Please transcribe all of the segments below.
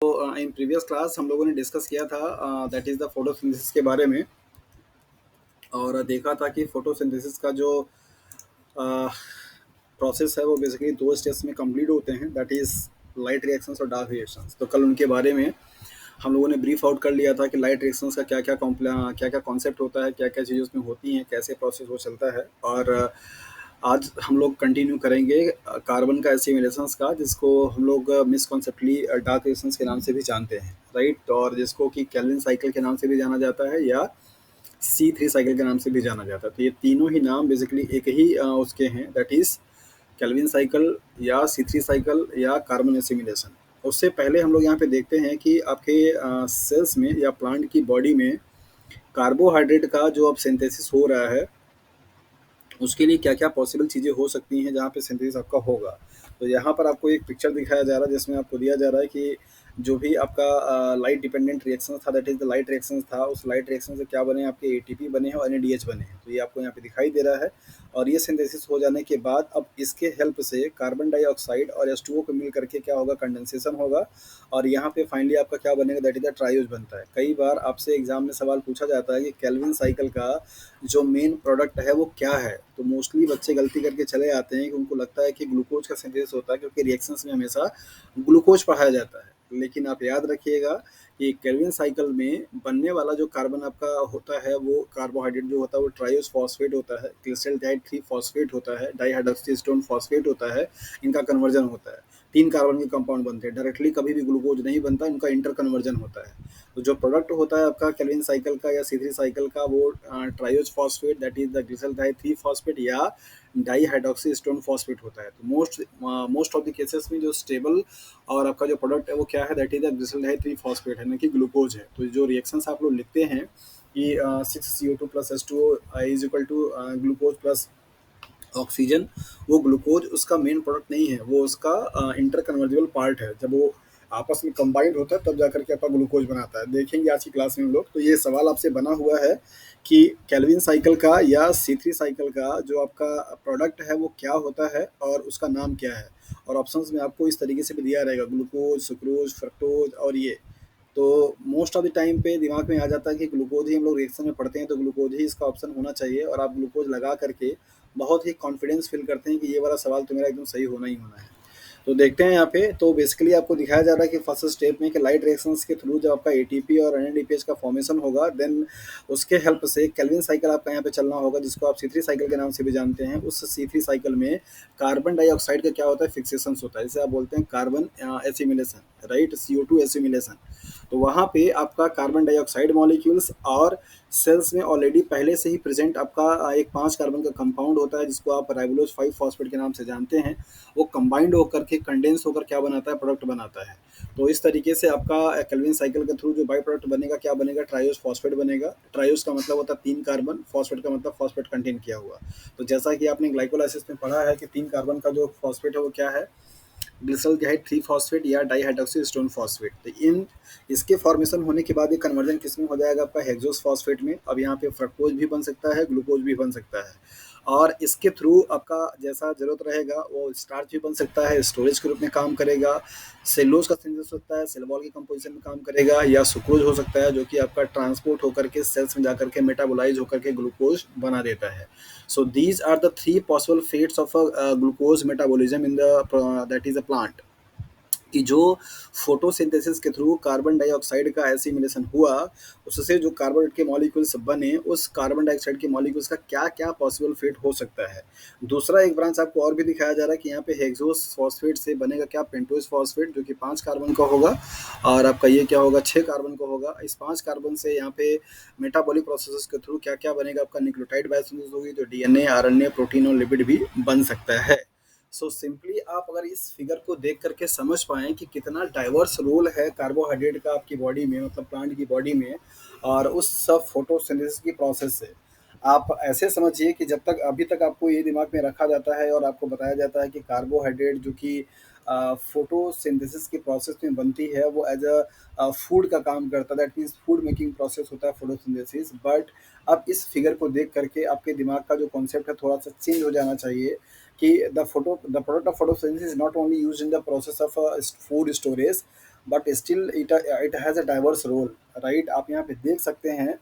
In previous class हम लोगों ने डिस्कस किया था दैट इज़ द फोटोसिंथेसिस के बारे में। और देखा था कि फोटोसिंथेसिस का जो प्रोसेस है वो बेसिकली दो स्टेप्स में कंप्लीट होते हैं, दैट इज़ लाइट रिएक्शंस और डार्क रिएक्शंस। तो कल उनके बारे में हम लोगों ने ब्रीफ आउट कर लिया था कि लाइट रिएक्शंस का क्या क्या कॉन्सेप्ट होता है, क्या क्या चीज़ें उसमें होती हैं, कैसे प्रोसेस वो चलता है। और आज हम लोग कंटिन्यू करेंगे कार्बन का एसिमिलेशंस का, जिसको हम लोग मिसकॉन्सेप्टली डार्क रिएक्शंस के नाम से भी जानते हैं, राइट। और जिसको कि केल्विन साइकिल के नाम से भी जाना जाता है या C3 साइकिल के नाम से भी जाना जाता है। तो ये तीनों ही नाम बेसिकली एक ही उसके हैं, दैट इज़ केल्विन साइकिल या C3 साइकिल या कार्बन एसिमिलेशन। उससे पहले हम लोग यहाँ पे देखते हैं कि आपके सेल्स में या प्लांट की बॉडी में कार्बोहाइड्रेट का जो अब सिंथेसिस हो रहा है, उसके लिए क्या क्या पॉसिबल चीज़ें हो सकती हैं जहाँ पे सिंथेसिस आपका होगा। तो यहाँ पर आपको एक पिक्चर दिखाया जा रहा है जिसमें आपको दिया जा रहा है कि जो भी आपका लाइट डिपेंडेंट रिएक्शन था, that is the light reaction था, उस लाइट रिएक्शन से क्या बने, आपके एटीपी बने हैं और NADH बने हैं। तो ये आपको यहाँ पे दिखाई दे रहा है। और ये सिंथेसिस हो जाने के बाद अब इसके हेल्प से कार्बन डाइऑक्साइड और H2O को मिल करके क्या होगा, कंडेंसेशन होगा। और यहाँ पे फाइनली आपका क्या बनेगा, दैट इज द ट्रायोज बनता है। कई बार आपसे एग्जाम में सवाल पूछा जाता है कि केल्विन साइकिल का जो मेन प्रोडक्ट है वो क्या है। तो मोस्टली बच्चे गलती करके चले आते हैं कि उनको लगता है कि ग्लूकोज का सिंथेसिस होता है, क्योंकि रिएक्शंस में हमेशा ग्लूकोज पढ़ाया जाता है। लेकिन आप याद रखिएगा कि केल्विन साइकिल में बनने वाला जो कार्बन आपका होता है, वो कार्बोहाइड्रेट जो होता है वो ट्रायोस फॉस्फेट होता है, ग्लिसरॉल्डिहाइड 3 फॉस्फेट होता है, डाइहाइड्रोक्सीस्टोन फॉस्फेट होता है। इनका कन्वर्जन होता है, 3 कार्बन के कंपाउंड बनते हैं। डायरेक्टली कभी भी ग्लूकोज नहीं बनता, इनका इंटर कन्वर्जन होता है। तो जो प्रोडक्ट होता है आपका केल्विन साइकिल का या C3 साइकिल का, वो triose phosphate that is the glyceraldehyde 3 phosphate या डाइहाइड्रोक्सीस्टोन फॉस्फेट होता है। तो मोस्ट ऑफ द केसेस में जो स्टेबल और आपका जो प्रोडक्ट है वो क्या है, that is the glyceraldehyde 3 phosphate है, ना कि ग्लूकोज है। तो जो रिएक्शंस आप लोग लिखते हैं कि 6CO2 plus H2O is equal to glucose plus oxygen, वो ग्लूकोज उसका मेन प्रोडक्ट नहीं है, वो उसका इंटर कन्वर्जिबल पार्ट है। जब वो आपस में कंबाइंड होता है तब जाकर के आपका ग्लूकोज बनाता है। देखेंगे आज की क्लास में हम लोग। तो ये सवाल आपसे बना हुआ है कि केल्विन साइकिल का या C3 साइकिल का जो आपका प्रोडक्ट है वो क्या होता है और उसका नाम क्या है। और ऑप्शंस में आपको इस तरीके से भी दिया रहेगा, ग्लूकोज, सुक्रोज, फ्रक्टोज और ये। तो मोस्ट ऑफ द टाइम पे दिमाग में आ जाता है कि ग्लूकोज ही हम लोग रिएक्शन में पढ़ते हैं, तो ग्लूकोज ही इसका ऑप्शन होना चाहिए। और आप ग्लूकोज लगा करके बहुत ही कॉन्फिडेंस फील करते हैं कि ये वाला सवाल तो मेरा एकदम सही होना ही होना है। तो देखते हैं यहाँ पे। तो बेसिकली आपको दिखाया जा रहा है कि फर्स्ट स्टेप में कि लाइट रिएक्शंस के थ्रू जब आपका एटीपी और NADPH का फॉर्मेशन होगा, देन उसके हेल्प से केल्विन साइकिल आपका यहाँ पे चलना होगा, जिसको आप C3 साइकिल के नाम से भी जानते हैं। उस C3 साइकिल में कार्बन डाइऑक्साइड का क्या होता है, फिक्सेशन होता है, जिसे आप बोलते हैं carbon assimilation, right, CO2 assimilation. तो वहाँ पे आपका कार्बन डाइऑक्साइड मॉलिक्यूल्स और सेल्स में ऑलरेडी पहले से ही प्रेजेंट आपका एक 5 कार्बन का कंपाउंड होता है, जिसको आप राइबोलोज 5 फॉस्फेट के नाम से जानते हैं। वो कंबाइंड होकर के कंडेंस होकर क्या बनाता है, प्रोडक्ट बनाता है। तो इस तरीके से आपका केल्विन साइकिल के थ्रू जो बाई प्रोडक्ट बनेगा, क्या बनेगा, ट्रायोस फॉस्फेट बनेगा। ट्रायोस का मतलब होता है 3 कार्बन, फॉस्फेट का मतलब फॉस्फेट कंटेन किया हुआ। तो जैसा कि आपने ग्लाइकोलाइसिस में पढ़ा है कि 3 कार्बन का जो फॉस्फेट है वो क्या है, ग्लिसरॉल्डिहाइड 3 फॉस्फेट या डाइहाइड्रोक्सीस्टोन फॉस्फेट। तो इन इसके फॉर्मेशन होने के बाद ये कन्वर्जन किस में हो जाएगा, आपका हेक्सोस फॉस्फेट में। अब यहाँ पे फ्रक्टोज भी बन सकता है, ग्लूकोज भी बन सकता है। और इसके थ्रू आपका जैसा जरूरत रहेगा वो स्टार्च भी बन सकता है, स्टोरेज के रूप में काम करेगा। सेलुलोज का सिंथेसिस होता है, सेल वॉल की कंपोजिशन में काम करेगा। या सुक्रोज हो सकता है, जो कि आपका ट्रांसपोर्ट होकर के सेल्स में जाकर के मेटाबोलाइज होकर के ग्लूकोज बना देता है। So these are the three possible fates of a glucose metabolism in the that is a plant। कि जो फोटोसिंथेसिस के थ्रू कार्बन डाइऑक्साइड का एसिमिलेशन हुआ, उससे जो कार्बन के मॉलिक्यूल्स बने, उस कार्बन डाइऑक्साइड के मॉलिक्यूल्स का क्या क्या पॉसिबल फेट हो सकता है। दूसरा एक ब्रांच आपको और भी दिखाया जा रहा है कि यहाँ पे हेक्सोस फॉस्फेट से बनेगा क्या, पेंटोस फॉस्फेट, जो कि 5 कार्बन का होगा। और आपका ये क्या होगा, 6 कार्बन का होगा। इस 5 कार्बन से यहाँ पे मेटाबॉलिक प्रोसेसेस के थ्रू क्या क्या बनेगा, आपका न्यूक्लियोटाइड बायोसिंथेसिस होगी, तो DNA, RNA, प्रोटीन और लिपिड भी बन सकता है। सो सिंपली आप अगर इस फिगर को देख करके समझ पाएँ कि कितना डाइवर्स रोल है कार्बोहाइड्रेट का आपकी बॉडी में, मतलब प्लांट की बॉडी में, और उस सब फोटोसिंथेसिस की प्रोसेस से आप ऐसे समझिए कि जब तक अभी तक आपको ये दिमाग में रखा जाता है और आपको बताया जाता है कि कार्बोहाइड्रेट जो कि फोटोसिंथेसिस की प्रोसेस में बनती है, वो एज अ फूड का काम करता है, that means food making process होता है फोटोसिंथेसिस। बट अब इस फिगर को देख करके आपके दिमाग का जो कॉन्सेप्ट है थोड़ा सा चेंज हो जाना चाहिए कि the product of photosynthesis is not only used in the process of food storage, but still it has a diverse role, right. आप यहाँ पे देख सकते हैं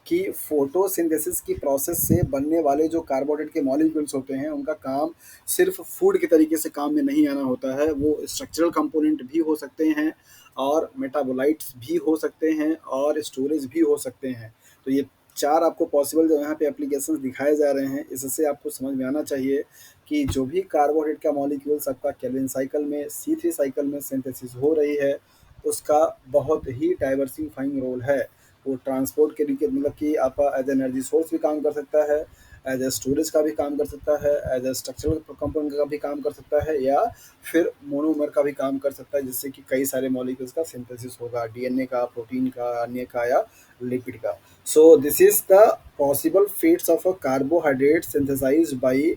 कि फोटोसिंथेसिस की प्रोसेस से बनने वाले जो कार्बोहाइड्रेट के मॉलिक्यूल्स होते हैं उनका काम सिर्फ फूड के तरीके से काम में नहीं आना होता है, वो स्ट्रक्चरल कंपोनेंट भी हो सकते हैं और मेटाबोलाइट्स भी हो सकते हैं और स्टोरेज भी हो सकते हैं। तो ये चार आपको पॉसिबल जो यहाँ पे एप्लीकेशंस दिखाए जा रहे हैं, इससे आपको समझ में आना चाहिए कि जो भी कार्बोहाइड्रेट का मॉलिक्यूल्स आपका केल्विन साइकिल में C3 साइकिल में सिंथेसिस हो रही है, उसका बहुत ही डाइवर्सिफाइंग रोल है। वो ट्रांसपोर्ट के लिए मतलब कि आपका एज एनर्जी सोर्स भी काम कर सकता है, एज ए स्टोरेज का भी काम कर सकता है, एज ए स्ट्रक्चरल कंपोनेंट का भी काम कर सकता है, या फिर मोनोमर का भी काम कर सकता है, जिससे कि कई सारे मॉलिक्यूल्स का सिंथेसिस होगा, डीएनए का, प्रोटीन का, अन्य का या लिपिड का। So this is the possible fates of a carbohydrate synthesized by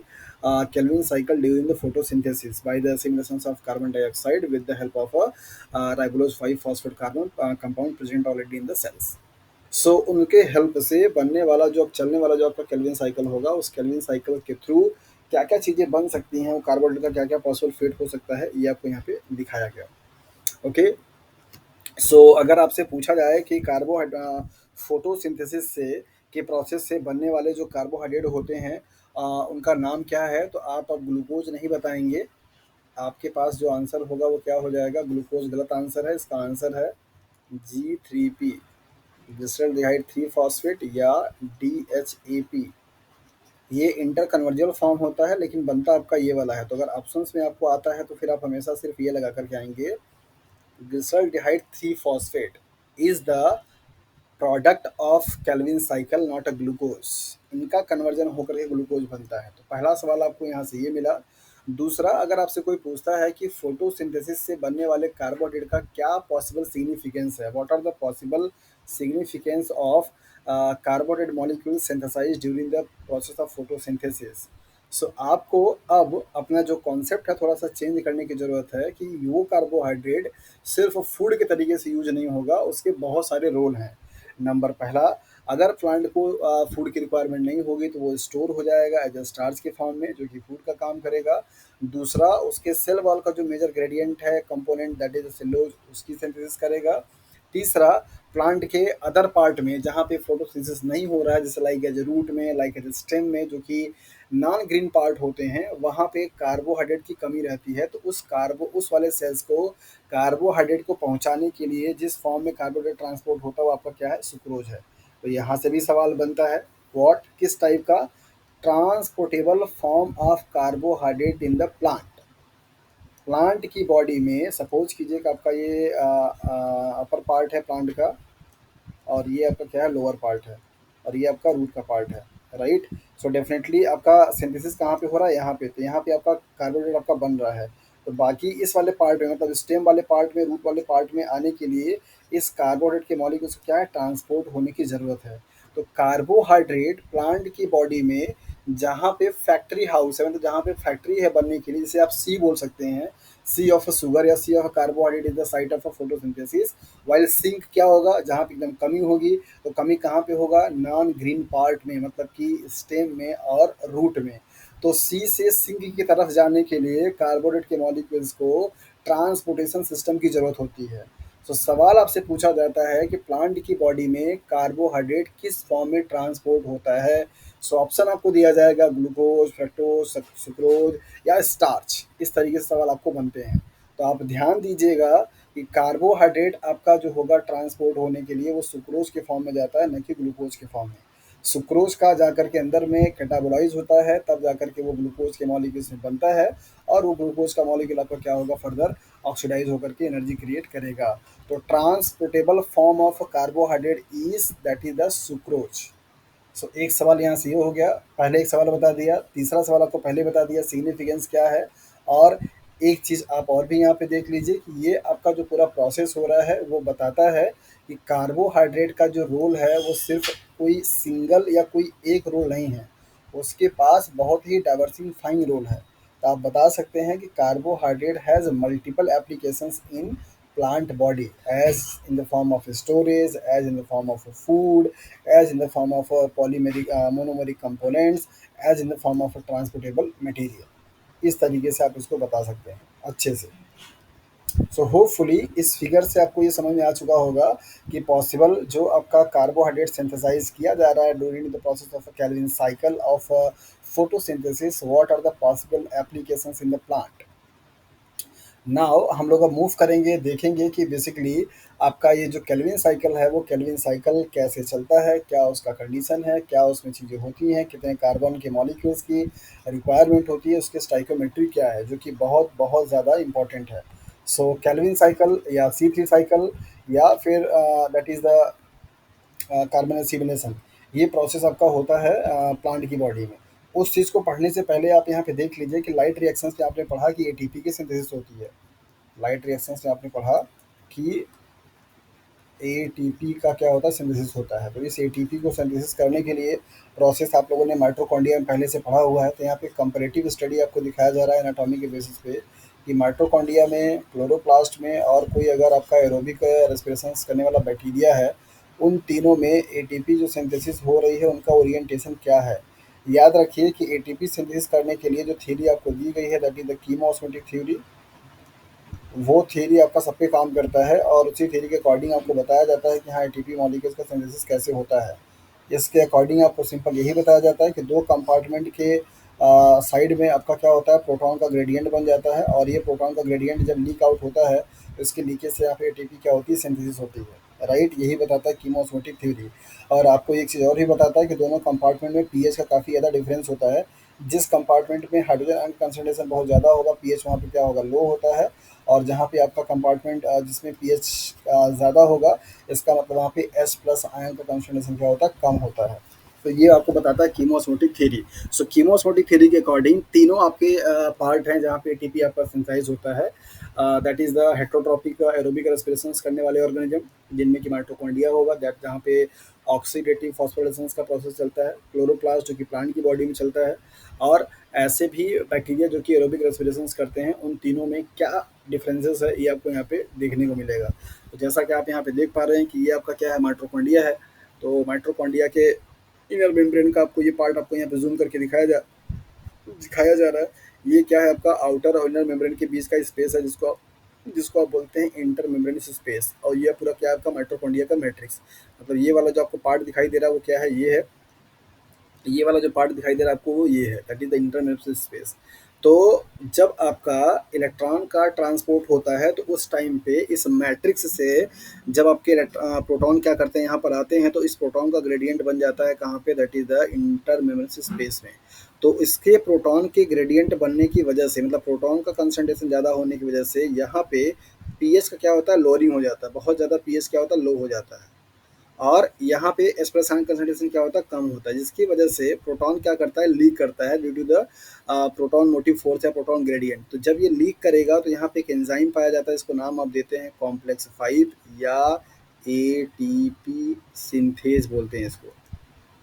Kelvin cycle during the photosynthesis by the assimilation of carbon dioxide with the help of a ribulose 5 phosphate carbon compound present already in the cells. सो उनके help से बनने वाला जो अब चलने वाला जो आपका केल्विन साइकिल होगा, उस केल्विन साइकिल के थ्रू क्या क्या चीज़ें बन सकती हैं, वो कार्बोहाइड्रेट का क्या क्या पॉसिबल फेट हो सकता है, ये आपको यहाँ पे दिखाया गया। ओके। सो अगर आपसे पूछा जाए कि कार्बोहाइड्रेट फोटोसिंथेसिस से के प्रोसेस से बनने वाले जो कार्बोहाइड्रेट होते हैं उनका नाम क्या है, तो आप अब ग्लूकोज नहीं बताएंगे। आपके पास जो आंसर होगा वो क्या हो जाएगा, ग्लूकोज गलत आंसर है। इसका आंसर है G3P, ग्लिसरॉल्डिहाइड 3 फॉस्फेट या DHAP। ये इंटर कन्वर्जिबल फॉर्म होता है लेकिन बनता आपका ये वाला है। तो अगर ऑप्शंस में आपको आता है तो फिर आप हमेशा सिर्फ ये लगा करके आएंगे, glyceraldehyde 3 phosphate is the product of Calvin cycle not a glucose. इनका कन्वर्जन होकर के ग्लूकोज बनता है। तो पहला सवाल आपको यहाँ से ये मिला। दूसरा, अगर आपसे कोई पूछता है कि फोटोसिंथेसिस से बनने वाले कार्बोहाइड्रेट का क्या पॉसिबल सिग्निफिकेंस है, what are the possible significance of carbohydrate molecule synthesize during the process of photosynthesis. So आपको अब अपना जो कॉन्सेप्ट है थोड़ा सा चेंज करने की ज़रूरत है कि वो कार्बोहाइड्रेट सिर्फ फूड के तरीके से यूज नहीं होगा, उसके बहुत सारे रोल हैं। नंबर पहला, अगर प्लांट को फूड की रिक्वायरमेंट नहीं होगी तो वो स्टोर हो जाएगा एज अ स्टार्च के फॉर्म में, जो कि फूड का काम करेगा। दूसरा, उसके सेल वॉल का जो मेजर ग्रेडियंट है कंपोनेंट दैट इज सेलुलोज, उसकी सिंथेसिस करेगा। तीसरा, प्लांट के अदर पार्ट में जहाँ पे फोटोसिंथेसिस नहीं हो रहा है, जैसे लाइक एज रूट में, लाइक एज स्टेम में, जो कि नॉन ग्रीन पार्ट होते हैं, वहाँ पे कार्बोहाइड्रेट की कमी रहती है। तो उस वाले सेल्स को कार्बोहाइड्रेट को पहुँचाने के लिए जिस फॉर्म में कार्बोहाइड्रेट ट्रांसपोर्ट होता है वो आपका क्या है, सुक्रोज है। तो यहाँ से भी सवाल बनता है, व्हाट, किस टाइप का transportable form of carbohydrate in the plant. Plant की बॉडी में सपोज कीजिए कि आपका ये अपर पार्ट है प्लांट का, और ये आपका क्या है, लोअर पार्ट है, और ये आपका रूट का पार्ट है, राइट। सो डेफिनेटली आपका सिंथेसिस कहाँ पे हो रहा है, यहाँ पे। तो यहाँ पे आपका कार्बोहाइड्रेट आपका बन रहा है। तो बाकी इस वाले पार्ट में, मतलब स्टेम वाले पार्ट में, रूट वाले पार्ट में आने के लिए इस कार्बोहाइड्रेट के मॉलिक्यूल्स को क्या है, ट्रांसपोर्ट होने की ज़रूरत है। तो कार्बोहाइड्रेट प्लांट की बॉडी में जहाँ पे फैक्ट्री हाउस है, मतलब जहाँ पे फैक्ट्री है बनने के लिए, जिसे आप सी बोल सकते हैं, सी ऑफ सुगर या sea of carbohydrate is the site of photosynthesis. While sink क्या होगा, जहाँ पे एकदम कमी होगी, तो कमी कहाँ पे होगा, नॉन ग्रीन पार्ट में, मतलब कि स्टेम में और रूट में। तो सी से सिंक की तरफ जाने के लिए कार्बोहाइड्रेट के मॉलिक्यूल्स को ट्रांसपोर्टेशन सिस्टम की जरूरत होती है। तो सवाल आपसे पूछा जाता है कि प्लांट की बॉडी में कार्बोहाइड्रेट किस फॉर्म में ट्रांसपोर्ट होता है। सो ऑप्शन आपको दिया जाएगा, ग्लूकोज, फ्रक्टोज, सुक्रोज या स्टार्च। इस तरीके से सवाल आपको बनते हैं। तो आप ध्यान दीजिएगा कि कार्बोहाइड्रेट आपका जो होगा ट्रांसपोर्ट होने के लिए वो सुक्रोज के फॉर्म में जाता है, न कि ग्लूकोज के फॉर्म में। सुक्रोज का जाकर के अंदर में कैटाबोलाइज होता है, तब जाकर के वो ग्लूकोज के मॉलिक्यूल्स में बनता है, और वो ग्लूकोज का मॉलिक्यूल आपका क्या होगा, फर्दर ऑक्सीडाइज होकर के एनर्जी क्रिएट करेगा। तो transportable form of carbohydrate is that is the sucrose. So एक सवाल यहाँ से ये हो गया, पहले एक सवाल बता दिया, तीसरा सवाल आपको पहले बता दिया सिग्निफिकेंस क्या है। और एक चीज़ आप और भी यहाँ पे देख लीजिए कि ये आपका जो पूरा प्रोसेस हो रहा है वो बताता है कि कार्बोहाइड्रेट का जो रोल है वो सिर्फ कोई सिंगल या कोई एक रोल नहीं है, उसके पास बहुत ही डाइवर्सिफाइंग रोल है। तो आप बता सकते हैं कि carbohydrate has multiple applications in plant body, as in the form of storage, as in the form of food, as in the form of polymeric monomeric components, as in the form of a transportable material। इस तरीके से आप इसको बता सकते हैं अच्छे से। सो होपफुली इस फिगर से आपको ये समझ में आ चुका होगा कि पॉसिबल जो आपका कार्बोहाइड्रेट सिंथेसाइज किया जा रहा है during the process of Calvin cycle of photosynthesis, what are the possible applications in the plant. Now हम लोग अब मूव करेंगे, देखेंगे कि बेसिकली आपका ये जो केल्विन साइकिल है वो केल्विन साइकिल कैसे चलता है, क्या उसका कंडीशन है, क्या उसमें चीज़ें होती हैं, कितने कार्बन के मॉलिक्यूल्स की रिक्वायरमेंट होती है, उसके स्टाइकोमेट्री क्या है, जो कि बहुत बहुत ज़्यादा इंपॉर्टेंट है। सो केल्विन साइकिल या C3 साइकिल या फिर that is the carbon assimilation, ये प्रोसेस आपका होता है प्लांट की बॉडी में। उस चीज़ को पढ़ने से पहले आप यहाँ पे देख लीजिए कि लाइट रिएक्शंस में आपने पढ़ा कि एटीपी की सिंथेसिस होती है। लाइट रिएक्शंस में आपने पढ़ा कि एटीपी का क्या होता है, सिंथेसिस होता है। तो इस एटीपी को सिंथेसिस करने के लिए प्रोसेस आप लोगों ने माइटोकॉन्ड्रिया में पहले से पढ़ा हुआ है। तो यहाँ पे कंपैरेटिव स्टडी आपको दिखाया जा रहा है एनाटॉमी के बेसिस पे कि माइटोकॉन्ड्रिया में, क्लोरोप्लास्ट में और कोई अगर आपका एरोबिक रेस्पिरेशंस करने वाला बैक्टीरिया है, उन तीनों में एटीपी जो सिंथेसिस हो रही है उनका ओरिएंटेशन क्या है। याद रखिए कि एटीपी सिंथेसिस करने के लिए जो थ्योरी आपको दी गई है दैट इज द कीमोस्मोटिक थ्योरी, वो थ्योरी आपका सब पे काम करता है और उसी थ्योरी के अकॉर्डिंग आपको बताया जाता है कि हाँ एटीपी मॉलिक्यूल्स का सिंथेसिस कैसे होता है। इसके अकॉर्डिंग आपको सिंपल यही बताया जाता है कि दो कंपार्टमेंट के साइड में आपका क्या होता है, प्रोटॉन का ग्रेडियंट बन जाता है और ये प्रोटॉन का ग्रेडियंट जब लीक आउट होता है तो इसके लीकेज से यहाँ पे एटीपी क्या होती है, सिंथेसिस होती है। राइट, यही बताता है कीमोस्मोटिक थ्योरी। और आपको एक चीज़ और भी बताता है कि दोनों कंपार्टमेंट में पीएच का काफ़ी ज़्यादा डिफरेंस होता है। जिस कंपार्टमेंट में हाइड्रोजन आयन कंसंट्रेशन बहुत ज़्यादा होगा, पीएच वहाँ पे क्या होगा, लो होता है। और जहाँ पे आपका कंपार्टमेंट जिसमें पीएच ज़्यादा होगा, इसका मतलब वहाँ पे एस प्लस आयन का कंसंट्रेशन क्या होता है, कम होता है। तो ये आपको बताता है कीमोस्मोटिक थ्योरी। सो कीमोस्मोटिक थ्योरी के अकॉर्डिंग तीनों आपके पार्ट हैं जहाँ पे एटीपी आपका सिंथेसाइज होता है। That is the heterotrophic aerobic respiration करने वाले ऑर्गेनिज्म जिनमें कि माइटोकॉन्ड्रिया होगा, दैट जहाँ पे ऑक्सीडेटिव फॉस्फोरेसेंस का प्रोसेस चलता है, क्लोरोप्लास्ट जो कि प्लांट की बॉडी में चलता है। और ऐसे भी बैक्टीरिया जो कि एरोबिक रेस्पिरेशन करते हैं, उन तीनों में क्या डिफरेंसेस है ये आपको यहाँ पे देखने को मिलेगा। तो जैसा कि आप यहाँ पे देख पा रहे हैं कि ये आपका क्या है, माइटोकॉन्ड्रिया है। तो माइटोकॉन्ड्रिया के इनर मेम्ब्रेन का आपको ये पार्ट आपको यहाँ पे जूम करके दिखाया जा रहा है। ये क्या है, आपका आउटर और इनर मेम्ब्रेन के बीच का स्पेस है जिसको आप बोलते हैं इंटर मेम्ब्रेनस स्पेस। और ये पूरा क्या है, आपका माइटोकॉन्ड्रिया का मैट्रिक्स। मतलब ये वाला जो आपको पार्ट दिखाई दे रहा है वो क्या है, ये है। ये वाला जो पार्ट दिखाई दे रहा है आपको वो ये है, that is the internet space. तो जब आपका इलेक्ट्रॉन का ट्रांसपोर्ट होता है तो उस टाइम पे इस मैट्रिक्स से जब आपके प्रोटॉन क्या करते हैं, यहाँ पर आते हैं, तो इस प्रोटॉन का ग्रेडियंट बन जाता है कहाँ पे, that is the inter membranes space में। तो इसके प्रोटॉन के ग्रेडियंट बनने की वजह से, मतलब प्रोटॉन का कंसंट्रेशन ज़्यादा होने की वजह से यहाँ पे पीएच का क्या होता है, लोअरिंग हो जाता है। बहुत ज़्यादा पीएच क्या होता है, लो हो जाता है। और यहाँ पे एक्सप्रेस आयन कंसंट्रेशन क्या होता है, कम होता है, जिसकी वजह से प्रोटॉन क्या करता है, लीक करता है due to the proton motive force या प्रोटॉन ग्रेडियंट। तो जब ये लीक करेगा तो यहाँ पे एक एंजाइम पाया जाता है, इसको नाम आप देते हैं कॉम्प्लेक्स 5 या एटीपी सिंथेज बोलते हैं इसको।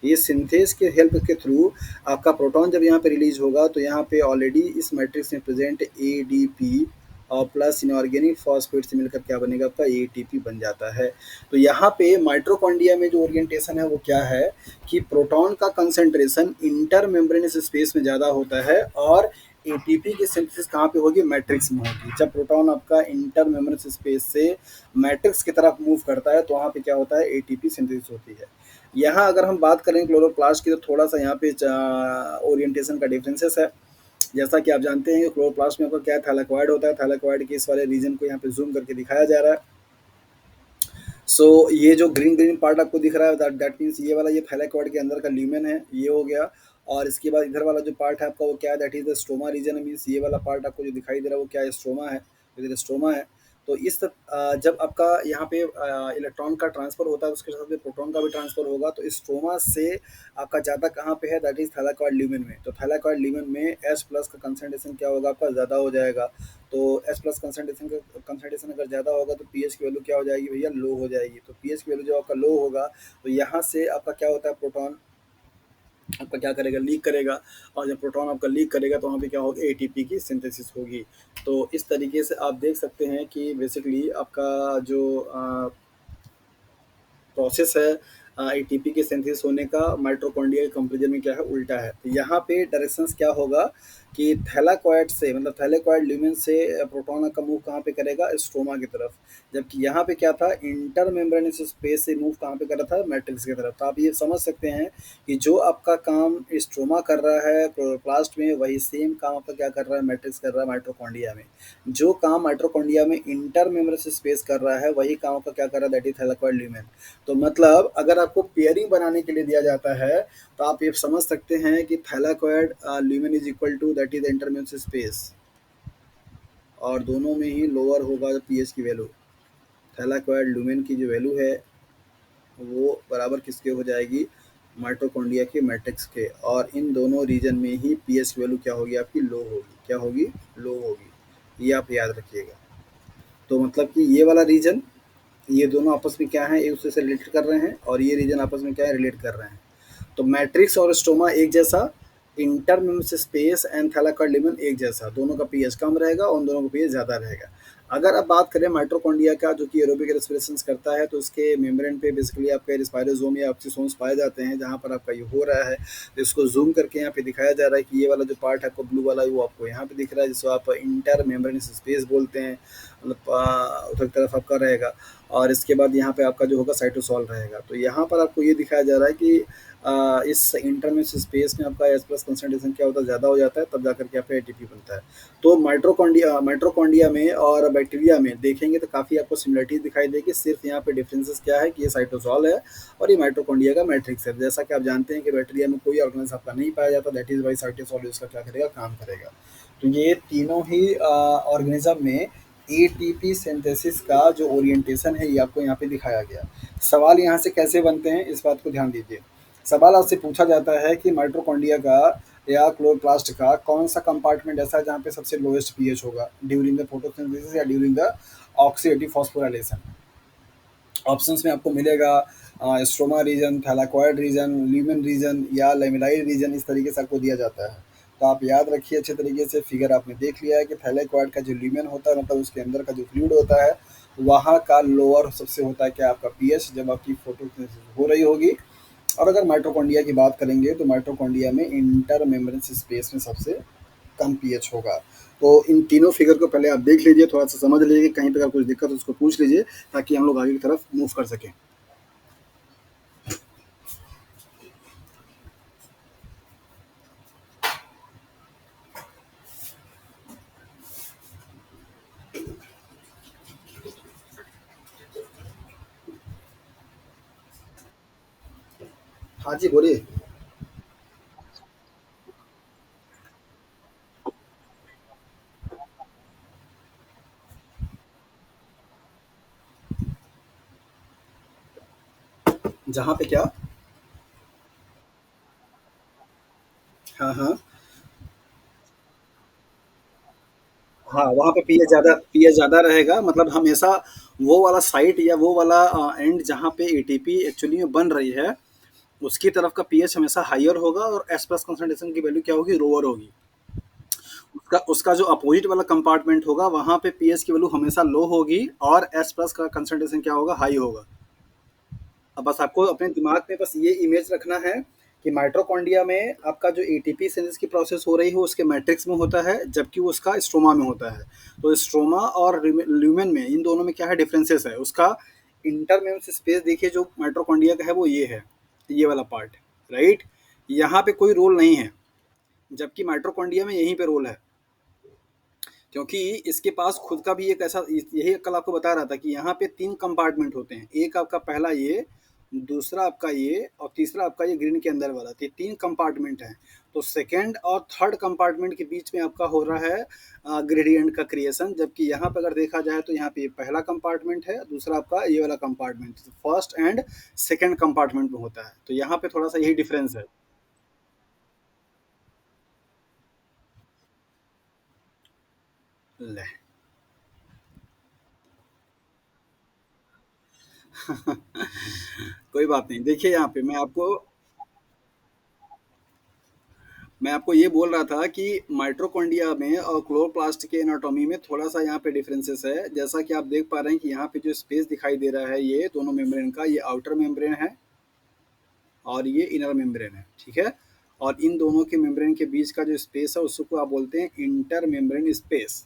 ये सिंथेज के हेल्प के थ्रू आपका प्रोटॉन जब यहाँ पे रिलीज होगा तो यहाँ पे ऑलरेडी इस मैट्रिक्स में प्रेजेंट एडीपी और प्लस इनऑर्गेनिक फॉस्फेट से मिलकर क्या बनेगा, आपका एटीपी बन जाता है। तो यहाँ पे माइटोकॉन्ड्रिया में जो ओरिएंटेशन है वो क्या है कि प्रोटॉन का कंसंट्रेशन इंटर मेम्ब्रेनस स्पेस में ज़्यादा होता है और एटीपी की सिंथेसिस कहाँ पे होगी, मैट्रिक्स में होगी। जब प्रोटॉन आपका इंटर मेम्ब्रेनस स्पेस से मैट्रिक्स की तरफ मूव करता है तो वहाँ पे क्या होता है, एटीपी सिंथेसिस होती है। यहाँ अगर हम बात करें क्लोरोप्लास्ट की तो थोड़ा सा यहाँ पे ओरिएंटेशन का डिफरेंसेस है। जैसा कि आप जानते हैं कि क्लोरोप्लास्ट में आपका क्या थैलेकॉइड होता है, थैलेकॉइड के इस वाले रीजन को यहाँ पे जूम करके दिखाया जा रहा है। सो ये जो ग्रीन ग्रीन पार्ट आपको दिख रहा है दैट मीन्स ये वाला, ये थैलेकॉइड के अंदर का ल्यूमेन है, ये हो गया। और इसके बाद इधर वाला जो पार्ट है आपका वो क्या है, that is the stroma region. Means ये वाला पार्ट आपको जो दिखाई दे रहा है वो क्या है, स्ट्रोमा है, इधर स्ट्रोमा है। तो इस जब आपका यहाँ पे इलेक्ट्रॉन का ट्रांसफर होता है उसके साथ में प्रोटॉन का भी ट्रांसफर होगा, तो स्ट्रोमा से आपका ज़्यादा कहाँ पे है, दैट इज थैलेकॉइड ल्यूमेन में। तो थैलेकॉइड ल्यूमेन में एस प्लस का कंसंट्रेशन क्या होगा, आपका ज़्यादा हो जाएगा। तो एस प्लस कंसंट्रेशन अगर ज़्यादा होगा तो पीएच की वैल्यू क्या हो जाएगी भैया, लो हो जाएगी। तो पीएच की वैल्यू जब आपका लो होगा तो यहाँ से आपका क्या होता है, प्रोटॉन आपका क्या करेगा, लीक करेगा। और जब प्रोटॉन आपका लीक करेगा तो वहाँ पे क्या होगा, एटीपी की सिंथेसिस होगी। तो इस तरीके से आप देख सकते हैं कि बेसिकली आपका जो प्रोसेस है एटीपी के सिंथेसिस होने का, माइटोकॉन्ड्रिया के कंपेरिजन में क्या है, उल्टा है। तो यहाँ पे डायरेक्शंस क्या होगा कि थैलाकोइड से मतलब थैलेकोइड ल्यूमेन से प्रोटॉन का मूव कहाँ पे करेगा, स्ट्रोमा की तरफ। जबकि यहाँ पे क्या था, इंटर मेम्ब्रेनस स्पेस से मूव कहाँ पे कर रहा था, मैट्रिक्स की तरफ। तो आप ये समझ सकते हैं कि जो आपका काम स्ट्रोमा कर रहा है क्लोरोप्लास्ट में, वही सेम काम आपका क्या कर रहा है, मैट्रिक्स कर रहा है माइटोकॉन्ड्रिया में। जो काम माइटोकॉन्ड्रिया में इंटर मेम्ब्रेनस स्पेस कर रहा है, वही काम आपका क्या कर रहा है, दैट इज थैलेकोइड ल्यूमेन। तो मतलब अगर आपको पेयरिंग बनाने के लिए दिया जाता है, तो आप ये समझ सकते हैं कि thylakoid lumen is equal to that is intermembranous space, और दोनों में ही लोअर होगा पीएच की वैल्यू। थैलाकोइड ल्यूमेन की जो वैल्यू है वो बराबर किसके हो जाएगी, माइटोकॉन्ड्रिया के मैट्रिक्स के। और इन दोनों रीजन में ही पीएच की वैल्यू क्या होगी, आपकी लो होगी। क्या होगी, लो होगी। ये आप याद रखिएगा। तो मतलब कि ये वाला रीजन, ये दोनों आपस में क्या है, एक दूसरे से रिलेटेड कर रहे हैं, और ये रीजन आपस में क्या है, रिलेट कर रहे हैं। तो मैट्रिक्स और स्टोमा एक जैसा, इंटरमेम्ब्रेनस स्पेस एंड थैलाकोइड लिमन एक जैसा, दोनों का पीएच कम रहेगा और उन दोनों का पीएच ज़्यादा रहेगा। अगर आप बात करें माइटोकॉन्ड्रिया का, जो कि एरोबिक रेस्पिरेशन करता है, तो उसके मेम्ब्रेन पे बेसिकली आपके रिस्पायरोसोम या ऑक्सीसोम्स पाए जाते हैं, जहाँ पर आपका ये हो रहा है। तो इसको जूम करके यहाँ पे दिखाया जा रहा है कि ये वाला जो पार्ट है आपको ब्लू वाला, वो आपको यहाँ पे दिख रहा है, जिसको आप इंटर मेम्ब्रेनस स्पेस बोलते हैं। मतलब उधर तरफ आपका रहेगा। और इसके बाद यहाँ पे आपका जो होगा साइटोसॉल रहेगा। तो यहाँ पर आपको ये दिखाया जा रहा है कि इस इंटरमेस स्पेस में आपका एच प्लस कंसंट्रेशन क्या होता है, ज़्यादा हो जाता है, तब जाकर के आपका एटीपी बनता है। तो माइट्रोकॉन्डिया में और बैक्टीरिया में देखेंगे तो काफ़ी आपको सिमिलरिटीज दिखाई देगी। सिर्फ यहाँ पे डिफरेंसेस क्या है कि ये साइटोसॉल है और ये माइट्रोकॉन्डिया का मैट्रिक्स है। जैसा कि आप जानते हैं कि बैक्टीरिया में कोई ऑर्गेनिज्म आपका नहीं पाया जाता, दैट इज वाई साइटोसॉल इसका क्या करेगा, काम करेगा। तो ये तीनों ही ऑर्गेनिज्म में एटीपी सिंथेसिस का जो ओरिएंटेशन है, ये आपको यहाँ पे दिखाया गया। सवाल यहाँ से कैसे बनते हैं, इस बात को ध्यान दीजिए। सवाल आपसे पूछा जाता है कि माइटोकॉन्ड्रिया का या क्लोरोप्लास्ट का कौन सा कंपार्टमेंट ऐसा है जहाँ पे सबसे लोएस्ट पीएच होगा ड्यूरिंग द फोटोसिंथेसिस या during the oxidative phosphorylation. Options में आपको मिलेगा stroma region, thylakoid region, lumen region या लेमिनाइड रीजन, इस तरीके से आपको दिया जाता है। तो आप याद रखिए अच्छे तरीके से। फिगर आपने देख लिया है कि थैलाकोइड का जो ल्यूमेन होता है, मतलब उसके अंदर का जो फ्लूइड होता है, वहाँ का लोअर सबसे होता है क्या, आपका पीएच, जब आपकी फोटोसिंथेसिस हो रही होगी। और अगर माइटोकॉन्ड्रिया की बात करेंगे, तो माइटोकॉन्ड्रिया में इंटर मेम्ब्रेनस स्पेस में सबसे कम पीएच होगा। तो इन तीनों फिगर को पहले आप देख लीजिए, थोड़ा सा समझ लीजिए, कहीं पे अगर कुछ दिक्कत हो उसको पूछ लीजिए, ताकि हम लोग आगे की तरफ मूव कर सकें। हाँ जी, बोलिए। जहाँ पे क्या, हाँ हाँ, हाँ वहाँ पे पीएच ज़्यादा रहेगा, मतलब हमेशा वो वाला साइट या वो वाला एंड जहाँ पे एटीपी एक्चुअली में बन रही है, उसकी तरफ का पीएच हमेशा हायर होगा, और एस प्लस कंसंट्रेशन की वैल्यू क्या होगी, लोअर होगी। उसका उसका जो अपोजिट वाला कंपार्टमेंट होगा, वहाँ पे पीएच की वैल्यू हमेशा लो होगी, और एस प्लस का कंसंट्रेशन क्या होगा, हाई होगा। अब बस आपको अपने दिमाग में बस ये इमेज रखना है कि माइटोकॉन्ड्रिया में आपका जो एटीपी सिंथेसिस की प्रोसेस हो रही है, वो उसके मैट्रिक्स में होता है, जबकि वो उसका स्ट्रोमा में होता है। तो स्ट्रोमा और ल्यूमेन में, इन दोनों में क्या है, डिफरेंसेस है। उसका इंटरमेम्स स्पेस देखिए, जो माइटोकॉन्ड्रिया का है वो ये है, ये वाला पार्ट, राइट। यहाँ पे कोई रोल नहीं है, जबकि माइटोकॉन्ड्रिया में यहीं पे रोल है। क्योंकि इसके पास खुद का भी एक ऐसा, यही कल आपको बता रहा था कि यहाँ पे तीन कंपार्टमेंट होते हैं। एक आपका पहला ये, दूसरा आपका ये, और तीसरा आपका ये ग्रीन के अंदर वाला। तो ये तीन कंपार्टमेंट हैं। तो सेकेंड और थर्ड कंपार्टमेंट के बीच में आपका हो रहा है ग्रेडियंट का क्रिएशन। जबकि यहाँ पर अगर देखा जाए, तो यहाँ पे पहला कंपार्टमेंट है, दूसरा आपका ये वाला compartment first and second compartment में होता है। तो यहाँ पे थोड़ा सा यही डिफरेंस है। ले कोई बात नहीं। देखिए यहाँ पे मैं आपको ये बोल रहा था कि माइटोकॉन्ड्रिया में और क्लोरोप्लास्ट के एनाटॉमी में थोड़ा सा यहाँ पे डिफरेंसेस है। जैसा कि आप देख पा रहे हैं कि यहाँ पे जो स्पेस दिखाई दे रहा है, ये दोनों मेम्ब्रेन का, ये आउटर मेम्ब्रेन है और ये इनर मेम्ब्रेन है, ठीक है। और इन दोनों के मेम्ब्रेन के बीच का जो स्पेस है उसको आप बोलते हैं इंटर मेम्ब्रेन स्पेस।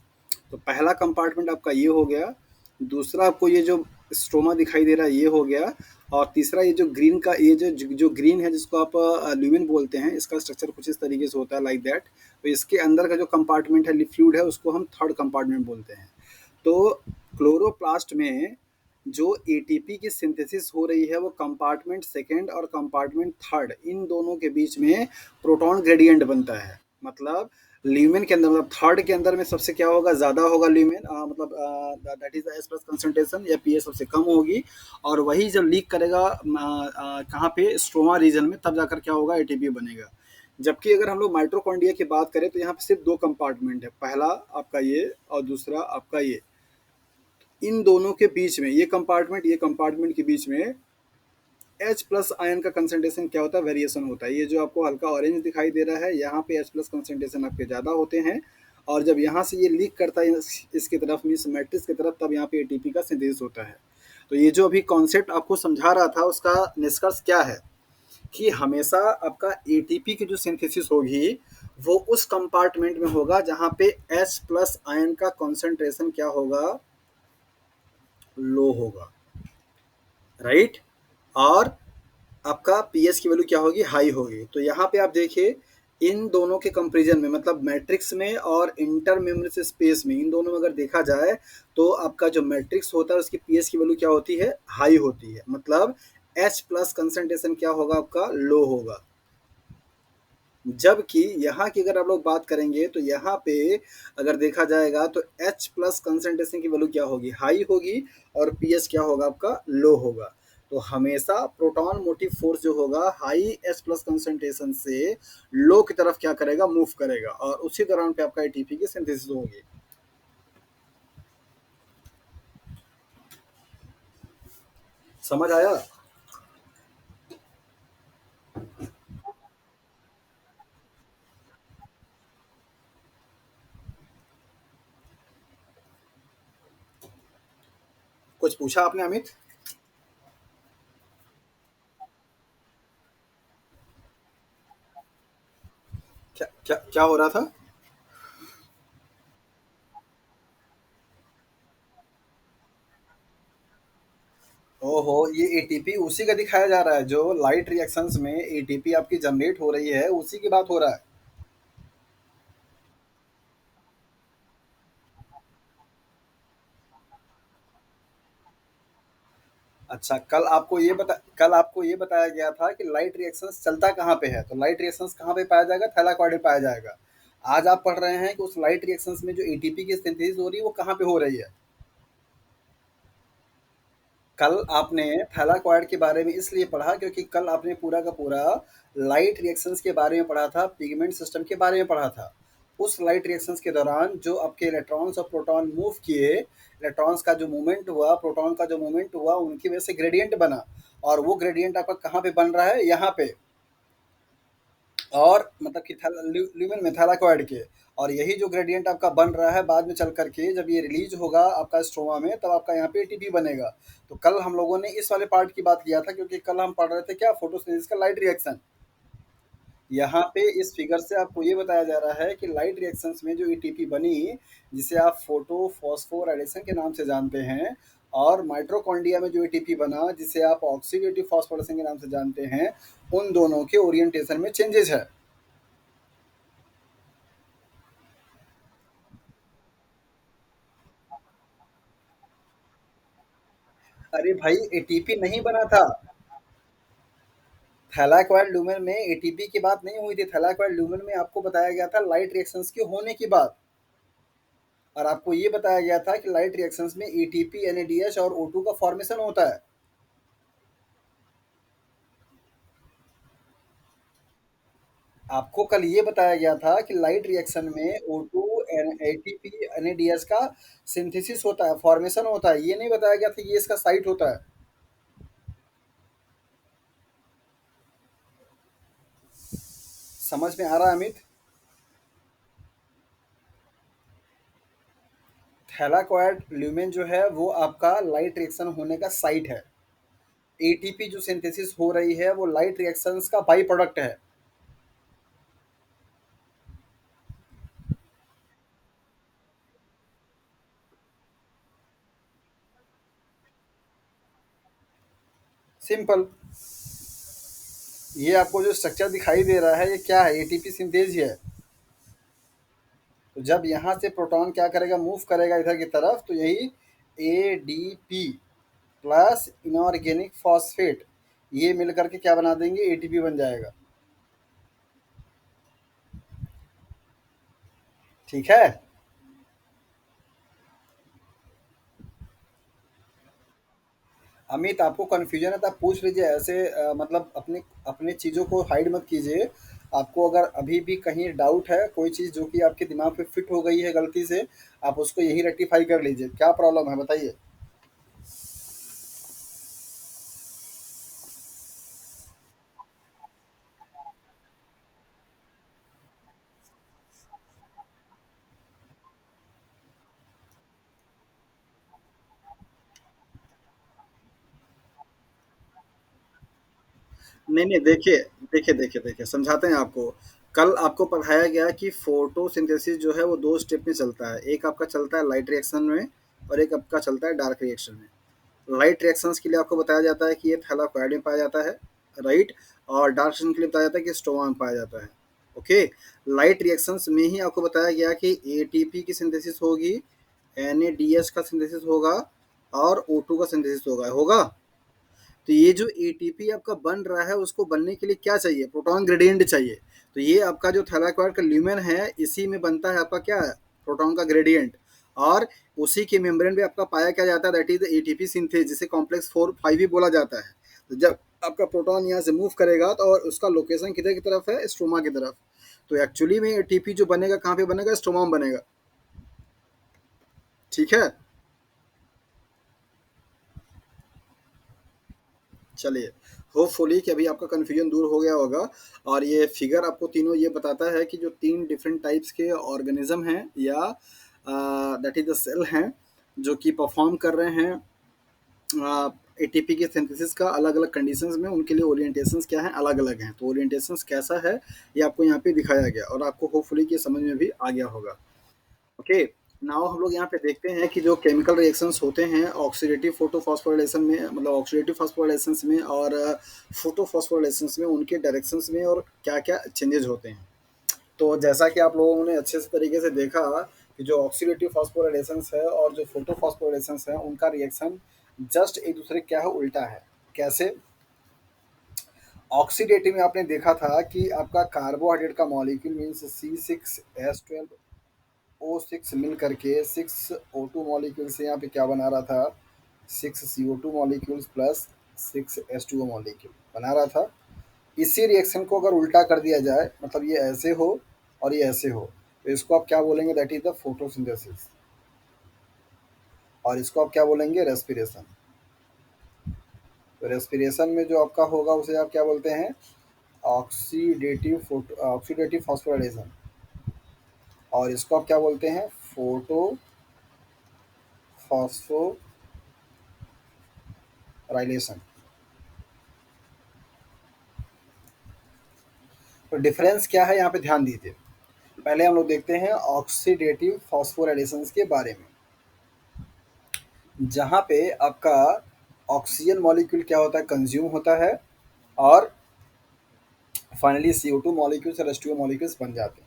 तो पहला कंपार्टमेंट आपका ये हो गया, दूसरा आपको ये जो स्ट्रोमा दिखाई दे रहा है ये हो गया, और तीसरा ये जो ग्रीन का ये जो ग्रीन है जिसको आप ल्यूमेन बोलते हैं, इसका स्ट्रक्चर कुछ इस तरीके से होता है लाइक दैट। तो इसके अंदर का जो कंपार्टमेंट है फ्लूइड है उसको हम थर्ड कंपार्टमेंट बोलते हैं। तो क्लोरोप्लास्ट में जो एटीपी की सिंथेसिस हो रही है वो कंपार्टमेंट सेकेंड और कंपार्टमेंट थर्ड इन दोनों के बीच में प्रोटॉन ग्रेडियंट बनता है। मतलब ल्यूमेन के अंदर, मतलब थर्ड के अंदर में सबसे क्या होगा, ज़्यादा होगा ल्यूमेन, मतलब that is S plus concentration या पी सबसे कम होगी, और वही जब लीक करेगा कहाँ पे, स्ट्रोमा रीजन में, तब जाकर क्या होगा, एटीपी बनेगा। जबकि अगर हम लोग माइट्रोकॉन्ड्रिया की बात करें तो यहाँ पे सिर्फ दो कंपार्टमेंट है, पहला आपका ये और दूसरा आपका ये। इन दोनों के बीच में ये कंपार्टमेंट के बीच में H प्लस आयन का कंसंट्रेशन क्या होता है, वेरिएशन होता है। ये जो आपको हल्का ऑरेंज दिखाई दे रहा है यहाँ पे H प्लस कंसंट्रेशन आपके ज़्यादा होते हैं, और जब यहाँ से ये लीक करता है इसकी तरफ, मीन्स मैट्रिक्स की तरफ, तब यहाँ पे एटीपी का सिंथेसिस होता है। तो ये जो अभी कॉन्सेप्ट आपको समझा रहा था उसका निष्कर्ष क्या है कि हमेशा आपका एटीपी की जो सिंथेसिस होगी वो उस कंपार्टमेंट में होगा जहाँ पे H प्लस आयन का कॉन्सेंट्रेशन क्या होगा, लो होगा, राइट। और आपका पीएच की वैल्यू क्या होगी, हाई होगी। तो यहाँ पे आप देखिए इन दोनों के कंपैरिजन में, मतलब मैट्रिक्स में और इंटर मेम्ब्रेन स्पेस में, इन दोनों में अगर देखा जाए तो आपका जो मैट्रिक्स होता है उसकी पीएच की वैल्यू क्या होती है, हाई होती है। मतलब H प्लस कंसंट्रेशन क्या होगा, आपका लो होगा। जबकि यहाँ की अगर आप लोग बात करेंगे तो यहाँ पे अगर देखा जाएगा तो H प्लस कंसंट्रेशन की वैल्यू क्या होगी, हाई होगी, और पीएच क्या होगा, आपका लो होगा। तो हमेशा प्रोटॉन मोटिव फोर्स जो होगा हाई H प्लस कंसंट्रेशन से लो की तरफ क्या करेगा, मूव करेगा, और उसी दौरान पे आपका एटीपी की सिंथेसिस होगी। समझ आया? कुछ पूछा आपने अमित? क्या क्या क्या हो रहा था? ओहो, ये एटीपी उसी का दिखाया जा रहा है जो लाइट रिएक्शंस में एटीपी आपकी जनरेट हो रही है, उसी की बात हो रहा है। अच्छा, कल आपको ये बताया गया था कि लाइट रिएक्शंस चलता कहाँ पे है, तो लाइट रिएक्शंस कहाँ पे पाया जाएगा, थैलाकॉइड में पाया जाएगा। आज आप पढ़ रहे हैं कि उस लाइट रिएक्शंस में जो एटीपी की सिंथेसिस हो रही है वो कहाँ पे हो रही है। कल आपने थैलाकॉइड के बारे में इसलिए पढ़ा क्योंकि कल आपने पूरा का पूरा लाइट रिएक्शंस के बारे में पढ़ा था, पिगमेंट सिस्टम के बारे में पढ़ा था। उस लाइट रिएक्शंस के दौरान जो आपके इलेक्ट्रॉन्स और प्रोटॉन मूव किए, इलेक्ट्रॉन्स का जो मूवमेंट हुआ, प्रोटॉन का जो मूवमेंट हुआ, उनकी वजह से ग्रेडियंट बना, और वो ग्रेडियंट आपका कहाँ पे बन रहा है, यहाँ पे, और मतलब कि ल्यूमेन में थैलाकॉइड के। और यही जो ग्रेडियंट आपका बन रहा है बाद में चल करके जब ये रिलीज होगा आपका स्ट्रोमा में, तब आपका यहाँ पे एटीपी बनेगा। तो कल हम लोगों ने इस वाले पार्ट की बात किया था क्योंकि कल हम पढ़ रहे थे क्या, फोटोसिंथेसिस का लाइट रिएक्शन। यहाँ पे इस फिगर से आपको ये बताया जा रहा है कि लाइट रिएक्शंस में जो एटीपी बनी, जिसे आप फोटो फॉस्फोराइलेशन के नाम से जानते हैं, और माइटोकॉन्ड्रिया में जो एटीपी बना जिसे आप ऑक्सीडेटिव फॉस्फोरेशन के नाम से जानते हैं, उन दोनों के ओरिएंटेशन में चेंजेस है। अरे भाई, एटीपी नहीं बना था। थैलाक्वाइड ल्यूमेन में एटीपी की बात नहीं हुई थी, थैलाक्वाइड ल्यूमेन में आपको बताया गया था लाइट रिएक्शंस के होने की बात, और आपको ये बताया गया था कि लाइट रिएक्शंस में एटीपी, एनएडीएच और O2 का फॉर्मेशन होता है। आपको कल ये बताया गया था कि लाइट रिएक्शन में O2, एटीपी, एनएडीएच का सिंथेसिस होता है, फॉर्मेशन होता है। ये नहीं बताया गया था ये इसका साइट होता है। समझ में आ रहा है अमित? थैलाक्वाइड ल्यूमेन जो है वो आपका लाइट रिएक्शन होने का साइट है। एटीपी जो सिंथेसिस हो रही है वो लाइट रिएक्शंस का बाई प्रोडक्ट है। सिंपल। ये आपको जो स्ट्रक्चर दिखाई दे रहा है ये क्या है? एटीपी सिंथेज ही है। तो जब यहाँ से प्रोटॉन क्या करेगा, मूव करेगा इधर की तरफ, तो यही एडीपी प्लस इनऑर्गेनिक फॉस्फेट ये मिल करके क्या बना देंगे, एटीपी बन जाएगा। ठीक है। अमित आपको कन्फ्यूजन है तो आप पूछ लीजिए ऐसे, मतलब अपने अपने चीज़ों को हाइड मत कीजिए। आपको अगर अभी भी कहीं डाउट है, कोई चीज़ जो कि आपके दिमाग पे फिट हो गई है गलती से, आप उसको यही रेक्टिफाई कर लीजिए। क्या प्रॉब्लम है बताइए। नहीं नहीं, देखिए देखिए देखिए देखिए, समझाते हैं आपको। कल आपको पढ़ाया गया कि फोटोसिंथेसिस जो है वो दो स्टेप में चलता है। एक आपका चलता है लाइट रिएक्शन में और एक आपका चलता है डार्क रिएक्शन में। लाइट रिएक्शंस के लिए आपको बताया जाता है कि ये थैलाकोइड में पाया जाता है, राइट। और डार्क रिएक्शन के लिए बताया जाता है कि स्ट्रोमा में पाया जाता है। ओके। लाइट रिएक्शंस में ही आपको बताया गया कि एटीपी की सिंथेसिस होगी, एनएडीएच का सिंथेसिस होगा और O2 का सिंथेसिस होगा होगा। तो ये जो एटीपी आपका बन रहा है उसको बनने के लिए क्या चाहिए, प्रोटॉन ग्रेडियंट चाहिए। तो ये आपका जो थैलाकोइड का ल्यूमेन है इसी में बनता है आपका क्या है, प्रोटॉन का ग्रेडियंट। और उसी के मेम्ब्रेन पे आपका पाया क्या जाता है, दैट इज एटीपी सिंथेज, जिसे कॉम्प्लेक्स 4 5 भी बोला जाता है। तो जब आपका प्रोटॉन यहाँ से मूव करेगा तो और उसका लोकेशन किधर की तरफ है, स्ट्रोमा की तरफ। तो एक्चुअली में एटीपी जो बनेगा कहाँ पे बनेगा, स्ट्रोमा में बनेगा। ठीक है। चलिए, होपफुली कि अभी आपका कन्फ्यूजन दूर हो गया होगा। और ये फिगर आपको तीनों ये बताता है कि जो तीन डिफरेंट टाइप्स के ऑर्गेनिज्म हैं या दैट इज द सेल हैं जो कि परफॉर्म कर रहे हैं एटीपी के सिंथेसिस का अलग अलग कंडीशंस में, उनके लिए ओरिएंटेशंस क्या हैं, अलग अलग हैं। तो ओरिएंटेशंस कैसा है ये आपको यहाँ पे दिखाया गया और आपको होपफुली कि समझ में भी आ गया होगा। ओके। नाउ हम लोग यहाँ पे देखते हैं कि जो केमिकल रिएक्शंस होते हैं ऑक्सीडेटिव फोटोफॉस्फोराइलेशन में, मतलब ऑक्सीडेटिव फॉस्फोराइलेशंस में और फोटोफॉस्फोराइलेशंस में, उनके डायरेक्शंस में और क्या क्या चेंजेस होते हैं। तो जैसा कि आप लोगों ने अच्छे से तरीके से देखा कि जो ऑक्सीडेटिव फॉस्फोराइलेशंस है और जो फोटोफॉस्फोराइलेशंस है उनका रिएक्शन जस्ट एक दूसरे क्या है, उल्टा है। कैसे? ऑक्सीडेटिव में आपने देखा था कि आपका कार्बोहाइड्रेट का मॉलिक्यूल मीन्स C6H12O6 मिल करके 6O2 मॉलिक्यूल से यहाँ पे क्या बना रहा था, 6CO2 molecules plus 6H2O molecule बना रहा था। इसी रिएक्शन को अगर उल्टा कर दिया जाए, मतलब ये ऐसे हो और ये ऐसे हो, तो इसको आप क्या बोलेंगे, दैट इज द फोटोसिंथेसिस। और इसको आप क्या बोलेंगे, रेस्पिरेशन। तो रेस्पिरेशन में जो आपका होगा उसे आप क्या बोलते हैं, ऑक्सीडेटिव फॉस्फोराइलेशन। और इसको आप क्या बोलते हैं, फोटो फॉस्फोराइलेशन। तो डिफरेंस क्या है यहाँ पे ध्यान दीजिए। पहले हम लोग देखते हैं ऑक्सीडेटिव फॉस्फोराइलेशंस के बारे में, जहाँ पे आपका ऑक्सीजन मॉलिक्यूल क्या होता है, कंज्यूम होता है और फाइनली CO2 मॉलिक्यूल्स और H2O मॉलिक्यूल्स बन जाते हैं।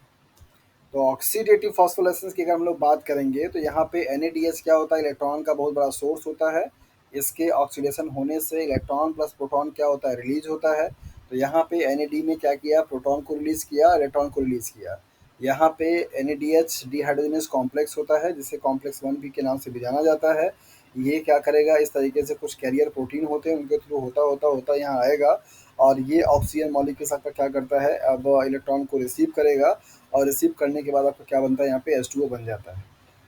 तो ऑक्सीडेटिव फॉस्फोराइलेशंस की अगर हम लोग बात करेंगे तो यहाँ पे NADH क्या होता है, इलेक्ट्रॉन का बहुत बड़ा सोर्स होता है। इसके ऑक्सीडेशन होने से इलेक्ट्रॉन प्लस प्रोटॉन क्या होता है, रिलीज होता है। तो यहाँ पे NAD ने क्या किया, प्रोटॉन को रिलीज किया, इलेक्ट्रॉन को रिलीज किया। यहाँ पे NADH डिहाइड्रोजनस कॉम्प्लेक्स होता है जिसे कॉम्प्लेक्स 1B के नाम से भी जाना जाता है। ये क्या करेगा, इस तरीके से कुछ कैरियर प्रोटीन होते हैं उनके थ्रू होता होता होता यहाँ आएगा। और ये ऑक्सीजन मॉलिक्यूल्स आपका क्या करता है, अब इलेक्ट्रॉन को रिसीव करेगा और रिसीव करने के बाद आपका क्या बनता है, यहाँ पे H2O बन जाता है।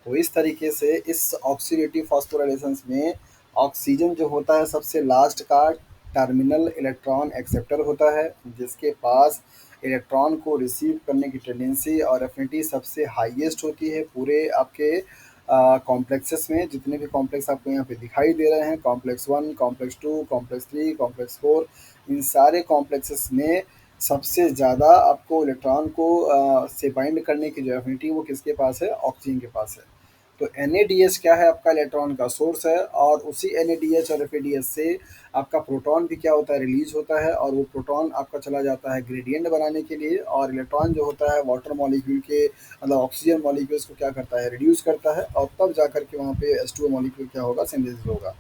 तो इस तरीके से इस ऑक्सीडेटिव फॉस्फोराइलेशंस में ऑक्सीजन जो होता है सबसे लास्ट का टर्मिनल इलेक्ट्रॉन एक्सेप्टर होता है, जिसके पास इलेक्ट्रॉन को रिसीव करने की टेंडेंसी और एफिनिटी सबसे हाईएस्ट होती है पूरे आपके कॉम्प्लेक्सेस में। जितने भी कॉम्प्लेक्स आपको यहाँ पे दिखाई दे रहे हैं, कॉम्प्लेक्स 1, कॉम्प्लेक्स 2, कॉम्प्लेक्स 3, कॉम्प्लेक्स 4, इन सारे कॉम्प्लेक्सेस में सबसे ज़्यादा आपको इलेक्ट्रॉन को से बाइंड करने की जो एफिनिटी वो किसके पास है, ऑक्सीजन के पास है। तो NADH क्या है, आपका इलेक्ट्रॉन का सोर्स है, और उसी NADH और FADH से आपका प्रोटॉन भी क्या होता है, रिलीज होता है, और वो प्रोटॉन आपका चला जाता है ग्रेडियंट बनाने के लिए, और इलेक्ट्रॉन जो होता है वाटर मॉलिक्यूल के मतलब ऑक्सीजन मॉलिक्यूल्स को क्या करता है, रिड्यूस करता है, और तब जाकर के वहाँ पे H2O मॉलिक्यूल क्या होगा, सिंथेसिस होगा।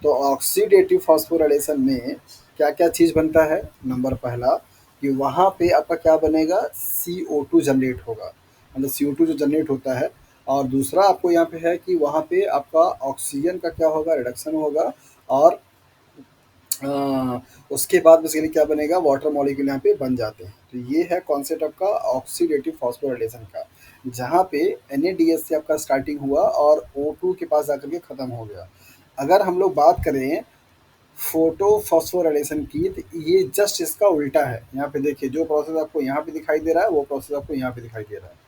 तो ऑक्सीडेटिव फॉस्फोराइलेशन में क्या क्या चीज़ बनता है, नंबर पहला कि वहाँ पे आपका क्या बनेगा, CO2 जनरेट होगा, मतलब CO2 जो जनरेट होता है। और दूसरा आपको यहाँ पे है कि वहाँ पे आपका ऑक्सीजन का क्या होगा, रिडक्शन होगा, और उसके बाद बेसिकली क्या बनेगा, वाटर मॉलिक्यूल यहाँ पे बन जाते हैं। तो ये है कॉन्सेप्ट आपका ऑक्सीडेटिव फॉस्फोराइलेशन का, जहाँ पे NADH से आपका स्टार्टिंग हुआ और O2 के पास जाकर के ख़त्म हो गया। अगर हम लोग बात करें फोटो फॉस्फोराइलेशन की, तो ये जस्ट इसका उल्टा है। यहाँ पे देखिए, जो प्रोसेस आपको यहाँ पे दिखाई दे रहा है वो प्रोसेस आपको यहाँ पे दिखाई दे रहा है।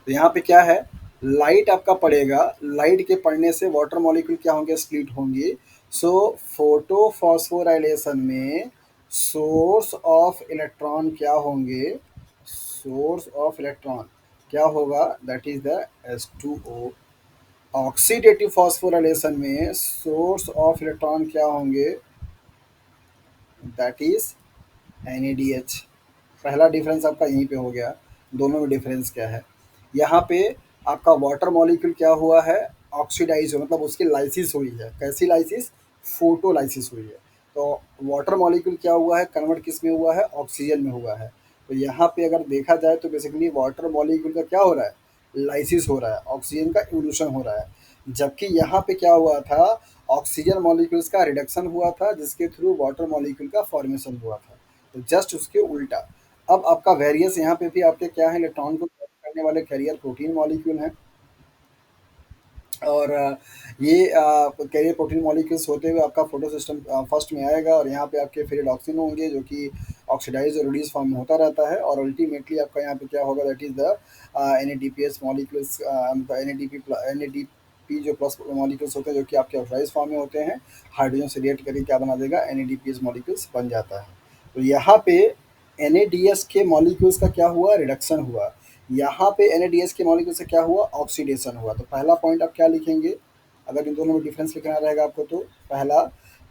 तो यहाँ पे क्या है, लाइट आपका पड़ेगा, लाइट के पड़ने से वाटर मॉलिक्यूल क्या होंगे, स्प्लिट होंगे। सो फोटो फॉस्फोराइलेशन में सोर्स ऑफ इलेक्ट्रॉन क्या होंगे, सोर्स ऑफ इलेक्ट्रॉन क्या होगा, that is the H2O। Oxidative phosphorylation में सोर्स ऑफ इलेक्ट्रॉन क्या होंगे, दैट इज NADH। पहला डिफरेंस आपका यहीं पे हो गया। दोनों में डिफरेंस क्या है, यहाँ पे आपका वाटर मॉलिक्यूल क्या हुआ है, ऑक्सीडाइज हो, मतलब उसकी लाइसिस हुई है। कैसी लाइसिस, फोटो लाइसिस हुई है। तो वाटर मॉलिक्यूल क्या हुआ है, कन्वर्ट किस में हुआ है, ऑक्सीजन में हुआ है। तो यहाँ पे अगर देखा जाए तो बेसिकली वाटर मॉलिक्यूल का क्या हो रहा है, लाइसिस हो रहा है, ऑक्सीजन का इवोल्यूशन हो रहा है। जबकि यहाँ पे क्या हुआ था, ऑक्सीजन मॉलिक्यूल्स का रिडक्शन हुआ था, जिसके थ्रू वाटर मॉलिक्यूल का फॉर्मेशन हुआ था। तो जस्ट उसके उल्टा। अब आपका वेरियस यहाँ पे भी आपके क्या है, इलेक्ट्रॉन को करने वाले कैरियर प्रोटीन मॉलिक्यूल हैं। और ये कैरियर प्रोटीन मॉलिक्यूल्स होते हुए आपका फोटो सिस्टम फर्स्ट में आएगा, और यहाँ पे आपके फेरिडॉक्सिन होंगे जो कि ऑक्सीडाइज और रिलीज फॉर्म में होता रहता है, और अल्टीमेटली आपका यहाँ पे क्या होगा, that is the NADPH molecules, NADP जो प्लस मॉलिक्यूल्स होते हैं जो कि आपके ऑक्सीडाइज फॉर्म में होते हैं, हाइड्रोजन से रिएक्ट करके क्या बना देगा, NADPH मॉलिक्यूल्स बन जाता है। तो यहाँ पे NADS के मॉलिक्यूल्स का क्या हुआ, रिडक्शन हुआ। यहाँ पे NADH के मॉलिक्यूल से क्या हुआ, ऑक्सीडेशन हुआ। तो पहला पॉइंट आप क्या लिखेंगे, अगर इन दोनों में डिफरेंस लिखना रहेगा आपको, तो पहला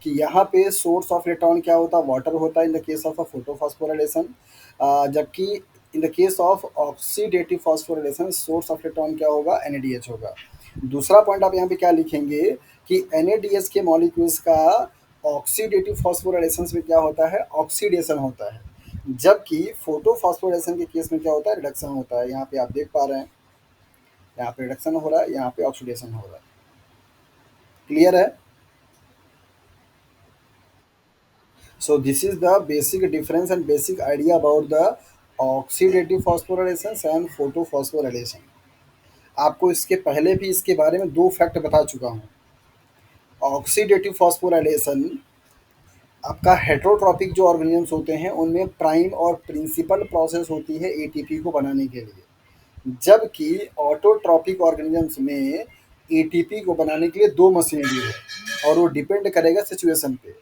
कि यहाँ पे सोर्स ऑफ इलेक्ट्रॉन क्या होता है, वाटर होता है in the case of a photophosphorylation, जबकि in the case of oxidative phosphorylation source of electron क्या होगा, NADH होगा। दूसरा पॉइंट आप यहाँ पे क्या लिखेंगे कि NADH के मॉलिक्यूल्स का ऑक्सीडेटिव फॉस्फोराइलेशन में क्या होता है, ऑक्सीडेशन होता है। जबकि फोटो फॉस्फोरेशन के केस में क्या होता है, रिडक्शन होता है। यहाँ पे आप देख पा रहे हैं, यहाँ पे रिडक्शन हो रहा है, यहाँ पे ऑक्सीडेशन हो रहा है। क्लियर है। सो this is the basic difference and basic idea about the oxidative phosphorylation and photo phosphorylation. आपको इसके पहले भी इसके बारे में दो फैक्ट बता चुका हूँ। ऑक्सीडेटिव फॉस्फोराइलेशन आपका हेट्रोट्रॉपिक जो ऑर्गेनिजम्स होते हैं उनमें प्राइम और प्रिंसिपल प्रोसेस होती है ATP को बनाने के लिए, जबकि ऑटोट्रॉपिक ऑर्गेनिजम्स में ATP को बनाने के लिए दो मशीनरी है, और वो डिपेंड करेगा सिचुएशन पे।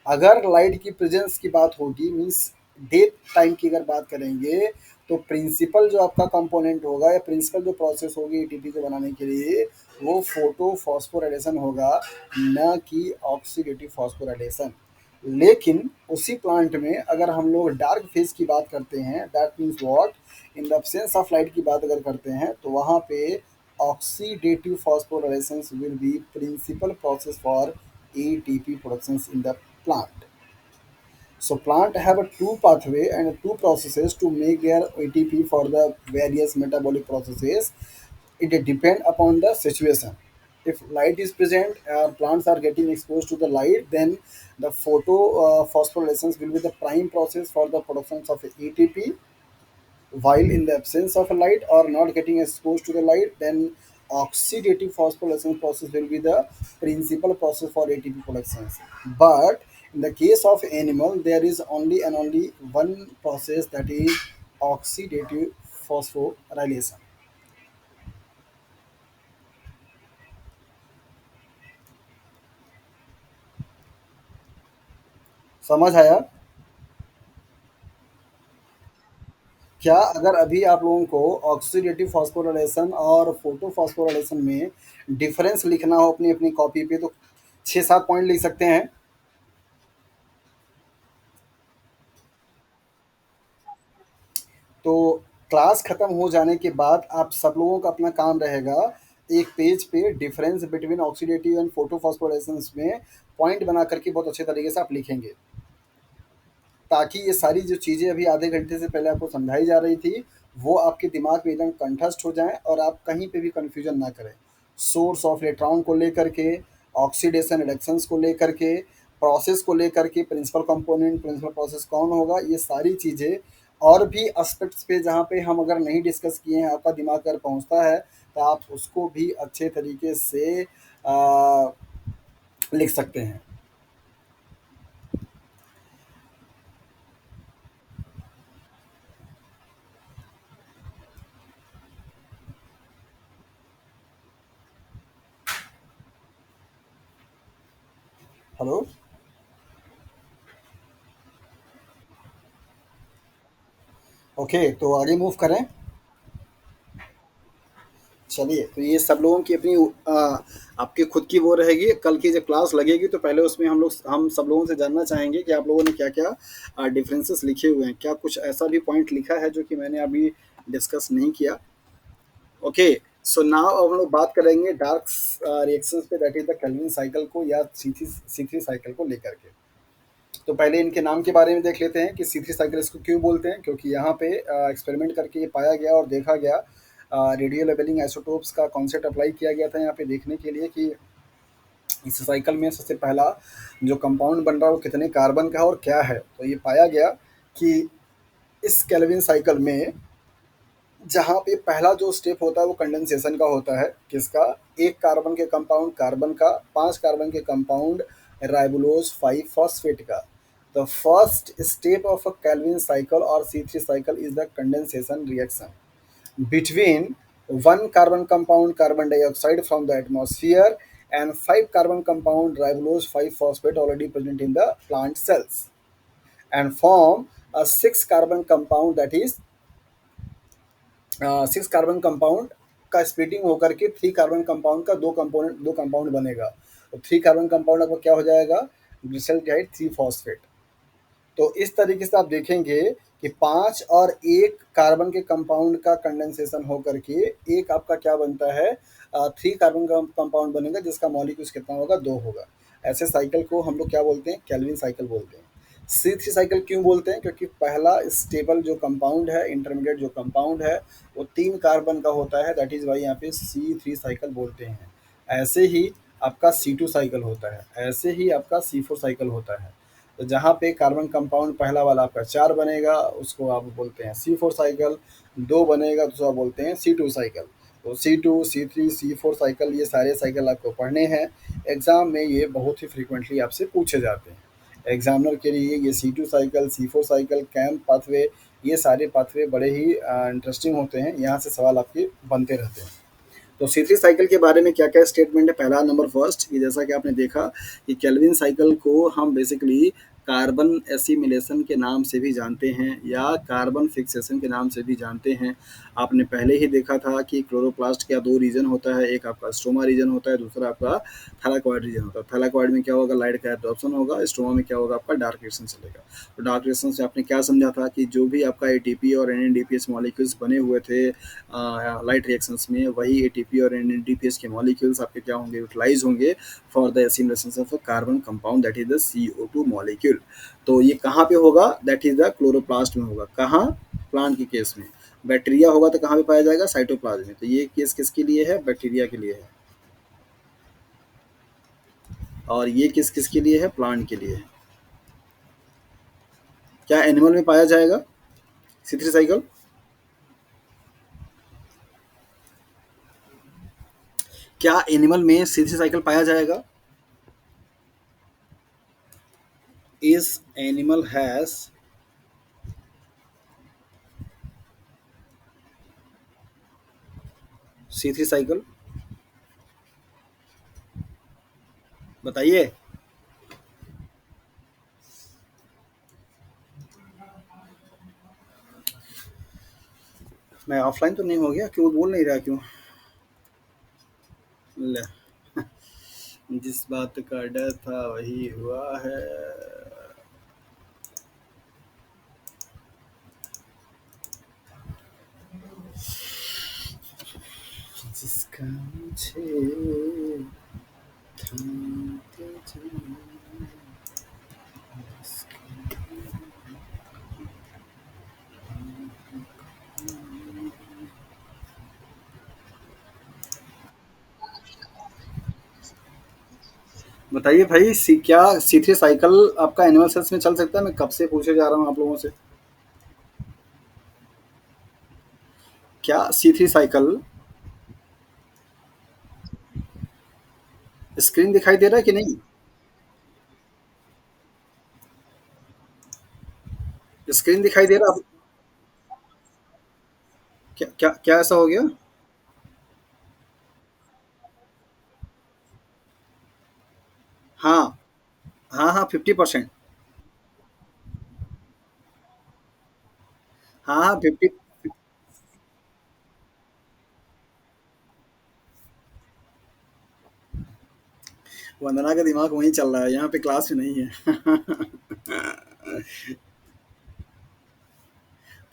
अगर लाइट की प्रेजेंस की बात होगी, मीन्स डे टाइम की अगर बात करेंगे, तो प्रिंसिपल जो आपका कंपोनेंट होगा या प्रिंसिपल जो प्रोसेस होगी ATP को बनाने के लिए, वो फोटो फॉस्फोराइलेशन होगा, न कि ऑक्सीडेटिव फॉस्फोराइलेशन। लेकिन उसी प्लांट में अगर हम लोग डार्क फेज की बात करते हैं, that means what, in the absence of light की बात अगर करते हैं, तो वहाँ पे oxidative phosphorylation will be principal process for ATP production in the plant. So plant have a two pathway and two processes to make their ATP for the various metabolic processes. It depend upon the situation. If light is present, plants are getting exposed to the light, then the photo phosphorylations will be the prime process for the production of ATP. While in the absence of light or not getting exposed to the light, then oxidative phosphorylation process will be the principal process for ATP production. But in the case of animal, there is only and only one process, that is oxidative phosphorylation. समझ आया क्या अगर अभी आप लोगों को oxidative phosphorylation और photophosphorylation में डिफरेंस लिखना हो अपनी अपनी कॉपी पे, तो 6-7 पॉइंट लिख सकते हैं। तो क्लास खत्म हो जाने के बाद आप सब लोगों का अपना काम रहेगा, एक पेज पे difference between oxidative and photophosphorylation में पॉइंट बना करके बहुत अच्छे तरीके से आप लिखेंगे, ताकि ये सारी जो चीज़ें अभी आधे घंटे से पहले आपको समझाई जा रही थी, वो आपके दिमाग में एकदम कंठस्थ हो जाएँ और आप कहीं पे भी कन्फ्यूजन ना करें। सोर्स ऑफ इलेक्ट्रॉन को लेकर के, ऑक्सीडेशन रिडक्शंस को लेकर के, प्रोसेस को लेकर के, प्रिंसिपल कंपोनेंट, प्रिंसिपल प्रोसेस कौन होगा, ये सारी चीज़ें और भी एस्पेक्ट्स पे जहाँ पे हम अगर नहीं डिस्कस किए हैं, आपका दिमाग अगर पहुँचता है, तो आप उसको भी अच्छे तरीके से लिख सकते हैं। हेलो? ओके, तो आगे मूव करें। चलिए, तो ये सब लोगों की अपनी आपकी खुद की वो रहेगी, कल की जब क्लास लगेगी तो पहले उसमें हम सब लोगों से जानना चाहेंगे कि आप लोगों ने क्या-क्या डिफरेंसेस लिखे हुए हैं। क्या कुछ ऐसा भी पॉइंट लिखा है जो कि मैंने अभी डिस्कस नहीं किया? ओके, सो नाउ अब हम लोग बात करेंगे डार्क रिएक्शंस पे, that is the Calvin cycle को या C3 साइकिल को लेकर के। तो पहले इनके नाम के बारे में देख लेते हैं कि C3 साइकिल इसको क्यों बोलते हैं, क्योंकि यहाँ पे एक्सपेरिमेंट करके ये पाया गया और देखा गया, रेडियो लेवलिंग आइसोटोप्स का कॉन्सेप्ट अप्लाई किया गया था यहाँ पे देखने के लिए कि इस साइकिल में सबसे पहला जो कंपाउंड बन रहा है वो कितने कार्बन का है और क्या है। तो ये पाया गया कि इस केल्विन साइकिल में जहाँ पे पहला जो स्टेप होता है वो कंडेंसेशन का होता है, किसका, एक कार्बन के कंपाउंड कार्बन का, 5 कार्बन के कंपाउंड राइबोलोज 5 फॉस्फेट का। The first step of a Calvin cycle और C3 cycle is the condensation reaction between one carbon compound carbon dioxide from the atmosphere and 5 carbon compound ribulose 5 phosphate already present in the plant cells and form a 6 carbon compound, that is 6 carbon compound का splitting होकर के 3 carbon compound का दो compound बनेगा। तो 3 carbon compound आपको क्या हो जाएगा, ग्लिसरॉल्डिहाइड 3 फॉस्फेट। तो इस तरीके से आप देखेंगे कि 5 और 1 कार्बन के कंपाउंड का कंडेंसेशन होकर के एक आपका क्या बनता है, 3 कार्बन का कंपाउंड बनेगा जिसका मॉलिक्यूल्स कितना होगा, 2 होगा। ऐसे साइकिल को हम लोग क्या बोलते हैं, कैल्विन साइकिल बोलते हैं। C3 साइकिल क्यों बोलते हैं, क्योंकि पहला स्टेबल जो कंपाउंड है, इंटरमीडिएट जो कंपाउंड है, वो 3 कार्बन का होता है, दैट इज़ वाई यहाँ पे C3 साइकिल बोलते हैं। ऐसे ही आपका C2 साइकिल होता है, ऐसे ही आपका C4 साइकिल होता है। तो जहाँ पे कार्बन कंपाउंड पहला वाला आपका 4 बनेगा उसको आप बोलते हैं C4 साइकिल, 2 बनेगा दूसरा बोलते हैं C2 साइकिल। तो C2, C3, C4 साइकिल, ये सारे साइकिल आपको पढ़ने हैं। एग्ज़ाम में ये बहुत ही फ्रीक्वेंटली आपसे पूछे जाते हैं। एग्जामिनर के लिए ये C2 cycle, C4 cycle, camp pathway, ये सारे पाथवे बड़े ही इंटरेस्टिंग होते हैं, यहाँ से सवाल आपके बनते रहते हैं। तो C3 साइकिल के बारे में क्या-क्या स्टेटमेंट है, पहला नंबर फर्स्ट कि जैसा कि आपने देखा कि केल्विन साइकिल को हम बेसिकली कार्बन एसिमिलेशन के नाम से भी जानते हैं या कार्बन फिक्सेशन के नाम से भी जानते हैं। आपने पहले ही देखा था कि क्लोरोप्लास्ट का 2 रीजन होता है, एक आपका स्ट्रोमा रीजन होता है, दूसरा आपका थैलाकोइड रीजन होता है। थैलाकोइड में क्या होगा, लाइट का एब्जॉर्प्शन होगा, स्ट्रोमा में क्या होगा, आपका डार्क रेडिएशन चलेगा। तो डार्क रेडिएशन से आपने क्या समझा था कि जो भी आपका एटीपी और एनएडीपीएस मॉलिक्यूल्स बने हुए थे लाइट रिएक्शंस में, वही एटीपी और एनएडीपीएस के मॉलिक्यूल्स आपके क्या होंगे, यूटिलाइज होंगे for the assimilation of a carbon compound, that is the CO2 molecule. तो ये कहाँ पे होगा, दैट इज द क्लोरोप्लास्ट में होगा। कहाँ, प्लांट के केस में। बैक्टीरिया होगा तो कहाँ पे पाया जाएगा, साइटोप्लाज्म में। तो ये केस किसके लिए है, बैक्टीरिया के लिए है। और ये किसके लिए है, प्लांट के लिए है। क्या एनिमल में पाया जाएगा C3 साइकिल? क्या एनिमल में C3 साइकिल पाया जाएगा? इस एनिमल हैज C3 साइकिल, बताइए। मैं ऑफलाइन तो नहीं हो गया, क्यों बोल नहीं रहा क्यों? ले, जिस बात का डर था वही हुआ है। जिसका मुझे थामते जाना, बताइए भाई, क्या C3 साइकिल आपका एनुअल सेल्स में चल सकता है? मैं कब से पूछे जा रहा हूँ आप लोगों से। क्या C3 साइकिल स्क्रीन दिखाई दे रहा है कि नहीं? स्क्रीन दिखाई दे रहा है? क्या क्या क्या ऐसा हो गया? हाँ हाँ हाँ, 50%। हाँ हाँ, 50। वंदना का दिमाग वहीं चल रहा है, यहाँ पे क्लास में नहीं है।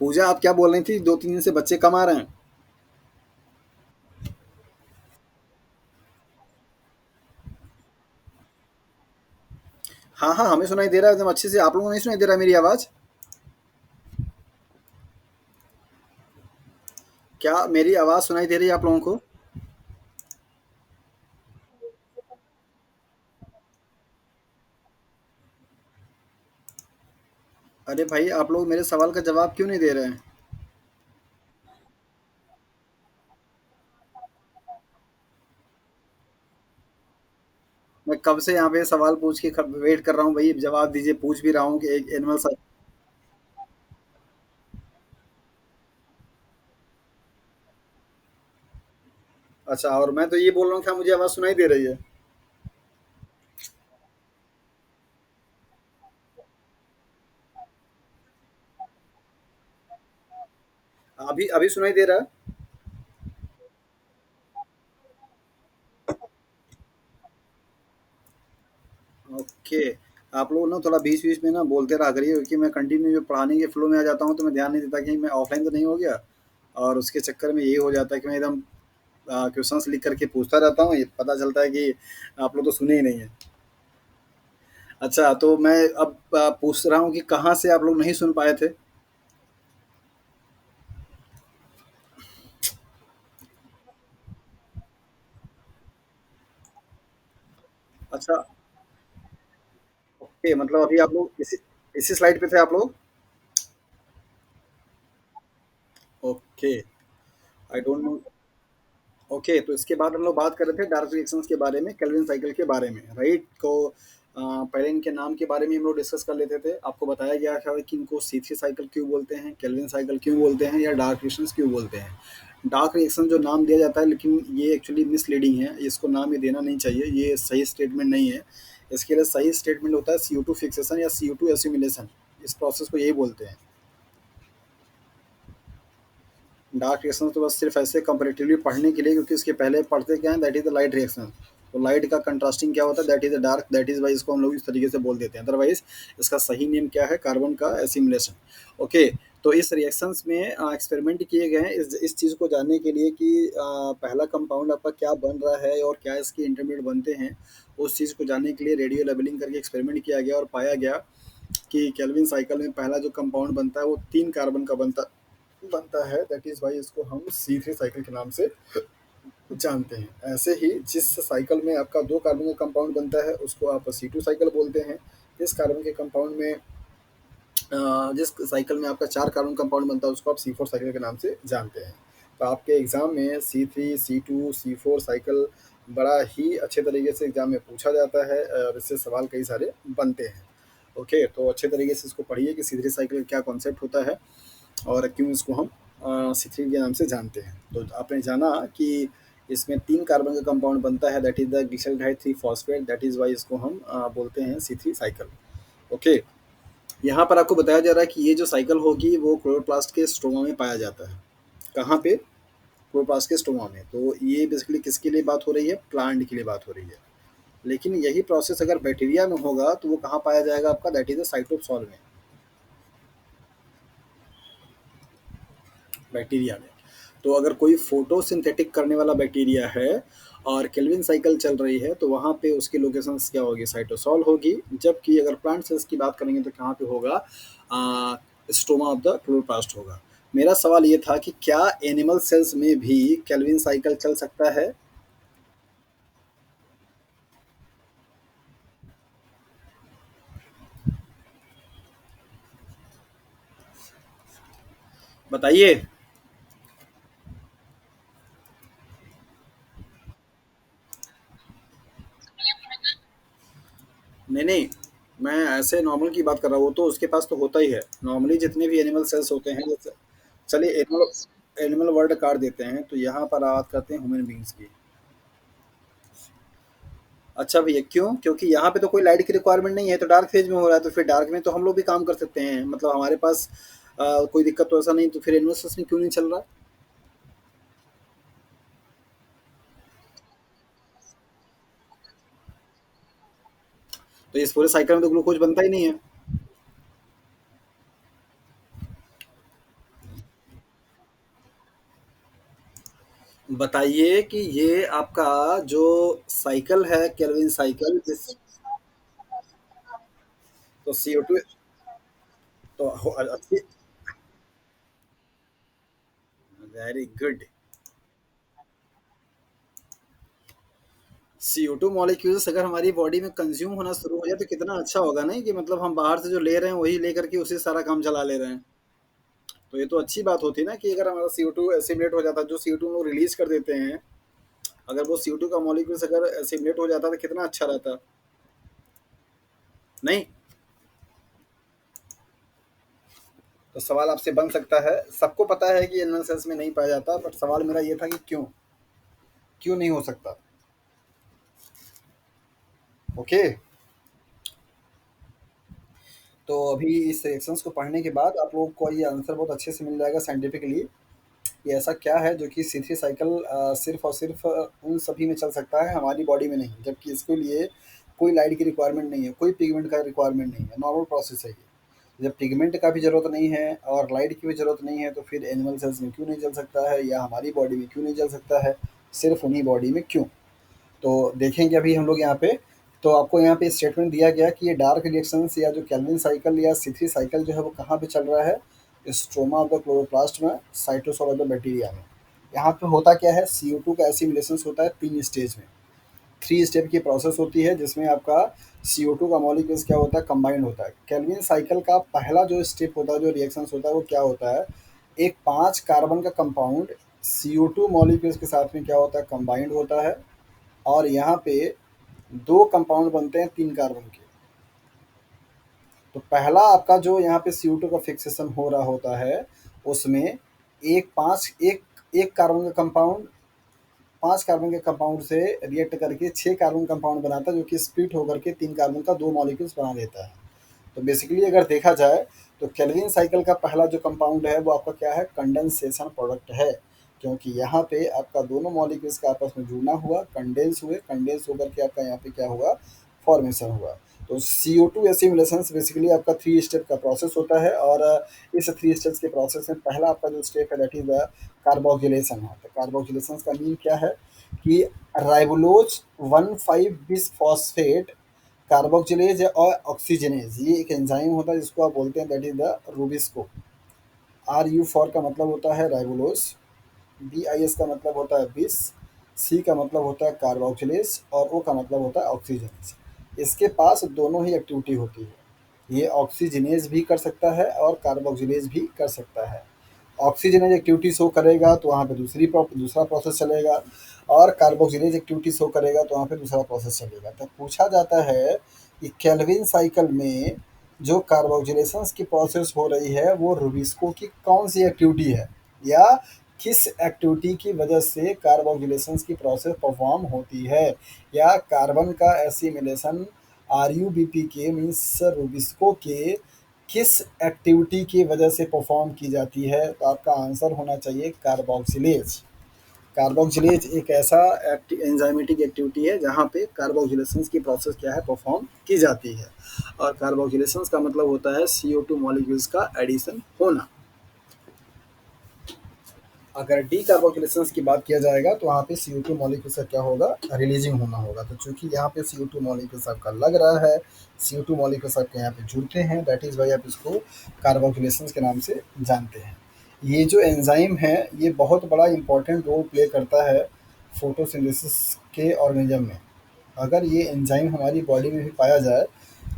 पूजा, आप क्या बोल रही थी? 2-3 दिन से बच्चे कम आ रहे हैं। हाँ हाँ, हमें सुनाई दे रहा है एकदम अच्छे से। आप लोगों को नहीं सुनाई दे रहा मेरी आवाज़? क्या मेरी आवाज़ सुनाई दे रही है आप लोगों को? अरे भाई, आप लोग मेरे सवाल का जवाब क्यों नहीं दे रहे हैं? मैं कब से यहाँ पे सवाल पूछ के वेट कर रहा हूँ भाई, जवाब दीजिए। पूछ भी रहा हूँ कि एक एनिमल सा। अच्छा, और मैं तो ये बोल रहा हूँ, क्या मुझे आवाज़ सुनाई दे रही है? अभी अभी सुनाई दे रहा है? ओके। आप लोग ना थोड़ा बीच-बीच में ना बोलते रहा करिए, क्योंकि मैं कंटिन्यू पढ़ाने के फ्लो में आ जाता हूँ, तो मैं ध्यान नहीं देता कि मैं ऑफलाइन तो नहीं हो गया। और उसके चक्कर में यही हो जाता है कि मैं एकदम क्वेश्चंस लिख करके पूछता रहता हूँ, ये पता चलता है कि आप लोग तो सुने ही नहीं है। अच्छा, तो मैं अब पूछ रहा हूँ कि कहाँ से आप लोग नहीं सुन पाए थे? अच्छा, ओके, मतलब अभी आप लोग इसी इसी स्लाइड पे थे आप लोग? Okay, I don't know. Okay, तो इसके बाद हम लोग बात कर रहे थे डार्क रिएक्शंस के बारे में, केल्विन साइकिल के बारे में, राइट? तो पहले इनके नाम के बारे में हम लोग डिस्कस कर लेते थे। आपको बताया गया था कि इनको C3 साइकिल क्यों बोलते हैं, केल्विन साइकिल क्यों बोलते हैं, या डार्क रिएक्शंस क्यों बोलते हैं। डार्क रिएक्शन जो नाम दिया जाता है, लेकिन ये एक्चुअली मिसलीडिंग है, इसको नाम ये देना नहीं चाहिए, ये सही स्टेटमेंट नहीं है। इसके लिए सही स्टेटमेंट होता है CO2 फिक्सेशन या CO2 एसिमिलेशन। इस प्रोसेस को यही बोलते हैं। डार्क रिएक्शन तो बस सिर्फ ऐसे कंपैरेटिवली पढ़ने के लिए, क्योंकि इसके पहले पढ़ते क्या है, that is the light reaction. तो लाइट का कंट्रास्टिंग क्या होता है, that is the dark, that is why इसको हम लोग इस तरीके से बोल देते हैं। अदरवाइज इसका सही नेम क्या है, कार्बन का एसिमुलेशन। ओके। तो इस रिएक्शंस में एक्सपेरिमेंट किए गए हैं इस चीज़ को जानने के लिए कि पहला कंपाउंड आपका क्या बन रहा है और क्या इसके इंटरमीडिएट बनते हैं। उस चीज़ को जानने के लिए रेडियो लेबलिंग करके एक्सपेरिमेंट किया गया और पाया गया कि केल्विन साइकिल में पहला जो कंपाउंड बनता है वो 3 कार्बन का बनता है। दैट इज वाई इसको हम C3 साइकिल के नाम से जानते हैं। ऐसे ही जिस साइकिल में आपका 2 कार्बन का कंपाउंड बनता है उसको आप C2 साइकिल बोलते हैं। जिस साइकिल में आपका 4 कार्बन कंपाउंड बनता है उसको आप C4 साइकिल के नाम से जानते हैं। तो आपके एग्जाम में C3, C2, C4 साइकिल बड़ा ही अच्छे तरीके से एग्जाम में पूछा जाता है और इससे सवाल कई सारे बनते हैं। ओके, तो अच्छे तरीके से इसको पढ़िए कि C3 साइकिल का क्या कॉन्सेप्ट होता है और क्यों इसको हम C3 के नाम से जानते हैं। तो आपने जाना कि इसमें 3 कार्बन का कंपाउंड बनता है, that is the glyceraldehyde 3 phosphate, that is why इसको हम बोलते हैं C3 साइकिल। ओके। यहाँ पर आपको बताया जा रहा है कि ये जो साइकिल होगी वो क्लोरोप्लास्ट के स्ट्रोमा में पाया जाता है। कहाँ पे? क्लोरोप्लास्ट के स्टोमा में। तो ये बेसिकली किसके लिए बात हो रही है? प्लांट के लिए बात हो रही है। लेकिन यही प्रोसेस अगर बैक्टीरिया में होगा तो वो कहाँ पाया जाएगा आपका? दैट इज द साइटोसॉल में, बैक्टीरिया में। तो अगर कोई फोटोसिंथेटिक करने वाला बैक्टीरिया है और केल्विन साइकिल चल रही है तो वहाँ पे उसकी लोकेशन क्या होगी? साइटोसॉल होगी। जबकि अगर प्लांट सेल्स की बात करेंगे तो कहाँ पे होगा? स्टोमा ऑफ द क्लोरोप्लास्ट होगा। मेरा सवाल ये था कि क्या एनिमल सेल्स में भी केल्विन साइकिल चल सकता है? बताइए। नहीं नहीं, मैं ऐसे नॉर्मल की बात कर रहा हूँ। वो तो उसके पास तो होता ही है नॉर्मली, जितने भी एनिमल सेल्स होते हैं जैसे। चलिए एनिमल एनिमल वर्ड काट देते हैं, तो यहाँ पर बात करते हैं ह्यूमन बींग्स की। अच्छा भैया, क्यों? क्योंकि यहाँ पे तो कोई लाइट की रिक्वायरमेंट नहीं है, तो डार्क फेज में हो रहा है, तो फिर डार्क में तो हम लोग भी काम कर सकते हैं, मतलब हमारे पास कोई दिक्कत तो ऐसा नहीं, तो फिर एनिमल सेल्स में क्यों नहीं चल रहा? तो इस पूरे साइकिल में तो ग्लूकोज बनता ही नहीं है। बताइए कि ये आपका जो साइकिल है, केल्विन साइकिल, जिस तो CO2 तो वेरी गुड। CO2 मॉलिक्यूल्स अगर हमारी बॉडी में कंज्यूम होना शुरू हो जाए तो कितना अच्छा होगा, नहीं कि मतलब हम बाहर से जो ले रहे हैं वही लेकर के उसी से सारा काम चला ले रहे हैं। तो ये तो अच्छी बात होती ना कि अगर हमारा CO2 एसिमिलेट हो जाता, जो CO2 हम लोग रिलीज कर देते हैं, अगर वो CO2 का मॉलिक्यूल्स अगर एसिमिलेट हो जाता तो कितना अच्छा रहता। नहीं? तो सवाल आपसे बन सकता है, सबको पता है कि एनिमल सेल्स में नहीं पाया जाता, बट सवाल मेरा ये था कि क्यों, क्यों नहीं हो सकता? ओके। तो अभी इस रिएक्शंस को पढ़ने के बाद आप लोगों को ये आंसर बहुत अच्छे से मिल जाएगा साइंटिफिकली कि ऐसा क्या है जो कि C3 साइकिल सिर्फ और सिर्फ उन सभी में चल सकता है, हमारी बॉडी में नहीं, जबकि इसके लिए कोई लाइट की रिक्वायरमेंट नहीं है, कोई पिगमेंट का रिक्वायरमेंट नहीं है, नॉर्मल प्रोसेस है ये। जब पिगमेंट का भी ज़रूरत नहीं है और लाइट की भी ज़रूरत नहीं है, तो फिर एनिमल सेल्स में क्यों नहीं चल सकता है, या हमारी बॉडी में क्यों नहीं चल सकता है, सिर्फ उन्हीं बॉडी में क्यों? तो देखेंगे अभी हम लोग यहाँ पे। तो आपको यहाँ पे स्टेटमेंट दिया गया कि ये डार्क रिएक्शंस या जो केल्विन साइकिल या C3 साइकिल जो है वो कहाँ पे चल रहा है? स्ट्रोमा ऑफ द क्लोरोप्लास्ट में, साइटोसोल ऑफ द बैक्टीरिया में। यहाँ पे होता क्या है? CO2 का एसिमिलेशन होता है 3 स्टेज में। 3 स्टेप की प्रोसेस होती है जिसमें आपका CO2 का मॉलिक्यूल्स क्या होता है? कंबाइंड होता है। केल्विन साइकिल का पहला जो स्टेप होता है, जो रिएक्शंस होता है, वो क्या होता है? एक 5 कार्बन का कंपाउंड CO2 मॉलिक्यूल्स के साथ में क्या होता है? कंबाइंड होता है। और यहाँ पे 2 कंपाउंड बनते हैं 3 कार्बन के। तो पहला आपका जो यहाँ पे CO2 का फिक्सेशन हो रहा होता है, उसमें एक एक कार्बन का कंपाउंड 5 कार्बन के कंपाउंड से रिएक्ट करके 6 कार्बन कंपाउंड बनाता है, जो कि स्प्लिट होकर के 3 कार्बन का 2 मॉलिक्यूल्स बना देता है। तो बेसिकली अगर देखा जाए तो केल्विन साइकिल का पहला जो कंपाउंड है वो आपका क्या है? कंडेंसेशन प्रोडक्ट है, क्योंकि यहाँ पे आपका दोनों मॉलिक्यूल्स का आपस में जुड़ना हुआ, कंडेंस होकर के आपका यहाँ पे क्या हुआ? फॉर्मेशन हुआ। तो CO2 एसिमिलेशन बेसिकली आपका 3 स्टेप का प्रोसेस होता है, और इस 3 स्टेप्स के प्रोसेस में पहला आपका जो स्टेप है दैट इज द कार्बोक्सिलेशन है। तो कार्बोक्सिलेशन का मीन क्या है कि राइबोलोज 1,5 बिस फॉस्फेट कार्बोक्सिलेज और ऑक्सीजनेज, ये एक एंजाइम होता है जिसको आप बोलते हैं that is the rubisco. RU4 का मतलब होता है राइबोलोज, BIS का मतलब होता है बिस, C का मतलब होता है कार्बोक्सिलेज, और O का मतलब होता है ऑक्सीजनेज। इसके पास दोनों ही एक्टिविटी होती है। ये ऑक्सीजनेज भी कर सकता है और कार्बोक्सिलेज भी कर सकता है। ऑक्सीजनेज एक्टिविटी शो करेगा तो वहाँ पे दूसरा प्रोसेस चलेगा, और कार्बोक्सिलेज एक्टिविटी शो करेगा तो वहाँ पे दूसरा प्रोसेस चलेगा। तो पूछा जाता है कि केल्विन साइकिल में जो कार्बोक्सिलेशन की प्रोसेस हो रही है वो रूबिस्को की कौन सी एक्टिविटी है, या किस एक्टिविटी की वजह से कार्बोक्सिलेशन की प्रोसेस परफॉर्म होती है, या कार्बन का एसिमिलेशन RUBP के मीन्स रूबिस्को के किस एक्टिविटी की वजह से परफॉर्म की जाती है? तो आपका आंसर होना चाहिए कार्बोक्सिलेज। कार्बोक्सिलेज एक ऐसा एंजाइमेटिक एक्टिविटी है जहाँ पे कार्बोक्सिलेशंस की प्रोसेस क्या है, परफॉर्म की जाती है। और कार्बोक्सिलेशंस का मतलब होता है CO2 मॉलिक्यूल्स का एडिशन होना। अगर डीकार्बोक्सिलेशंस की बात किया जाएगा तो वहाँ पे CO2 मॉलिक्यूल्स का क्या होगा, रिलीजिंग होना होगा। तो चूंकि यहाँ पे CO2 मॉलिक्यूल्स आपका लग रहा है, CO2 मॉलिक्यूल्स आपके यहाँ पे जुड़ते हैं, दैट इज़ वाई आप इसको कार्बोक्सिलेशंस के नाम से जानते हैं। ये जो एंजाइम है ये बहुत बड़ा इंपॉर्टेंट रोल प्ले करता है फोटोसिंथेसिस के ऑर्गेनिज्म में। अगर ये एंजाइम हमारी बॉडी में भी पाया जाए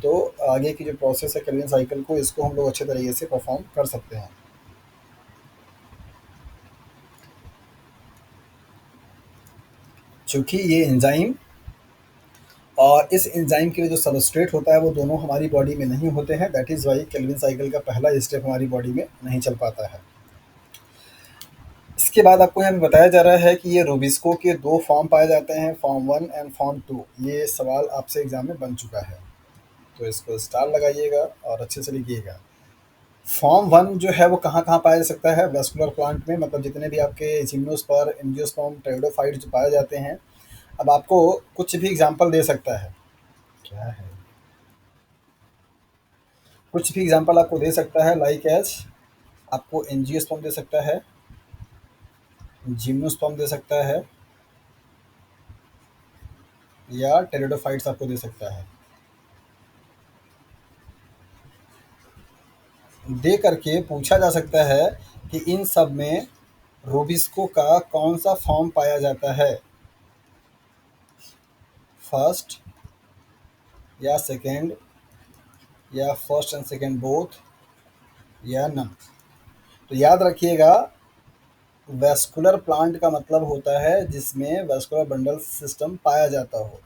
तो आगे की जो प्रोसेस है कैल्विन साइकिल को, इसको हम लोग अच्छे तरीके से परफॉर्म कर सकते हैं। चूँकि ये एंजाइम और इस एंजाइम के लिए जो सबस्ट्रेट होता है वो दोनों हमारी बॉडी में नहीं होते हैं, that is why Calvin cycle का पहला स्टेप हमारी बॉडी में नहीं चल पाता है। इसके बाद आपको यहाँ पे बताया जा रहा है कि ये रूबिस्को के 2 फॉर्म पाए जाते हैं, फॉर्म 1 एंड फॉर्म 2। ये सवाल आपसे एग्ज़ाम में बन चुका है, तो इसको स्टार लगाइएगा और अच्छे से लिखिएगा। फॉर्म 1 जो है वो कहाँ-कहाँ पाया जा सकता है? वैस्कुलर प्लांट में, मतलब जितने भी आपके जिम्नोस्पर्म, एंजियोस्पर्म, टेरिडोफाइट जो पाए जाते हैं। अब आपको कुछ भी एग्ज़ाम्पल दे सकता है। क्या है? कुछ भी एग्ज़ाम्पल आपको दे सकता है, लाइक एज आपको एंजियोस्पर्म दे सकता है, जिम्नोस्पर्म दे सकता है या टेरिडोफाइट्स आपको दे सकता है। दे करके पूछा जा सकता है कि इन सब में रूबिस्को का कौन-सा फॉर्म पाया जाता है? फर्स्ट या सेकंड या फर्स्ट एंड सेकंड बोथ या नन? तो याद रखिएगा, वैस्कुलर प्लांट का मतलब होता है जिसमें वैस्कुलर बंडल सिस्टम पाया जाता हो।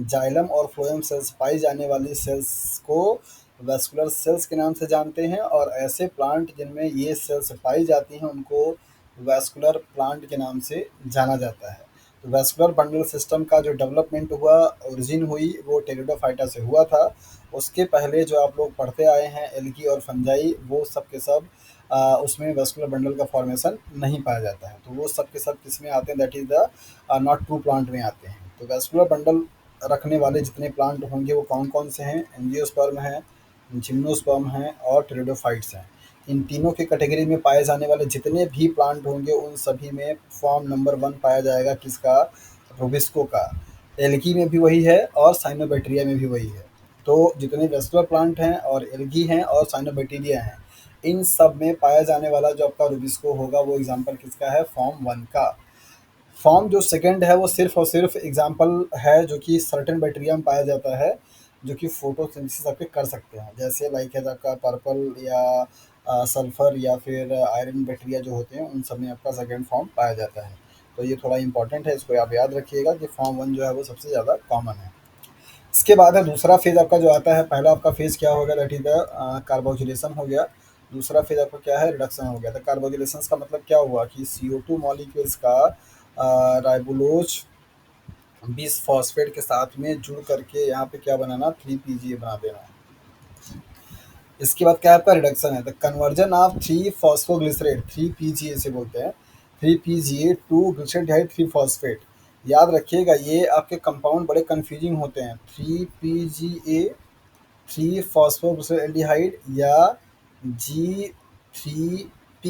जाइलम और फ्लोएम सेल्स पाई जाने वाली सेल्स को वैस्कुलर सेल्स के नाम से जानते हैं, और ऐसे प्लांट जिनमें ये सेल्स पाई जाती हैं उनको वैस्कुलर प्लांट के नाम से जाना जाता है। तो वैस्कुलर बंडल सिस्टम का जो डेवलपमेंट हुआ, ओरिजिन हुई, वो टेरिडोफाइटा से हुआ था। उसके पहले जो आप लोग पढ़ते आए हैं एल्गी और फंजाई, वो सब के सब उसमें वैस्कुलर बंडल का फॉर्मेशन नहीं पाया जाता है। तो वो सब के सब किस में आते हैं? That is the not true plant में आते हैं। तो वैस्कुलर बंडल रखने वाले जितने प्लांट होंगे वो कौन-कौन से हैं? एंजियोस्पर्म है, जिम्नोस्पर्म है और टेरिडोफाइट्स हैं। इन तीनों की कैटेगरी में पाए जाने वाले जितने भी प्लांट होंगे उन सभी में फॉर्म नंबर 1 पाया जाएगा किसका? रूबिस्को का। एल्गी में भी वही है और साइनोबैक्टीरिया में भी वही है। तो जितने वैस्कुलर प्लांट हैं और एल्गी हैं और साइनोबैक्टीरिया हैं, इन सब में पाया जाने वाला जो आपका रूबिस्को होगा वो एग्जाम्पल किसका है? फॉर्म 1 का। फॉर्म जो सेकंड है वो सिर्फ और सिर्फ एग्जाम्पल है जो कि सर्टेन बैक्टीरिया में पाया जाता है, जो कि फोटोसिंथेसिस आपके कर सकते हैं, जैसे लाइक है आपका पर्पल या सल्फर या फिर आयरन बैक्टीरिया जो होते हैं, उन सब में आपका सेकंड फॉर्म पाया जाता है। तो ये थोड़ा इंपॉर्टेंट है, इसको आप याद रखिएगा कि फॉर्म 1 जो है वो सबसे ज़्यादा कॉमन है। इसके बाद है दूसरा फेज आपका जो आता है। पहला आपका फेज क्या होगा? दैट इज द कार्बोक्सिलेशन हो गया। दूसरा फेज आपका क्या है? रिडक्शन हो गया। तो कार्बोक्सिलेशन का मतलब क्या हुआ कि CO2 मॉलिक्यूल्स का राइबोलोज बिस फॉस्फेट के साथ में जुड़ करके यहाँ पे क्या बनाना? 3 PGA बना देना। इसके बाद क्या है आपका? रिडक्शन है। The conversion of 3 phosphoglycerate, 3 PGA से बोलते हैं, 3 PGA टू ग्लिसरेट 3 फॉस्फेट। याद रखिएगा ये आपके कंपाउंड बड़े कंफ्यूजिंग होते हैं। 3 PGA 3 फॉस्फोग्लिसरेल्डिहाइड या G3P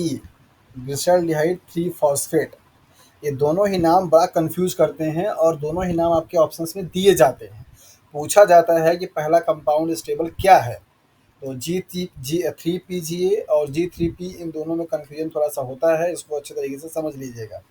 ग्लिसरल्डिहाइड 3 फॉस्फेट, ये दोनों ही नाम बड़ा कंफ्यूज करते हैं और दोनों ही नाम आपके ऑप्शंस में दिए जाते हैं। पूछा जाता है कि पहला कंपाउंड स्टेबल क्या है? तो G3 PGA और G3P, इन दोनों में कन्फ्यूजन थोड़ा सा होता है, इसको अच्छे तरीके से समझ लीजिएगा।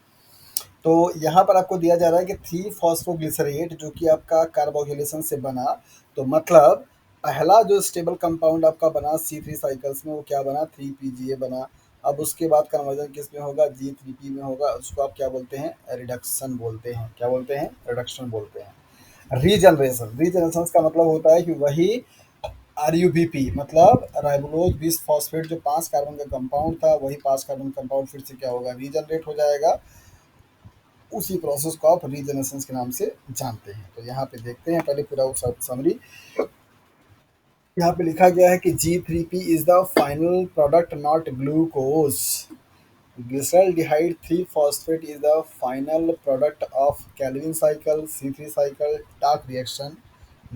तो यहाँ पर आपको दिया जा रहा है कि 3 फॉस्फोग्लिसरेट जो कि आपका कार्बोक्सिलेशन से बना, तो मतलब पहला जो स्टेबल कंपाउंड आपका बना C3 साइकिल्स में, वो क्या बना? 3 PGA बना। अब उसके बाद कन्वर्जन किस में होगा? G3P में होगा। उसको आप क्या बोलते हैं? रिडक्शन बोलते हैं। क्या बोलते हैं? रिडक्शन बोलते हैं। रीजनरेशन, रीजनरेशन का मतलब होता है कि वही RUBP, मतलब राइबोलोज बिस फॉस्फेट, जो 5 कार्बन का कंपाउंड था, वही 5 कार्बन कंपाउंड फिर से क्या होगा? रीजनरेट हो जाएगा। उसी प्रोसेस को आप रीजनरेशन के नाम से जानते हैं। तो यहाँ पे देखते हैं पहले पूरा समरी। यहाँ पे लिखा गया है कि G3P is the final product not glucose. Glyceraldehyde 3-phosphate is the final product of Calvin cycle, C3 cycle, Dark reaction,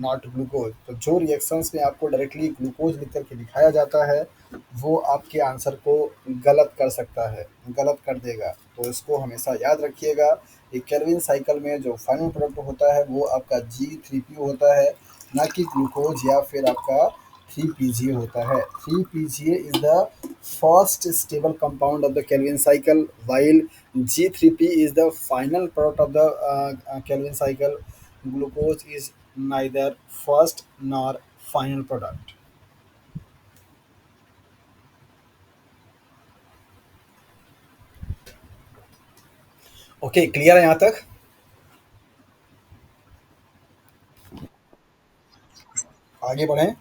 not glucose. तो जो रिएक्शंस में आपको डायरेक्टली ग्लूकोज लिख करके दिखाया जाता है वो आपके आंसर को गलत कर सकता है, गलत कर देगा। तो इसको हमेशा याद रखिएगा। एक केल्विन साइकिल में जो फाइनल प्रोडक्ट होता है वो आपका G3P होता है, ना कि ग्लूकोज या फिर आपका 3PGA होता है। 3PGA is the first stable compound of the Kelvin cycle, while G3P is the final product of the Kelvin cycle. Glucose is neither first nor final product. Okay, clear है यहाँ तक? आगे बढ़ें।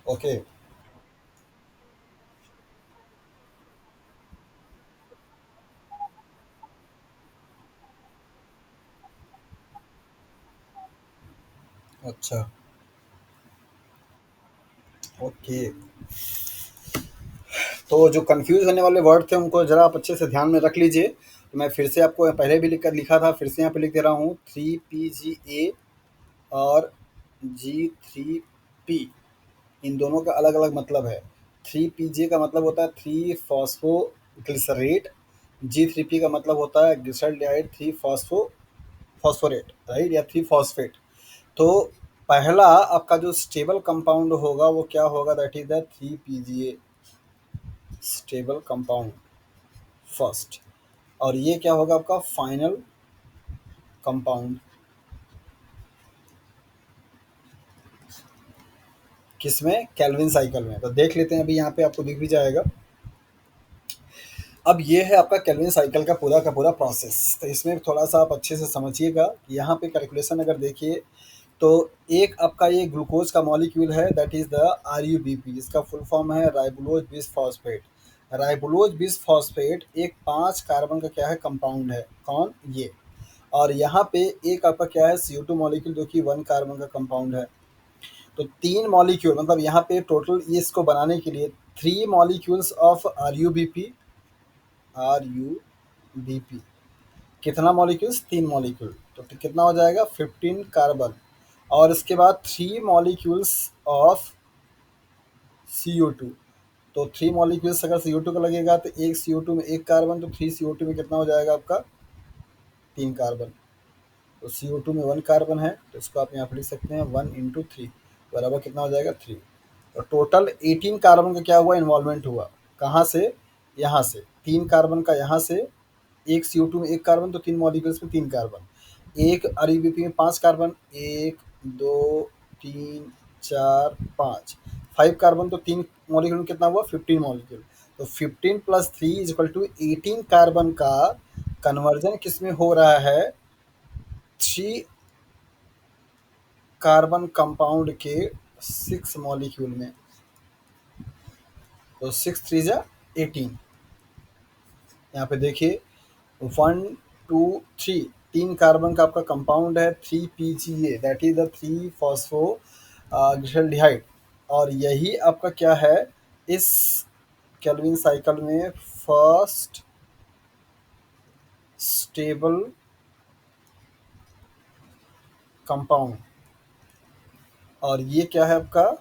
ओके। अच्छा। Okay. तो जो confuse होने वाले वर्ड थे उनको जरा आप अच्छे से ध्यान में रख लीजिए। तो मैं फिर से आपको पहले भी लिख कर लिखा था, फिर से यहाँ पे लिख दे रहा हूँ। 3PGA और G3P, इन दोनों का अलग अलग मतलब है। 3PGA का मतलब होता है 3 फॉस्फोग्लिसरेट, G3P का मतलब होता है ग्लिसरॉल्डिहाइड 3 फॉस्फोरेट, राइट, या 3 फॉस्फेट। तो पहला आपका जो स्टेबल कंपाउंड होगा वो क्या होगा, that is the 3PGA stable compound first. और ये क्या होगा आपका फाइनल कंपाउंड, किसमें, कैल्विन साइकिल में। तो देख लेते हैं, अभी यहाँ पे आपको दिख भी जाएगा। अब ये है आपका केल्विन साइकिल का पूरा प्रोसेस। तो इसमें थोड़ा सा आप अच्छे से समझिएगा। यहाँ पे कैलकुलेशन अगर देखिए तो एक आपका ये ग्लूकोज का मॉलिक्यूल है, दैट इज द RUBP, इसका फुल फॉर्म है राइबोलोज बिस फॉस्फेट। राइबोलोज बिस फॉस्फेट एक 5 कार्बन का क्या है, कंपाउंड है, कौन, ये। और यहाँ पे एक आपका क्या है, CO2 मॉलिक्यूल, जो कि 1 कार्बन का कंपाउंड है। तो 3 मॉलिक्यूल, मतलब यहाँ पे टोटल ये इसको बनाने के लिए 3 मॉलिक्यूल्स ऑफ RUBP। कितना मॉलिक्यूल्स, 3 मॉलिक्यूल। तो कितना हो जाएगा, 15 कार्बन। और इसके बाद 3 मॉलिक्यूल्स ऑफ CO2। तो 3 मॉलिक्यूल्स अगर CO2 का लगेगा तो एक CO2 में 1 कार्बन, तो 3 CO2 में कितना हो जाएगा आपका, 3 कार्बन। तो CO2 में 1 कार्बन है, तो इसको आप यहाँ पर लिख सकते हैं 1 × 3 बराबर कितना हो जाएगा, 3। तो टोटल 18 कार्बन का क्या हुआ, इन्वॉल्वमेंट हुआ। कहाँ से, यहाँ से 3 कार्बन का, यहाँ से एक CO2 में 1 कार्बन, तो 3 मॉलिक्यूल्स में 3 कार्बन। एक RUBP में 5 कार्बन, 1 2 3 4 5, 5 कार्बन, तो 3 मॉलिक्यूल में कितना हुआ, 15 मॉलिक्यूल। तो 15 + 3 = 18 कार्बन का कन्वर्जन किस में हो रहा है, 3 कार्बन कंपाउंड के 6 मॉलिक्यूल में। तो 6 × 3 = 18। यहाँ पे देखिए 1 2 3, 3 कार्बन का आपका कंपाउंड है 3PGA, दैट इज द 3 फॉस्फोग्लिसरॉल्डिहाइड। और यही आपका क्या है, इस केल्विन साइकिल में फर्स्ट स्टेबल कंपाउंड। और ये क्या है आपका,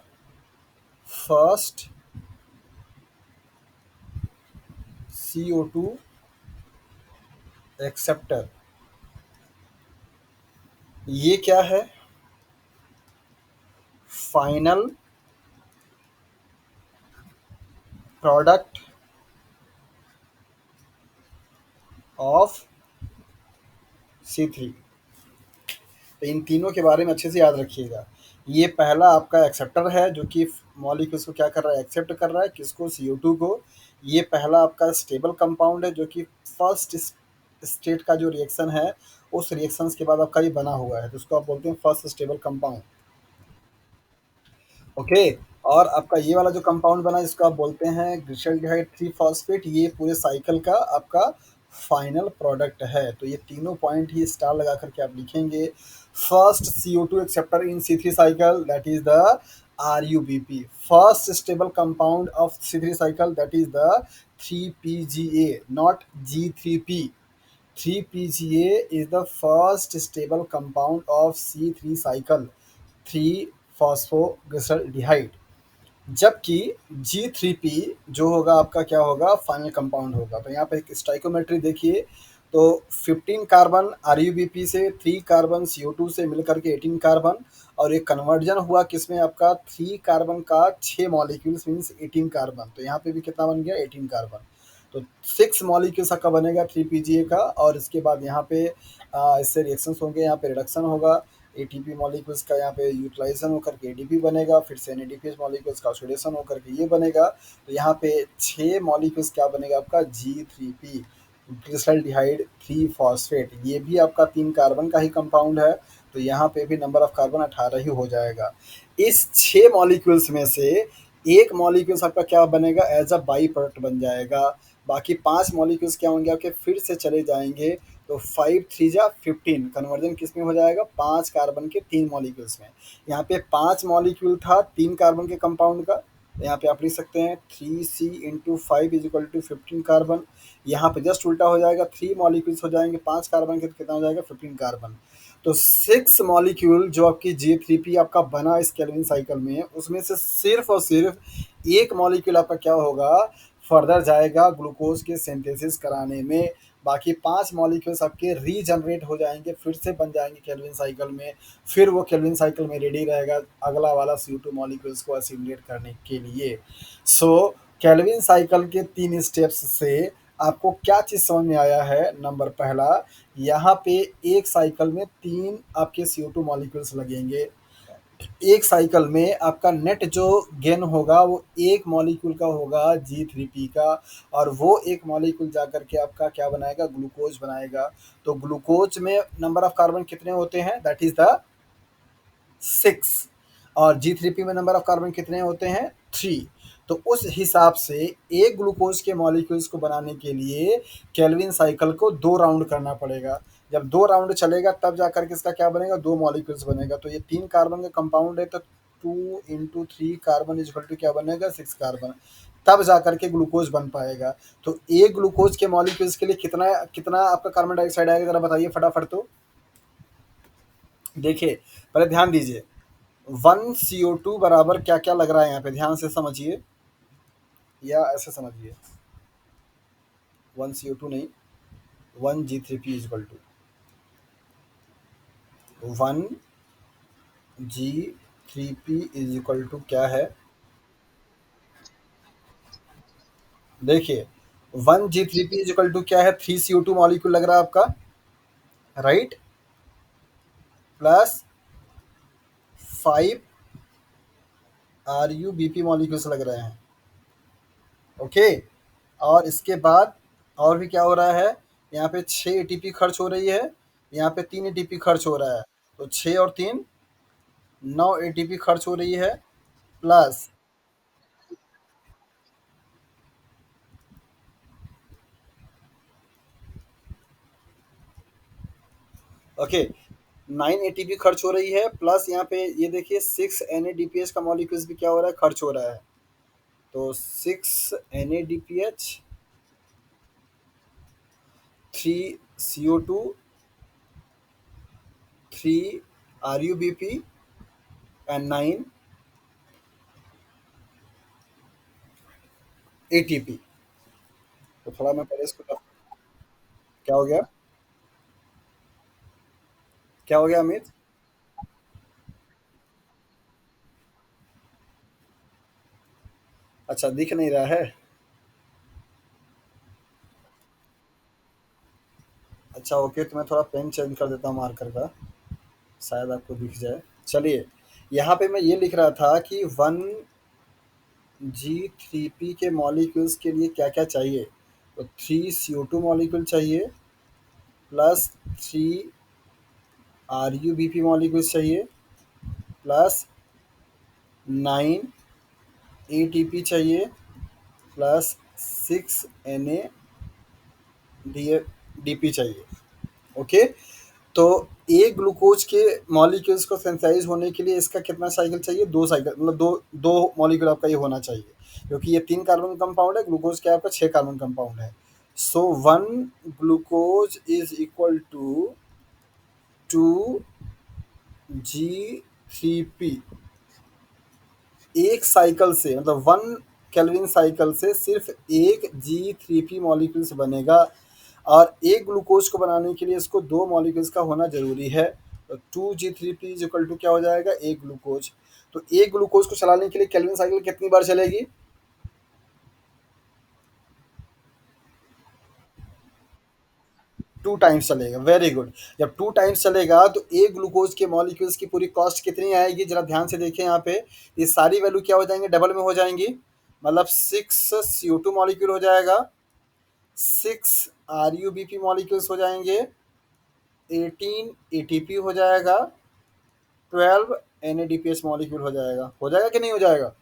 फर्स्ट CO2 एक्सेप्टर। ये क्या है, फाइनल प्रोडक्ट ऑफ C3। तो इन तीनों के बारे में अच्छे से याद रखिएगा। ये पहला आपका एक्सेप्टर है जो कि मॉलिक्यूल्स को क्या कर रहा है, एक्सेप्ट कर रहा है, किसको, CO2 को। ये पहला आपका स्टेबल कंपाउंड है जो कि फर्स्ट स्टेट का जो रिएक्शन है उस रिएक्शंस के बाद आपका ये बना हुआ है, तो उसको आप बोलते हैं फर्स्ट स्टेबल कंपाउंड। ओके। और आपका ये वाला जो कंपाउंड बना इसको आप बोलते हैं ग्लिसरॉल्डिहाइड 3 फॉस्फेट। ये पूरे साइकिल का आपका फाइनल प्रोडक्ट है। तो ये तीनों पॉइंट ही स्टार लगा करके आप लिखेंगे। First CO2 acceptor in C3 cycle that is the RUBP। First stable compound of C3 cycle that is the 3PGA, not G3P। 3PGA is the first stable compound of C3 cycle 3 phosphoglyceraldehyde। जबकि G3P जो होगा आपका क्या होगा, final compound होगा। तो यहाँ पे एक स्टाइकोमेट्री देखिए, तो 15 कार्बन RUBP से, 3 कार्बन CO2 से मिलकर के 18 कार्बन, और एक कन्वर्जन हुआ किसमें आपका 3 कार्बन का 6 मॉलिक्यूल्स मीन्स 18 कार्बन। तो यहाँ पे भी कितना बन गया 18 कार्बन। तो 6 मॉलिक्यूल्स आपका बनेगा 3PGA का, और इसके बाद यहाँ पे इससे रिएक्शंस होंगे, यहाँ पे रिडक्शन होगा ATP मॉलिक्यूल्स का, यहाँ पे यूटिलाइजेशन होकर के ADP बनेगा, फिर से NADPH मॉलिक्यूल्स का ऑक्सीडेशन होकर के ये बनेगा। तो यहाँ पे 6 मॉलिक्यूल्स क्या बनेगा आपका G3P, ग्लिसरॉल्डिहाइड 3 फॉस्फेट। ये भी आपका 3 कार्बन का ही कंपाउंड है। तो यहाँ पे भी नंबर ऑफ कार्बन 18 ही हो जाएगा। इस 6 मॉलिक्यूल्स में से एक मॉलिक्यूल्स आपका क्या बनेगा, एज अ बाई प्रोडक्ट बन जाएगा। बाकी 5 मॉलिक्यूल्स क्या होंगे आपके, फिर से चले जाएंगे। तो 5 3 जा 15, कन्वर्जन किस में हो जाएगा, 5 कार्बन के 3 मॉलिक्यूल्स में। यहाँ पे 5 मॉलिक्यूल था 3 कार्बन के कंपाउंड का। तो यहाँ पे आप लिख सकते हैं 3C into 5 is equal to 15 carbon. यहाँ पे जस्ट उल्टा हो जाएगा, 3 मॉलिक्यूल्स हो जाएंगे 5 कार्बन के, तो कितना हो जाएगा 15 कार्बन। तो 6 मॉलिक्यूल जो आपकी J3P आपका बना इस केल्विन साइकिल में, उसमें से सिर्फ और सिर्फ एक मॉलिक्यूल आपका क्या होगा, फर्दर जाएगा ग्लूकोज के सिंथेसिस कराने में। बाकी 5 मॉलिक्यूल्स आपके रीजनरेट हो जाएंगे, फिर से बन जाएंगे केल्विन साइकिल में। फिर वो केल्विन साइकिल में रेडी रहेगा अगला वाला CO2 मॉलिक्यूल्स को असिमिलेट करने के लिए। सो केल्विन साइकिल के 3 स्टेप्स से आपको क्या चीज़ समझ में आया है। नंबर पहला, यहाँ पे एक साइकिल में 3 आपके CO2 मॉलिक्यूल्स लगेंगे। एक साइकिल में आपका नेट जो गेन होगा वो एक मॉलिक्यूल का होगा G3P का, और वो एक मॉलिक्यूल जा करके आपका क्या बनाएगा, ग्लूकोज बनाएगा। तो ग्लूकोज में नंबर ऑफ कार्बन कितने होते हैं, दैट इज द 6, और G3P में नंबर ऑफ कार्बन कितने होते हैं 3। तो उस हिसाब से एक ग्लूकोज के मॉलिक्यूल्स को बनाने के लिए केल्विन साइकिल को 2 राउंड करना पड़ेगा। जब 2 राउंड चलेगा तब जाकर के इसका क्या बनेगा, 2 मॉलिक्यूल्स बनेगा। तो ये 3 कार्बन का कंपाउंड है, तो 2 into 3 carbon is equal to क्या बनेगा 6 कार्बन। तब जाकर के ग्लूकोज बन पाएगा। तो एक ग्लूकोज के मॉलिक्यूल्स के लिए कितना कितना आपका कार्बन डाइऑक्साइड आएगा, जरा बताइए फटाफट। तो देखिए, पहले ध्यान दीजिए, 1 CO2 बराबर क्या क्या लग रहा है यहाँ पे, ध्यान से समझिए, या ऐसे समझिए, 1 CO2 नहीं, 1 G3P is equal to 1 G3P is equal to क्या है, देखिए 1 G3P इज इक्वल टू क्या है, 3 CO2 मॉलिक्यूल लग रहा है आपका, राइट, प्लस 5 RUBP मॉलिक्यूल्स लग रहे हैं। ओके, और इसके बाद और भी क्या हो रहा है, यहाँ पे 6 ATP खर्च हो रही है, यहाँ पे 3 ATP खर्च हो रहा है। तो 6 और 3 9 ATP खर्च हो रही है, प्लस ओके 9 ATP खर्च हो रही है, प्लस यहाँ पे ये देखिए 6 NADPH का मॉलिक्यूल्स भी क्या हो रहा है, खर्च हो रहा है। तो 6 NADPH, 3 CO2, 3 RUBP and 9 ATP। तो थोड़ा मैं पहले इसको, क्या हो गया, क्या हो गया अमित, अच्छा दिख नहीं रहा है। अच्छा ओके, तो मैं थोड़ा पेन चेंज कर देता हूँ मार्कर का, शायद आपको दिख जाए। चलिए, यहाँ पे मैं ये लिख रहा था कि 1 G3P के मॉलिक्यूल्स के लिए क्या क्या चाहिए। तो 3 CO2 मॉलिक्यूल चाहिए, प्लस 3 RUBP मॉलिक्यूल्स चाहिए, प्लस 9 ATP चाहिए, प्लस 6 NADPH डी डीपी चाहिए। ओके, तो एक ग्लूकोज के मॉलिक्यूल्स को सेंसाइज होने के लिए इसका कितना साइकिल चाहिए? दो साइकिल, मतलब दो दो मॉलिक्यूल आपका ये होना चाहिए, क्योंकि ये 3 कार्बन कंपाउंड है, ग्लूकोज क्या है आपका 6 कार्बन कंपाउंड है। So 1 glucose is equal to 2G3P। एक साइकिल से, मतलब 1 केल्विन साइकिल से सिर्फ एक G3P मॉलिक्यूल्स बनेगा, और एक ग्लूकोज को बनाने के लिए इसको 2 मॉलिक्यूल्स का होना जरूरी है। तो 2G3P इज इक्वल टू क्या हो जाएगा? एक ग्लूकोज। तो एक ग्लूकोज को चलाने के लिए केल्विन साइकिल कितनी बार चलेगी? 2 टाइम्स चलेगा, वेरी गुड। जब 2 टाइम्स चलेगा तो एक ग्लूकोज के मॉलिक्यूल्स की पूरी कॉस्ट कितनी आएगी? जरा ध्यान से देखें यहाँ पे, ये सारी वैल्यू क्या हो जाएंगे? डबल में हो जाएंगी। मतलब 6 CO2 मॉलिक्यूल हो जाएगा, 6 RuBP मॉलिक्यूल्स हो जाएंगे, 18 ATP हो जाएगा, 12 NADPH मॉलिक्यूल हो जाएगा कि नहीं हो जाएगा?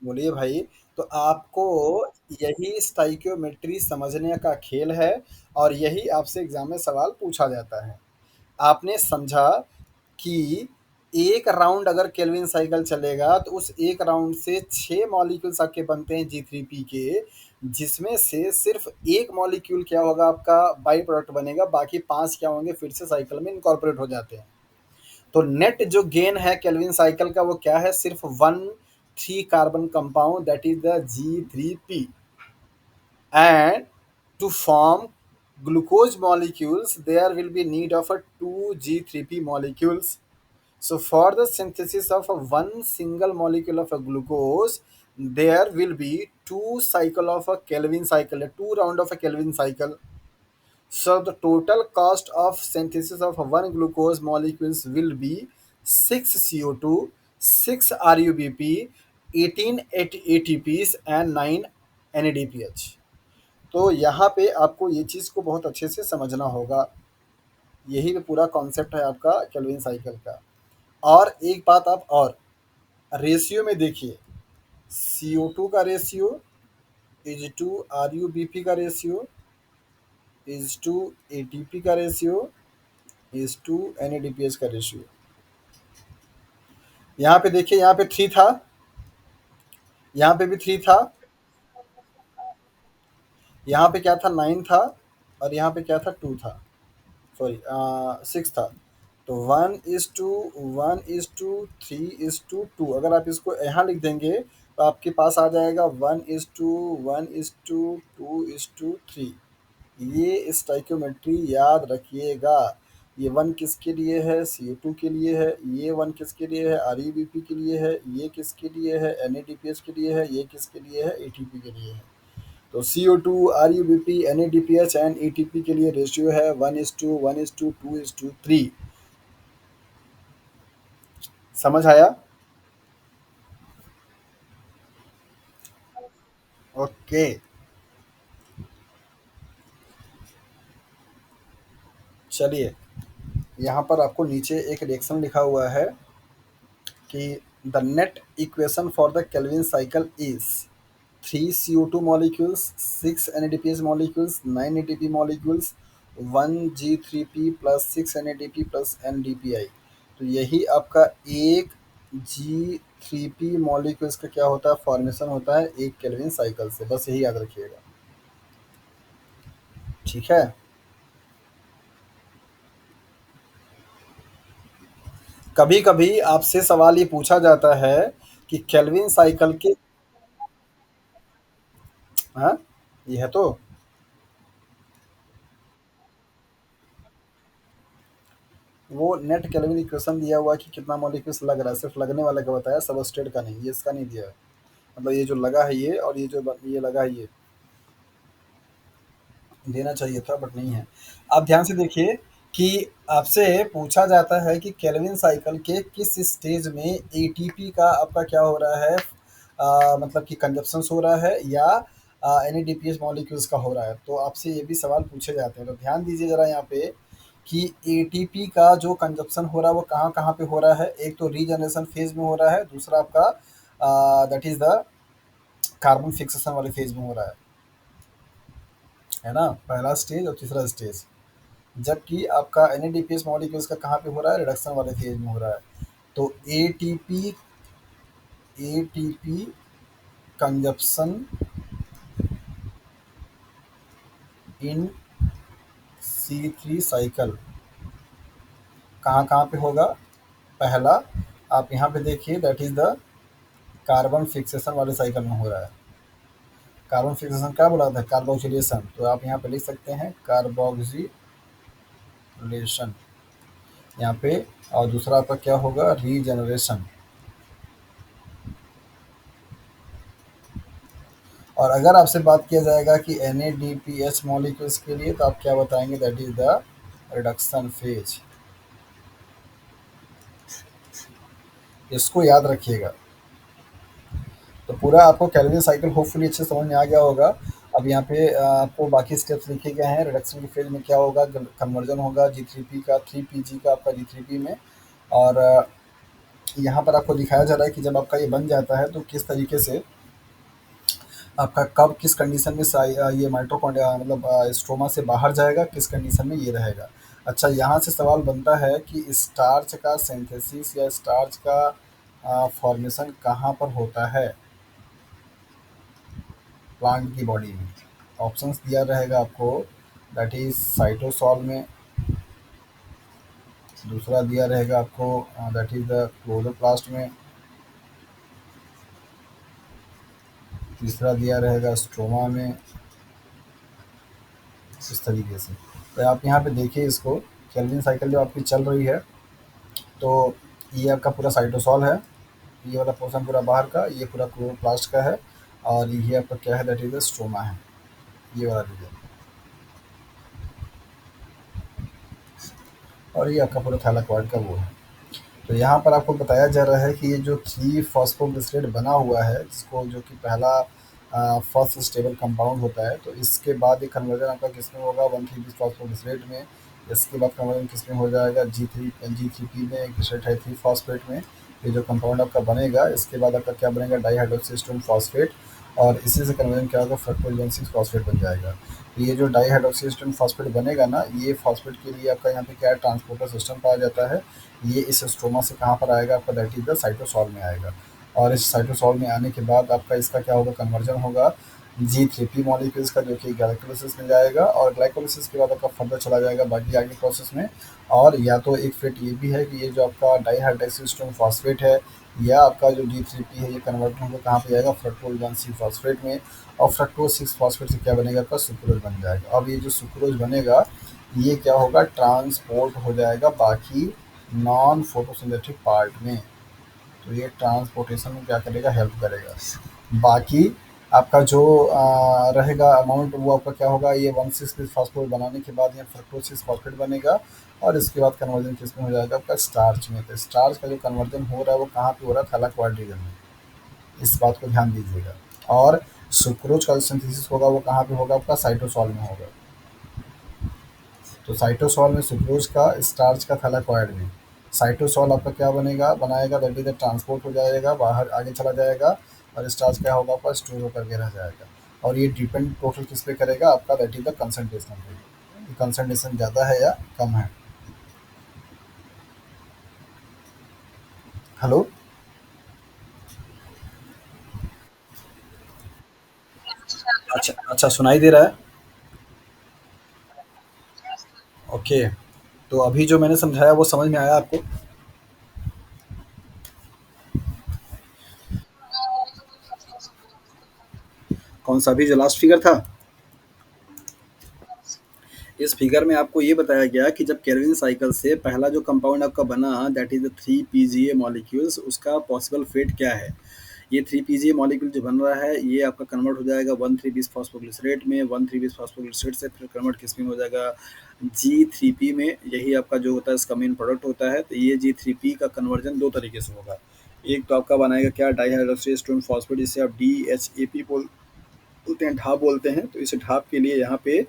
बोलिए भाई। तो आपको यही स्टाइकियोमेट्री समझने का खेल है, और यही आपसे एग्जाम में सवाल पूछा जाता है। आपने समझा कि एक राउंड अगर केल्विन साइकिल चलेगा तो उस एक राउंड से 6 मॉलिक्यूल्स आपके बनते हैं G3P के, जिसमें से सिर्फ एक मॉलिक्यूल क्या होगा? आपका बाई प्रोडक्ट बनेगा, बाकी 5 क्या होंगे? फिर से साइकिल में इनकॉर्पोरेट हो जाते हैं। तो नेट जो गेन है केल्विन साइकिल का वो क्या है? सिर्फ 1 3 carbon compound, that is the G3P। And to form glucose molecules there will be need of a 2G3P molecules. So for the synthesis of a one single molecule of a glucose, there will be two cycle of a Kelvin cycle, a two round of a Kelvin cycle. So the total cost of synthesis of one glucose molecules will be 6 CO2, 6 RuBP, 18 ATPs and 9 NADPH। तो यहाँ पे आपको ये चीज़ को बहुत अच्छे से समझना होगा। यही पे पूरा कॉन्सेप्ट है आपका केल्विन साइकिल का। और एक बात आप और रेशियो में देखिए, CO2 का रेशियो इज टू RuBP का रेशियो इज टू ATP का रेशियो इज टू NADPH का रेशियो। यहाँ पे देखिए, यहाँ पे 3 था, यहाँ पे भी 3 था, यहाँ पे क्या था? 9 था, और यहाँ पे क्या था? 2 था, सॉरी 6 था। तो 1:3:2, अगर आप इसको यहाँ लिख देंगे तो आपके पास आ जाएगा 1:1:2:3। ये स्टाइक्योमेट्री याद रखिएगा। ये 1 किसके लिए है? CO2 के लिए है। ये 1 किसके लिए है? RuBP के लिए है। ये किसके लिए है? NADPH के लिए है। ये किसके लिए है? ATP के लिए है। तो CO2, RuBP, NADPH and ATP के लिए रेशियो है 1:1:2:3। समझ आया? ओके, चलिए। यहाँ पर आपको नीचे एक रिएक्शन लिखा हुआ है कि the net equation for the Calvin cycle is 3 CO2 molecules, 6 NADPH molecules, 9 ATP molecules, 1G3P plus 6 NADP plus NDPI। तो यही आपका एक G3P मॉलिक्यूल्स का क्या होता है? फॉर्मेशन होता है एक केल्विन साइकिल से। बस यही याद रखिएगा, ठीक है? कभी कभी आपसे सवाल ये पूछा जाता है कि केल्विन साइकिल के, हाँ, ये है तो वो नेट केल्विन इक्वेशन दिया हुआ है कि कितना मॉलिक्यूल्स लग रहा है, सिर्फ लगने वाले का बताया, सबस्ट्रेट का नहीं, ये इसका नहीं दिया है। मतलब ये जो लगा है ये, और ये जो ये लगा है ये देना चाहिए था, बट नहीं है। आप ध्यान से देखिए कि आपसे पूछा जाता है कि केल्विन साइकिल के किस स्टेज में एटीपी का आपका क्या हो रहा है, मतलब कि कंजप्शन हो रहा है, या एनएडीपीएच मॉलिक्यूल्स का हो रहा है। तो आपसे ये भी सवाल पूछे जाते हैं, तो ध्यान दीजिए जरा यहाँ पे कि एटीपी का जो कंजप्शन हो रहा है वो कहाँ कहाँ पे हो रहा है। एक तो रीजनरेशन फेज में हो रहा है, दूसरा आपका that is the carbon fixation वाले फेज में हो रहा है ना, पहला स्टेज और तीसरा स्टेज। जबकि आपका एनएडीपीएस मॉलिक्यूल्स का कहाँ पे हो रहा है, रिडक्शन वाले फेज में हो रहा है। तो एटीपी एटीपी कंजप्शन इन C3 साइकिल कहाँ कहाँ पे होगा, पहला आप यहाँ पे देखिए that is the carbon fixation वाले साइकिल में हो रहा है। कार्बन फिक्सेशन क्या बोला था, कार्बोक्सिलेशन, तो आप यहाँ पे लिख सकते हैं कार्बोक्सिलेशन यहाँ पे। और दूसरा आपका क्या होगा, रीजनरेशन। और अगर आपसे बात किया जाएगा कि NADPH मॉलिक्यूल्स के लिए, तो आप क्या बताएंगे, that is the reduction phase. इसको याद रखिएगा। तो पूरा आपको कैलोरी साइकिल होपफुली अच्छे से समझ में आ गया होगा। अब यहाँ पे आपको बाकी स्टेप्स लिखे गए हैं। रिडक्शन के फेज में क्या होगा, कन्वर्जन होगा G3P का 3PG का आपका G3P में। और यहाँ पर आपको दिखाया जा रहा है कि जब आपका ये बन जाता है तो किस तरीके से आपका कब किस कंडीशन में ये माइटोकॉन्ड्रिया मतलब स्ट्रोमा से बाहर जाएगा, किस कंडीशन में ये रहेगा। अच्छा, यहाँ से सवाल बनता है कि स्टार्च का सिंथेसिस या स्टार्च का फॉर्मेशन कहाँ पर होता है प्लांट की बॉडी में। ऑप्शंस दिया रहेगा आपको, दैट इज साइटोसॉल में। दूसरा दिया रहेगा आपको दैट इज द क्लोरोप्लास्ट में। तीसरा दिया रहेगा स्ट्रोमा में। इस तरीके से तो आप यहाँ पे देखिए इसको, केल्विन साइकिल जो आपकी चल रही है, तो ये आपका पूरा साइटोसॉल है। ये वाला पोर्शन पूरा बाहर का, ये पूरा क्लोरोप्लास्ट का है। और ये आपका क्या है, दैट इज द स्ट्रोमा है, ये वाला रीजन। और ये आपका पूरा थैलाकोइड का वो है। तो यहाँ पर आपको बताया जा रहा है कि ये जो 3 फॉस्फोग्लिसरेट बना हुआ है, जिसको जो कि पहला फर्स्ट स्टेबल कंपाउंड होता है, तो इसके बाद एक कन्वर्जन आपका किसमें होगा, 1,3-bis फॉस्फोग्लिसरेट में। इसके बाद कन्वर्जन किसमें हो जाएगा, G3P में, एक ग्लिसरेट है 3 फॉस्फेट में। ये जो कंपाउंड आपका बनेगा, इसके बाद आपका क्या बनेगा, डाईहाइड्रोक्सी फॉस्फेट। और इसी से कन्वर्जन क्या होगा, फ्रक्टोज फॉस्फेट बन जाएगा। तो ये जो डाईहाइड्रोक्सी फॉस्फेट बनेगा ना, ये फॉस्फेट के लिए आपका यहाँ पे क्या है, ट्रांसपोर्टर सिस्टम पाया जाता है। ये इस स्ट्रोमा से कहाँ पर आएगा आपका, दैट इज द साइटोसॉल में आएगा। और इस साइटोसॉल में आने के बाद आपका इसका क्या होगा, कन्वर्जन होगा G3P मॉलिक्यूल्स का, जो कि ग्लाइकोलिसिस में जाएगा। और ग्लाइकोलिसिस के बाद आपका फर्दर चला जाएगा बाकी आगे प्रोसेस में। और या तो एक फेट ये भी है कि ये जो आपका डाईहाइड्रोक्सी फॉस्फेट है, या आपका जो G3P है, ये कन्वर्ट होकर कहाँ पे जाएगा, फ्रक्टोज 1,6-फॉस्फेट में। और फ्रक्टोज 6-फॉस्फेट से क्या बनेगा आपका, सुक्रोज बन जाएगा। अब ये जो सुक्रोज बनेगा, ये क्या होगा, ट्रांसपोर्ट हो जाएगा बाकी नॉन फोटोसिंथेटिक पार्ट में। तो ये ट्रांसपोर्टेशन में क्या करेगा, हेल्प करेगा। बाकी आपका जो रहेगा अमाउंट, वो आपका क्या होगा, ये 1,6-bis फॉस्फेट बनाने के बाद ये फ्रक्टोज 6-फॉस्फेट बनेगा। और इसके बाद कन्वर्जन किस में हो जाएगा आपका, स्टार्च में। तो स्टार्च का जो कन्वर्जन हो रहा है वो कहाँ पे हो रहा है, थैलाकोइड रीजन में। इस बात को ध्यान दीजिएगा। और सुक्रोज का जो सिंथेसिस होगा वो कहाँ पे होगा आपका, साइटोसॉल में होगा। तो साइटोसॉल में सुक्रोज का, स्टार्च का थैलाकोइड में। साइटोसॉल आपका क्या बनेगा, बनाएगा, दैट इज ट्रांसपोर्ट हो जाएगा, बाहर आगे चला जाएगा। और स्टार्च क्या होगा आपका, स्टोर होकर के रह जाएगा। और ये डिपेंड टोटल किस पे करेगा आपका, दैट इज द कंसनट्रेशन पे। कंसनट्रेशन ज़्यादा है या कम है। हेलो। अच्छा अच्छा, सुनाई दे रहा है। ओके। तो अभी जो मैंने समझाया वो समझ में आया आपको। कौन सा अभी जो लास्ट फिगर था, इस फिगर में आपको ये बताया गया कि जब केल्विन साइकिल से पहला जो कंपाउंड आपका बना, that is the 3 PGA molecules, उसका पॉसिबल फेट क्या है। ये 3 PGA मॉलिक्यूल जो बन रहा है, ये आपका कन्वर्ट हो जाएगा 1,3-bis फॉस्फोग्लिसरेट में। 1,3-bis फॉस्फोग्लिसरेट से फिर कन्वर्ट किस में हो जाएगा, G3P में। यही आपका जो होता है इसका मेन प्रोडक्ट होता है। तो ये G3P का कन्वर्जन दो तरीके से होगा। एक तो आपका बनाएगा क्या, डाईहाइड्रोक्सी फॉस्फेट, जिसे आप DHAP बोलते हैं, ढाप बोलते हैं। तो इस ढाप के लिए यहाँ पे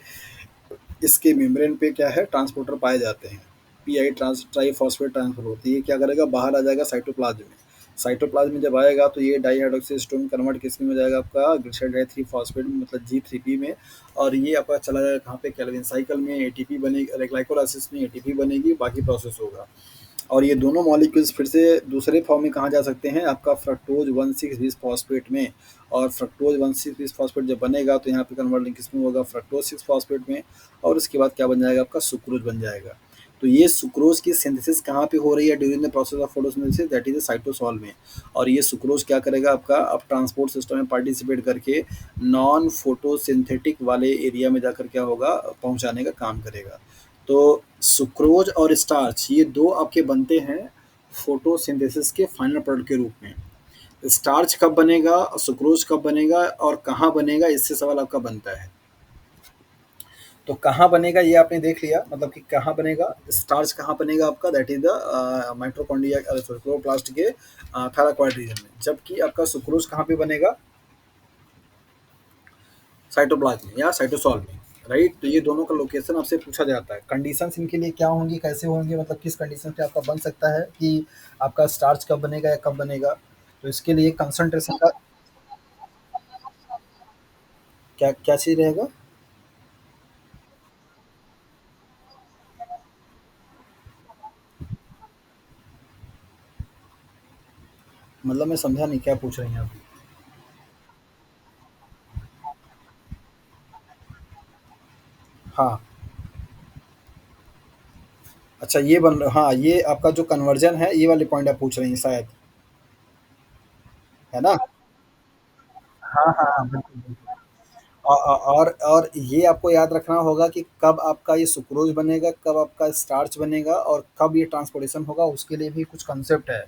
इसके मेम्ब्रेन पे क्या है, ट्रांसपोर्टर पाए जाते हैं। पीआई ट्राई फॉस्फेट ट्रांसफर होती है, क्या करेगा, बाहर आ जाएगा साइटोप्लाज्म में। साइटोप्लाज्म में जब आएगा तो ये डाईहाइड्रोक्सी एसीटोन कन्वर्ट किसमें हो जाएगा आपका ग्लिसरॉल 3 फॉस्फेट में, मतलब G3P में। और ये आपका चला जाएगा कहाँ पे, कैल्विन साइकिल में एटीपी बनेगी, ग्लाइकोलाइसिस में एटीपी बनेगी, बाकी प्रोसेस होगा। और ये दोनों मॉलिक्यूल्स फिर से दूसरे फॉर्म में कहाँ जा सकते हैं, आपका फ्रक्टोज 1,6 फॉस्फेट में। और फ्रक्टोज 1,6 फॉस्फेट जब बनेगा तो यहाँ पे कन्वर्टिंग किसमें होगा, फ्रक्टोज 6 फॉस्फेट में। और उसके बाद क्या बन जाएगा, आपका सुक्रोज बन जाएगा। तो ये सुक्रोज की सिंथेसिस कहाँ पे हो रही है during the process of photosynthesis, that is cytosol में। और ये सुक्रोज क्या करेगा आपका, अब ट्रांसपोर्ट सिस्टम में पार्टिसिपेट करके नॉन फोटोसिंथेटिक वाले एरिया में जाकर क्या होगा, पहुंचाने का काम करेगा। तो सुक्रोज और स्टार्च ये दो आपके बनते हैं फोटोसिंथेसिस के फाइनल प्रोडक्ट के रूप में। स्टार्च कब बनेगा, सुक्रोज कब बनेगा और कहाँ बनेगा, इससे सवाल आपका बनता है। तो कहाँ बनेगा ये आपने देख लिया, मतलब कि कहाँ बनेगा स्टार्च, कहाँ बनेगा आपका, that is the mitochondria chloroplast के थाइलाकोइड रीजन में। जबकि आपका सुक्रोज कहाँ पे बनेगा, साइटोप्लाज्म में या साइटोसॉल में, राइट। तो ये दोनों का लोकेशन आपसे पूछा जाता है। कंडीशंस इनके लिए क्या होंगी, कैसे होंगे, मतलब किस कंडीशन पे आपका बन सकता है कि आपका स्टार्च कब बनेगा या कब बनेगा। तो इसके लिए कंसंट्रेशन का क्या क्या चीज़ रहेगा, मतलब मैं समझा नहीं क्या पूछ रही हैं आप। हाँ, अच्छा ये बन, हाँ ये आपका जो कन्वर्जन है ये वाले पॉइंट आप पूछ रही हैं शायद, है ना। हाँ हाँ हाँ, बिल्कुल बिल्कुल। और ये आपको याद रखना होगा कि कब आपका ये सुक्रोज बनेगा, कब आपका स्टार्च बनेगा और कब ये ट्रांसपोर्टेशन होगा, उसके लिए भी कुछ कंसेप्ट है।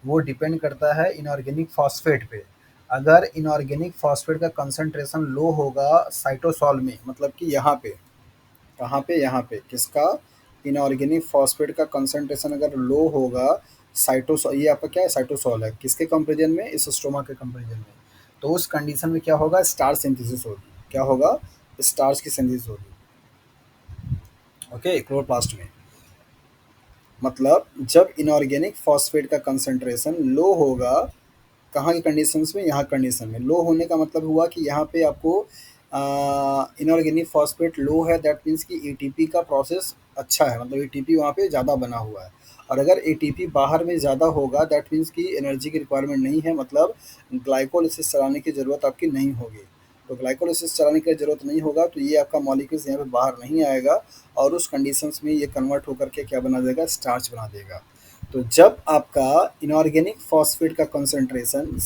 वो डिपेंड करता है इनऑर्गेनिक फॉस्फेट पे। अगर इनऑर्गेनिक फॉस्फेट का कंसंट्रेशन लो होगा साइटोसॉल में, मतलब कि यहाँ पे, कहाँ पे, यहाँ पे किसका, इनऑर्गेनिक फॉस्फेट का कंसंट्रेशन अगर लो होगा साइटोसॉल, ये आपका क्या है, साइटोसॉल है, किसके कंपेरिजन में, इस स्ट्रोमा के कंपेरिजन में। तो उस कंडीशन में क्या होगा, स्टार्च सिंथेसिस होगी, क्या होगा, स्टार्च की सिंथेसिस होगी, ओके, क्लोरोप्लास्ट में। मतलब जब इनऑर्गेनिक फॉस्फेट का कंसंट्रेशन लो होगा, कहाँ की कंडीशंस में, यहाँ कंडीशन में लो होने का मतलब हुआ कि यहाँ पे आपको इनऑर्गेनिक फॉस्फेट लो है, दैट मीन्स कि एटीपी का प्रोसेस अच्छा है, मतलब एटीपी वहाँ पे ज़्यादा बना हुआ है। और अगर एटीपी बाहर में ज़्यादा होगा दैट मीन्स कि एनर्जी की रिक्वायरमेंट नहीं है, मतलब ग्लाइकोलिसिस चलाने की ज़रूरत आपकी नहीं होगी। तो ग्लाइकोलिसिस चलाने की ज़रूरत नहीं होगा तो ये आपका मॉलिक्यूल्स यहाँ पे बाहर नहीं आएगा, और उस कंडीशंस में ये कन्वर्ट होकर के क्या बना देगा, स्टार्च बना देगा। तो जब आपका इनऑर्गेनिक फॉस्फेट का कंसंट्रेशन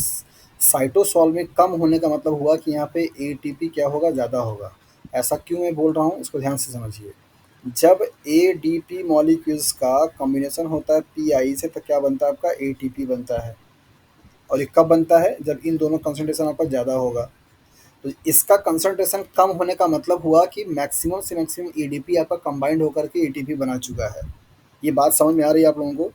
साइटोसॉल में कम होने का मतलब हुआ कि यहाँ पे एटीपी क्या होगा, ज़्यादा होगा। ऐसा क्यों मैं बोल रहा हूँ, इसको ध्यान से समझिए। जब एडीपी मॉलिक्यूल्स का कॉम्बिनेशन होता है पीआई से तो क्या बनता है, आपका एटीपी बनता है। और ये कब बनता है, जब इन दोनों कंसंट्रेशन आपका ज़्यादा होगा। तो इसका कंसंट्रेशन कम होने का मतलब हुआ कि मैक्सिमम से मैक्सिमम एडीपी आपका कंबाइंड होकर के एटीपी बना चुका है। ये बात समझ में आ रही है आप लोगों को।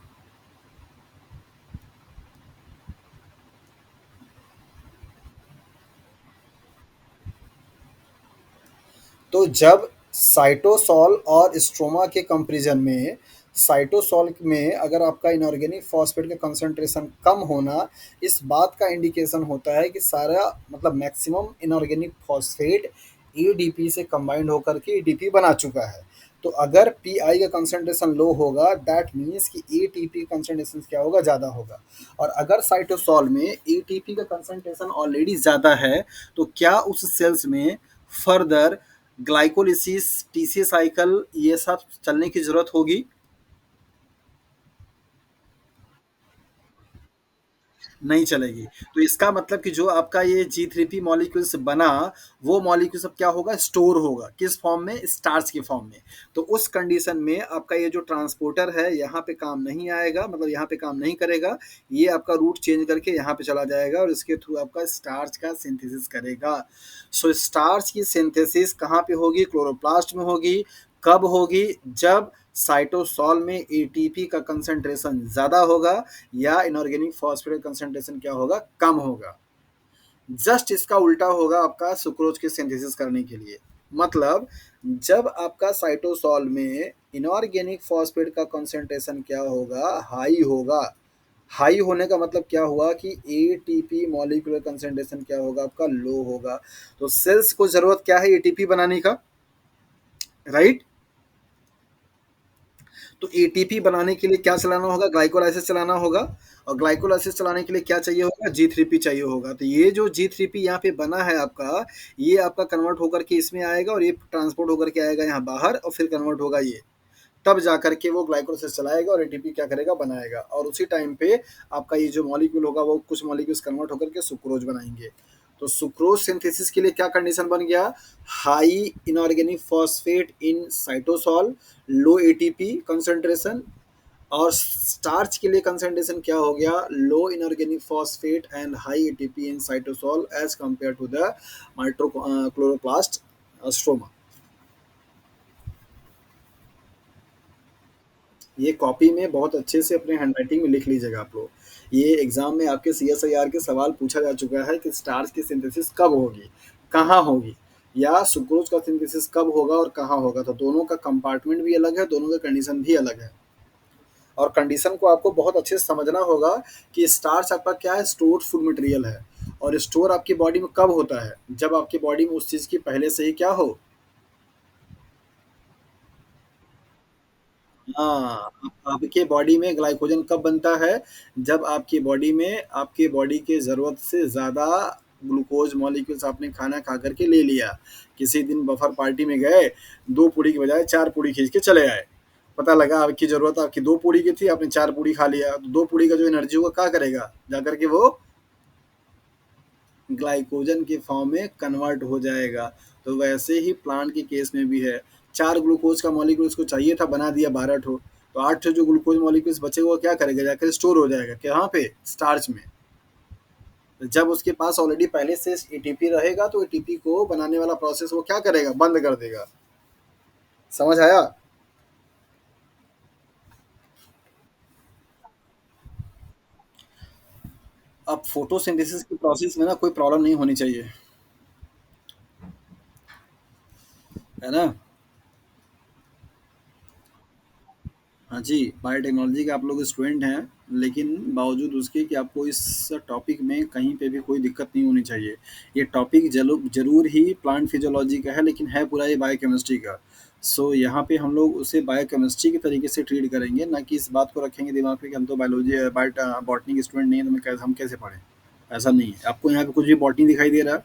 तो जब साइटोसॉल और स्ट्रोमा के कंपैरिजन में, साइटोसॉल में अगर आपका इनऑर्गेनिक फॉस्फेट का कंसंट्रेशन कम होना, इस बात का इंडिकेशन होता है कि सारा, मतलब मैक्सिमम इनऑर्गेनिक फॉस्फेट एडीपी से कंबाइंड होकर के एडीपी बना चुका है। तो अगर पीआई का कंसंट्रेशन लो होगा दैट मीन्स कि एटीपी कंसंट्रेशन क्या होगा, ज़्यादा होगा। और अगर साइटोसॉल में एटीपी का कंसंट्रेशन ऑलरेडी ज़्यादा है तो क्या उस सेल्स में फर्दर ग्लाइकोलिसिस, टीसी साइकिल ये सब चलने की ज़रूरत होगी, नहीं चलेगी। तो इसका मतलब कि जो आपका ये G3P मॉलिक्यूल्स बना, वो मॉलिक्यूल्स अब क्या होगा, स्टोर होगा किस फॉर्म में, स्टार्च के फॉर्म में। तो उस कंडीशन में आपका ये जो ट्रांसपोर्टर है यहाँ पे काम नहीं आएगा, मतलब यहाँ पे काम नहीं करेगा। ये आपका रूट चेंज करके यहाँ पे चला जाएगा और इसके थ्रू आपका स्टार्च का सिंथेसिस करेगा। सो स्टार्च की सिंथेसिस कहाँ पे होगी, क्लोरोप्लास्ट में होगी। कब होगी, जब साइटोसॉल में एटीपी का कंसंट्रेशन ज़्यादा होगा या इनऑर्गेनिक फॉस्फेट कंसंट्रेशन क्या होगा, कम होगा। जस्ट इसका उल्टा होगा आपका सुक्रोज के सिंथेसिस करने के लिए। मतलब जब आपका साइटोसॉल में इनऑर्गेनिक फॉस्फेट का कंसंट्रेशन क्या होगा, हाई होगा, हाई होने का मतलब क्या हुआ कि एटीपी मॉलिक्यूलर कंसंट्रेशन क्या होगा आपका, लो होगा। तो सेल्स को जरूरत क्या है एटीपी बनाने का, राइट। तो एटीपी बनाने के लिए क्या चलाना होगा, ग्लाइकोलाइसिस चलाना होगा। और ग्लाइकोलाइसिस चलाने के लिए क्या चाहिए होगा, जी थ्री पी चाहिए होगा। तो ये जो जी थ्री पी यहाँ पे बना है आपका, ये आपका कन्वर्ट होकर के इसमें आएगा और ये ट्रांसपोर्ट होकर के आएगा यहाँ बाहर और फिर कन्वर्ट होगा ये, तब जाकर के वो ग्लाइकोलाइसिस चलाएगा और एटीपी क्या करेगा, बनाएगा। और उसी टाइम पे आपका ये जो मॉलिक्यूल होगा वो कुछ मॉलिक्यूल्स कन्वर्ट होकर के सुक्रोज बनाएंगे। तो सुक्रोज सिंथेसिस के लिए क्या कंडीशन बन गया, high inorganic phosphate in cytosol, low ATP concentration. और स्टार्च के लिए कंसंट्रेशन क्या हो गया, low inorganic phosphate and high ATP in cytosol as compare to the माइट्रोक्लोरोप्लास्ट स्ट्रोमा। ये कॉपी में बहुत अच्छे से अपने हैंडराइटिंग में लिख लीजिएगा आप लोग। ये एग्जाम में आपके सीएसआईआर के सवाल पूछा जा चुका है कि स्टार्च की सिंथेसिस कब होगी, कहाँ होगी, या सुक्रोज का सिंथेसिस कब होगा और कहाँ होगा। तो दोनों का कंपार्टमेंट भी अलग है, दोनों का कंडीशन भी अलग है। और कंडीशन को आपको बहुत अच्छे से समझना होगा कि स्टार्च आपका क्या है, स्टोर फूड मटेरियल है। और स्टोर आपकी बॉडी में कब होता है, जब आपकी बॉडी में उस चीज़ की पहले से ही क्या हो, हाँ, आपके बॉडी में ग्लाइकोजन कब बनता है, जब आपकी बॉडी में आपकी बॉडी के ज़रूरत से ज़्यादा ग्लूकोज मॉलिक्यूल्स आपने खाना खा करके ले लिया। किसी दिन बफर पार्टी में गए, 2 पूड़ी की बजाय 4 पूड़ी खींच के चले आए। पता लगा आपकी ज़रूरत आपकी 2 पूड़ी की थी, आपने 4 पूड़ी खा लिया। तो 2 पूड़ी का जो एनर्जी होगा क्या करेगा? जाकर के वो ग्लाइकोजन के फॉर्म में कन्वर्ट हो जाएगा। तो वैसे ही प्लांट के केस में भी है, 4 ग्लूकोज का मॉलिक्यूल उसको चाहिए था, बना दिया 12 ठो। तो 8 ठो जो ग्लूकोज मॉलिक्यूल्स बचे वो क्या करेगा, जाकर स्टोर हो जाएगा कहाँ पे, स्टार्च में। तो जब उसके पास ऑलरेडी पहले से एटीपी रहेगा तो एटीपी को बनाने वाला प्रोसेस वो क्या करेगा, बंद कर देगा। समझ आया? अब फोटोसिंथेसिस की प्रोसेस में ना कोई प्रॉब्लम नहीं होनी चाहिए, है ना। हाँ जी, बायोटेक्नोलॉजी के आप लोग स्टूडेंट हैं, लेकिन बावजूद उसके कि आपको इस टॉपिक में कहीं पे भी कोई दिक्कत नहीं होनी चाहिए। ये टॉपिक ज़रूर ही प्लांट फिजियोलॉजी का है, लेकिन है पूरा ये बायोकेमिस्ट्री का। सो यहाँ पे हम लोग उसे बायोकेमिस्ट्री के तरीके से ट्रीट करेंगे, ना कि इस बात को रखेंगे दिमाग में कि हम तो बायोलॉजी बॉटनी के स्टूडेंट नहीं है, तो हम कैसे पढ़ें। ऐसा नहीं है, आपको यहाँ पे कुछ भी बॉटनी दिखाई दे रहा है।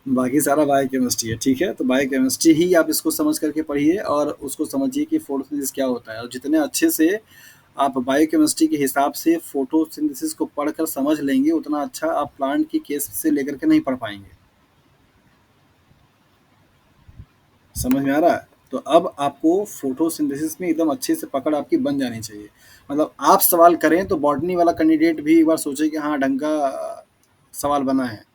बाकी सारा बायोकेमिस्ट्री है, ठीक है। तो बायोकेमिस्ट्री ही आप इसको समझ करके पढ़िए और उसको समझिए कि फोटोसिंथेसिस क्या होता है। और जितने अच्छे से आप बायोकेमिस्ट्री के हिसाब से फोटोसिंथेसिस को पढ़कर समझ लेंगे, उतना अच्छा आप प्लांट की केस से लेकर के नहीं पढ़ पाएंगे। समझ में आ रहा है? तो अब आपको फोटोसिंथेसिस में एकदम अच्छे से पकड़ आपकी बन जानी चाहिए। मतलब आप सवाल करें तो बॉटनी वाला कैंडिडेट भी एक बार सोचे कि हाँ ढंग का सवाल बना है।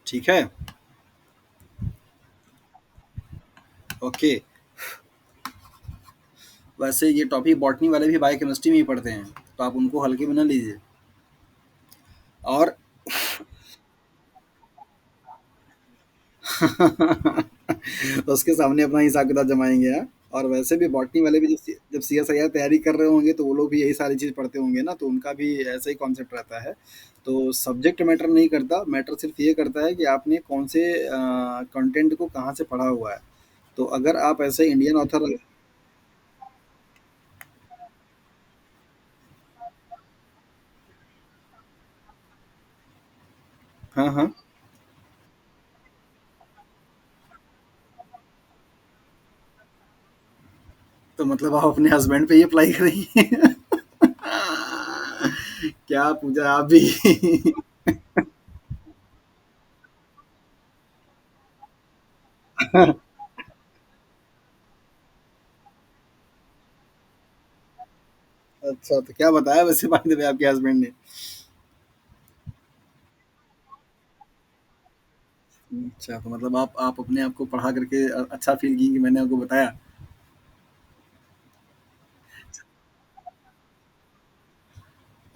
ठीक है, ओके। वैसे ये टॉपिक बॉटनी वाले भी बायोकेमिस्ट्री में ही पढ़ते हैं, तो आप उनको हल्के में ना लीजिए। और उसके सामने अपना हिसाब किताब जमाएंगे, हाँ। और वैसे भी बॉटनी वाले भी जब सी एस आई आर तैयारी कर रहे होंगे तो वो लोग भी यही सारी चीज़ पढ़ते होंगे ना, तो उनका भी ऐसा ही कॉन्सेप्ट रहता है। तो सब्जेक्ट मैटर नहीं करता, मैटर सिर्फ ये करता है कि आपने कौन से कंटेंट को कहाँ से पढ़ा हुआ है। तो अगर आप ऐसे इंडियन ऑथर, हाँ हाँ, तो मतलब आप अपने हस्बैंड पे ही अप्लाई करेंगे। क्या पूजा आप भी। अच्छा, तो क्या बताया वैसे बात में आपके हस्बैंड ने? अच्छा, तो मतलब आप अपने आप को पढ़ा करके अच्छा फील की कि मैंने आपको बताया।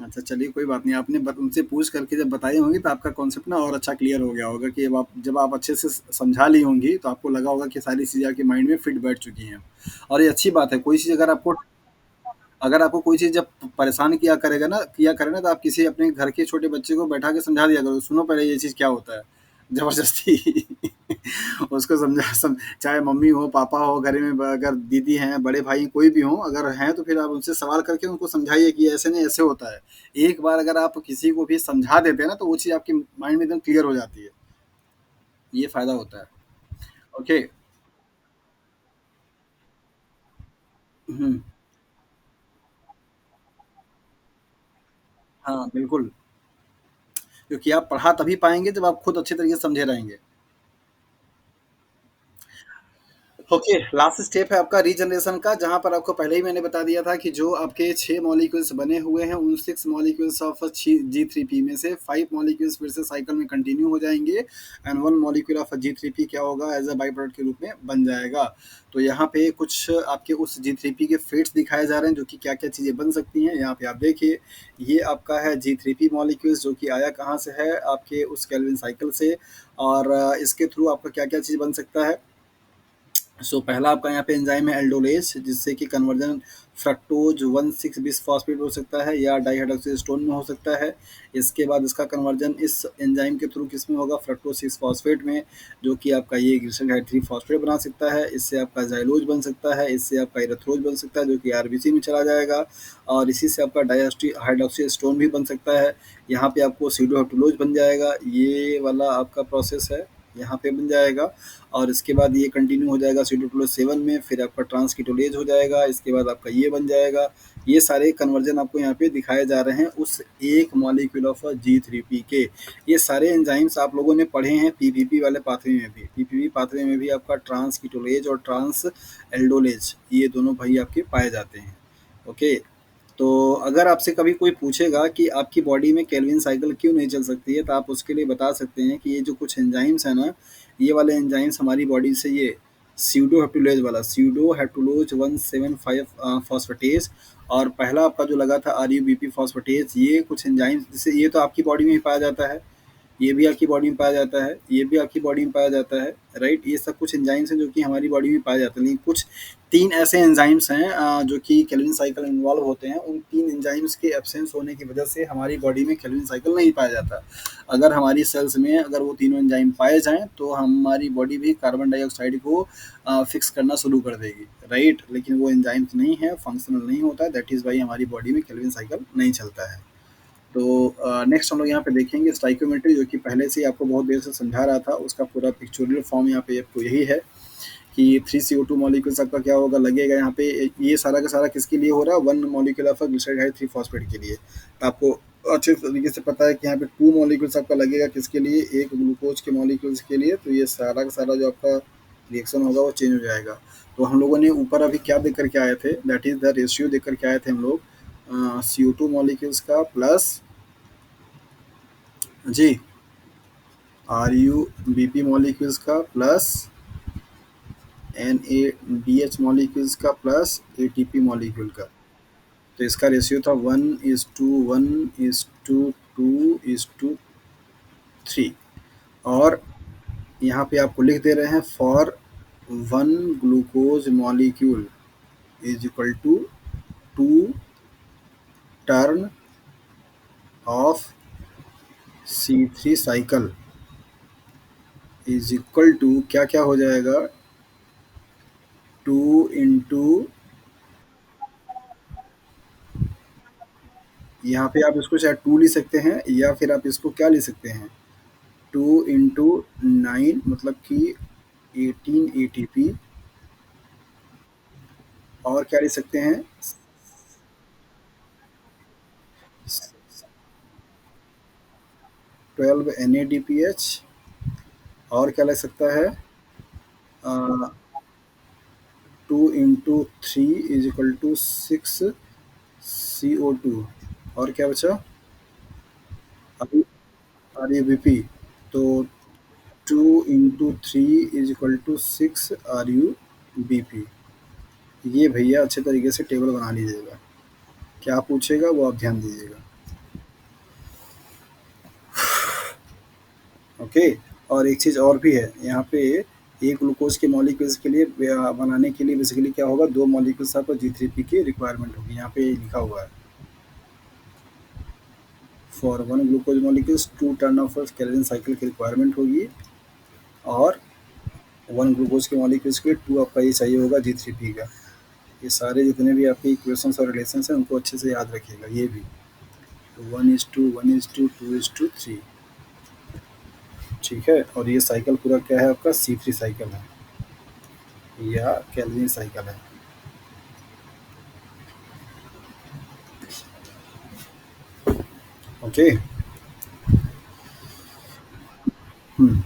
अच्छा चलिए कोई बात नहीं, आपने उनसे पूछ करके जब बताई होंगी तो आपका कॉन्सेप्ट ना और अच्छा क्लियर हो गया होगा कि जब आप अच्छे से समझा ली होंगी तो आपको लगा होगा कि सारी चीज़ें आपके माइंड में फिट बैठ चुकी हैं। और ये अच्छी बात है, कोई चीज़ अगर आपको कोई चीज़ जब परेशान किया करे ना, तो आप किसी अपने घर के छोटे बच्चे को बैठा के समझा दिया करो, सुनो पहले ये चीज़ क्या होता है, ज़बरदस्ती उसको चाहे मम्मी हो, पापा हो, घर में अगर दीदी हैं, बड़े भाई कोई भी हो, अगर हैं तो फिर आप उनसे सवाल करके उनको समझाइए कि ऐसे नहीं ऐसे होता है। एक बार अगर आप किसी को भी समझा देते हैं ना, तो वो चीज़ आपके माइंड में एकदम क्लियर हो जाती है। ये फ़ायदा होता है। ओके। हुँ। हाँ, बिल्कुल। क्योंकि आप पढ़ा तभी पाएँगे जब आप खुद अच्छे तरीके से समझे रहेंगे। ओके, लास्ट स्टेप है आपका रीजनरेशन का, जहाँ पर आपको पहले ही मैंने बता दिया था कि जो आपके 6 मॉलिक्यूल्स बने हुए हैं, उन 6 मॉलिक्यूल्स ऑफ G3P में से 5 मॉलिक्यूल्स फिर से साइकिल में कंटिन्यू हो जाएँगे एंड 1 मॉलिक्यूल ऑफ G3P क्या होगा, एज़ अ बाई प्रोडक्ट के रूप में बन जाएगा। तो यहाँ पे कुछ आपके उस G3P के फेट्स दिखाए जा रहे हैं, जो कि क्या-क्या चीज़ें बन सकती हैं। यहाँ पे आप देखिए, ये आपका है G3P मॉलिक्यूल्स, जो कि आया कहाँ से है, आपके उस केल्विन साइकिल से। और इसके थ्रू आपका क्या-क्या चीज़ बन सकता है। सो पहला आपका यहाँ पे एंजाइम है एल्डोलेज, जिससे कि कन्वर्जन फ्रक्टोज 1,6 बिसफॉस्फेट हो सकता है या डाइहाइड्रोक्सीस्टोन में हो सकता है। इसके बाद इसका कन्वर्जन इस एंजाइम के थ्रू किस में होगा, फ्रक्टोज 6 फॉस्फेट में, जो कि आपका ये ग्लिसरॉल 3 फॉस्फेट बना सकता है। इससे आपका जाइलोज बन सकता है, इससे आपका इरेथ्रोज बन सकता है, जो कि आरबीसी में चला जाएगा। और इसी से आपका हाइड्रोक्सीस्टोन भी बन सकता है। यहाँ पे आपको सीडोहेप्टुलोज बन जाएगा, ये वाला आपका प्रोसेस है, यहाँ पे बन जाएगा। और इसके बाद ये कंटिन्यू हो जाएगा सीटोक्लोज 7 में, फिर आपका ट्रांसकीटोलेज हो जाएगा, इसके बाद आपका ये बन जाएगा। ये सारे कन्वर्जन आपको यहाँ पे दिखाए जा रहे हैं उस एक मॉलिक्यूल ऑफ G3P के। ये सारे एंजाइम्स आप लोगों ने पढ़े हैं पीपीपी वाले पाथवे में भी। पीपीपी पाथवे में भी आपका ट्रांसकीटोलेज और ट्रांस एल्डोलेज, ये दोनों भाई आपके पाए जाते हैं। ओके। तो अगर आपसे कभी कोई पूछेगा कि आपकी बॉडी में केल्विन साइकिल क्यों नहीं चल सकती है, तो आप उसके लिए बता सकते हैं कि ये जो कुछ एंजाइम्स हैं ना, ये वाले एंजाइम्स हमारी बॉडी से ये सीडोहेप्टुलेज वाला सीडोहेप्टुलोज 175 फॉस्फेटेज, और पहला आपका जो लगा था आरयूबीपी फॉस्फेटेज, ये कुछ एंजाइम्स जिसे ये तो आपकी बॉडी में ही पाया जाता है, ये भी आपकी बॉडी में पाया जाता है, ये भी आपकी बॉडी में पाया जाता है, राइट। ये सब कुछ एंजाइम्स हैं जो कि हमारी बॉडी में पाए जाते हैं। लेकिन कुछ 3 ऐसे एंजाइम्स हैं जो कि केल्विन साइकिल में इन्वॉल्व होते हैं। उन 3 एंजाइम्स के एब्सेंस होने की वजह से हमारी बॉडी में केल्विन साइकिल नहीं पाया जाता। अगर हमारी सेल्स में अगर वो तीनों एंजाइम पाए जाएँ, तो हमारी बॉडी भी कार्बन डाइऑक्साइड को फिक्स करना शुरू कर देगी, राइट। लेकिन वो एंजाइम्स नहीं है, फंक्शनल नहीं होता है, दैट इज़ वाई हमारी बॉडी में केल्विन साइकिल नहीं चलता है। तो नेक्स्ट हम लोग यहाँ पे देखेंगे स्टाइकोमेट्री, जो कि पहले से ही आपको बहुत देर से समझा रहा था। उसका पूरा पिक्चोरियल फॉर्म यहाँ पे आपको यही है कि 3CO2 मॉलिक्यूल्स आपका क्या होगा, लगेगा यहाँ पे। ये सारा का सारा किसके लिए हो रहा है, 1 मॉलिक्यूल ऑफ ग्लिसराइड 3 फॉस्फेट के लिए। तो आपको अच्छे तरीके से पता है कि यहाँ पे 2 मॉलिक्यूल्स आपका लगेगा किसके लिए, एक ग्लूकोज के मॉलिक्यूल्स के लिए। तो ये सारा का सारा जो आपका रिएक्शन होगा वो चेंज हो जाएगा। तो हम लोगों ने ऊपर अभी क्या देख करके आए थे, दैट इज द रेशियो देख करके आए थे हम लोग, CO2 मॉलिक्यूल्स का प्लस जी RuBP मॉलिक्यूल्स का प्लस NADH मॉलिक्यूल्स का प्लस ATP मॉलिक्यूल का। तो इसका रेशियो था 1:1:2:3। और यहाँ पे आपको लिख दे रहे हैं for 1 glucose molecule is equal to 2 turn of C3 cycle is equal to क्या क्या हो जाएगा, 2 इंटू, यहाँ पे आप इसको शायद 2 लिख सकते हैं, या फिर आप इसको क्या लिख सकते हैं, 2 इंटू 9, मतलब कि 18 ATP। और क्या लिख सकते हैं, 12 NADPH। और क्या लग सकता है, 2 into 3 is equal to 6CO2। और क्या बचा, RUBP। तो 2 into 3 is equal to 6 RUBP। ये भैया अच्छे तरीके से टेबल बना लीजिएगा, क्या पूछेगा वो आप ध्यान दीजिएगा। ओके। और एक चीज़ और भी है यहाँ पे, एक ग्लूकोज के मॉलिक्यूल्स के लिए बनाने के लिए बेसिकली क्या होगा, दो मॉलिक्यूल्स आपको G3P की रिक्वायरमेंट होगी, यहाँ पे लिखा हुआ है। For one glucose molecules to turn of Calvin cycle की रिक्वायरमेंट होगी, और वन ग्लूकोज के मॉलिक्यूल्स के लिए टू आपका ये चाहिए होगा G3P का। ये सारे जितने भी आपके इक्वेशंस और रिलेशंस हैं उनको अच्छे से याद रखिएगा। ये भी 1:1:2:2:3, ठीक है। और ये साइकिल पूरा क्या है आपका, C3 साइकिल है या कैल्विन साइकिल है। ओके। हम्म।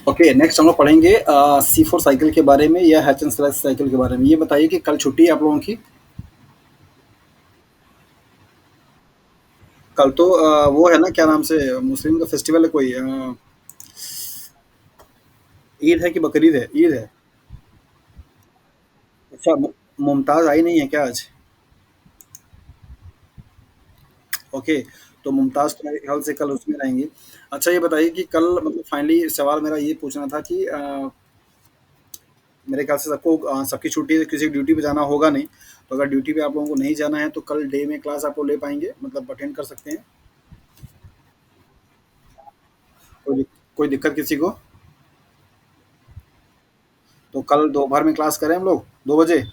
ओके, नेक्स्ट हम लोग पढ़ेंगे C4 साइकिल के बारे में या हैचन स्लैश साइकिल के बारे में। ये बताइए कि कल छुट्टी है आप लोगों की? कल तो वो है ना, क्या नाम से, मुस्लिम का फेस्टिवल है कोई, ईद है कि बकरीद है? ईद है। अच्छा, मुमताज आई नहीं है क्या आज? ओके, तो मुमताज तो मेरे ख्याल से कल उसमें रहेंगी। अच्छा, ये बताइए कि कल मतलब फाइनली सवाल मेरा ये पूछना था कि मेरे ख्याल से सबको सबकी छुट्टी है, किसी ड्यूटी पे जाना होगा नहीं। तो अगर ड्यूटी पे आप लोगों को नहीं जाना है तो कल डे में क्लास आप लोग ले पाएंगे, मतलब अटेंड कर सकते हैं? कोई कोई दिक्कत किसी को? तो कल दोपहर में क्लास करें हम लोग 2 बजे,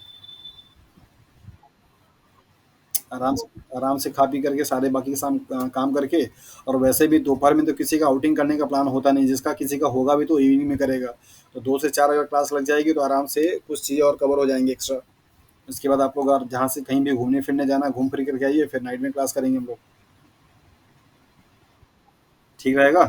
आराम से खा पी करके सारे बाकी के काम करके। और वैसे भी दोपहर में तो किसी का आउटिंग करने का प्लान होता नहीं, जिसका किसी का होगा भी तो इवनिंग में करेगा। तो 2 से 4 अगर क्लास लग जाएगी तो आराम से कुछ चीज़ें और कवर हो जाएंगी एक्स्ट्रा। उसके बाद आप लोग अगर जहाँ से कहीं भी घूमने फिरने जाना, घूम फिर करके आइए, फिर नाइट में क्लास करेंगे हम लोग। ठीक रहेगा?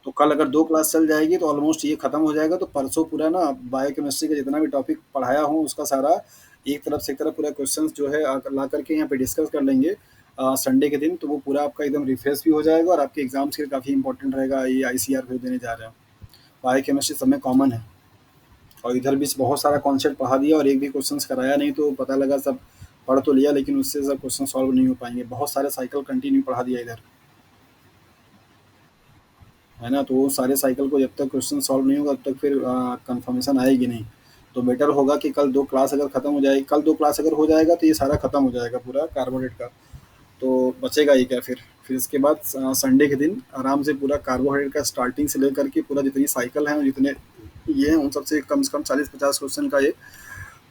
तो कल अगर 2 क्लास चल जाएगी तो ऑलमोस्ट ये खत्म हो जाएगा। तो परसों पूरा ना बायोकेमिस्ट्री का जितना भी टॉपिक पढ़ाया हूँ उसका सारा एक तरफ से एक तरफ पूरा क्वेश्चंस जो है ला करके यहाँ पे डिस्कस कर लेंगे संडे के दिन। तो वो पूरा आपका एकदम रिफ्रेश भी हो जाएगा और आपके एग्जाम्स के लिए काफ़ी इंपॉर्टेंट रहेगा। ये ICR को देने जा रहे हैं, बायोकेमिस्ट्री सब में कॉमन है। और इधर भी बहुत सारा कॉन्सेप्ट पढ़ा दिया और एक भी क्वेश्चंस कराया नहीं, तो पता लगा सब पढ़ तो लिया लेकिन उससे सब क्वेश्चन सॉल्व नहीं हो पाएंगे। बहुत सारे साइकिल कंटिन्यू पढ़ा दिया इधर, है ना। तो वो सारे साइकिल को जब तक क्वेश्चन सॉल्व नहीं होगा तब तक फिर कंफर्मेशन आएगी नहीं। तो बेटर होगा कि कल 2 क्लास अगर खत्म हो जाएगी, कल 2 क्लास अगर हो जाएगा तो ये सारा खत्म हो जाएगा पूरा कार्बोहाइड्रेट का। तो बचेगा ही क्या फिर इसके बाद संडे के दिन आराम से पूरा कार्बोहाइड्रेट का स्टार्टिंग से लेकर के पूरा जितनी साइकिल है, जितने ये हैं उन सबसे कम से कम 40-50 क्वेश्चन का ये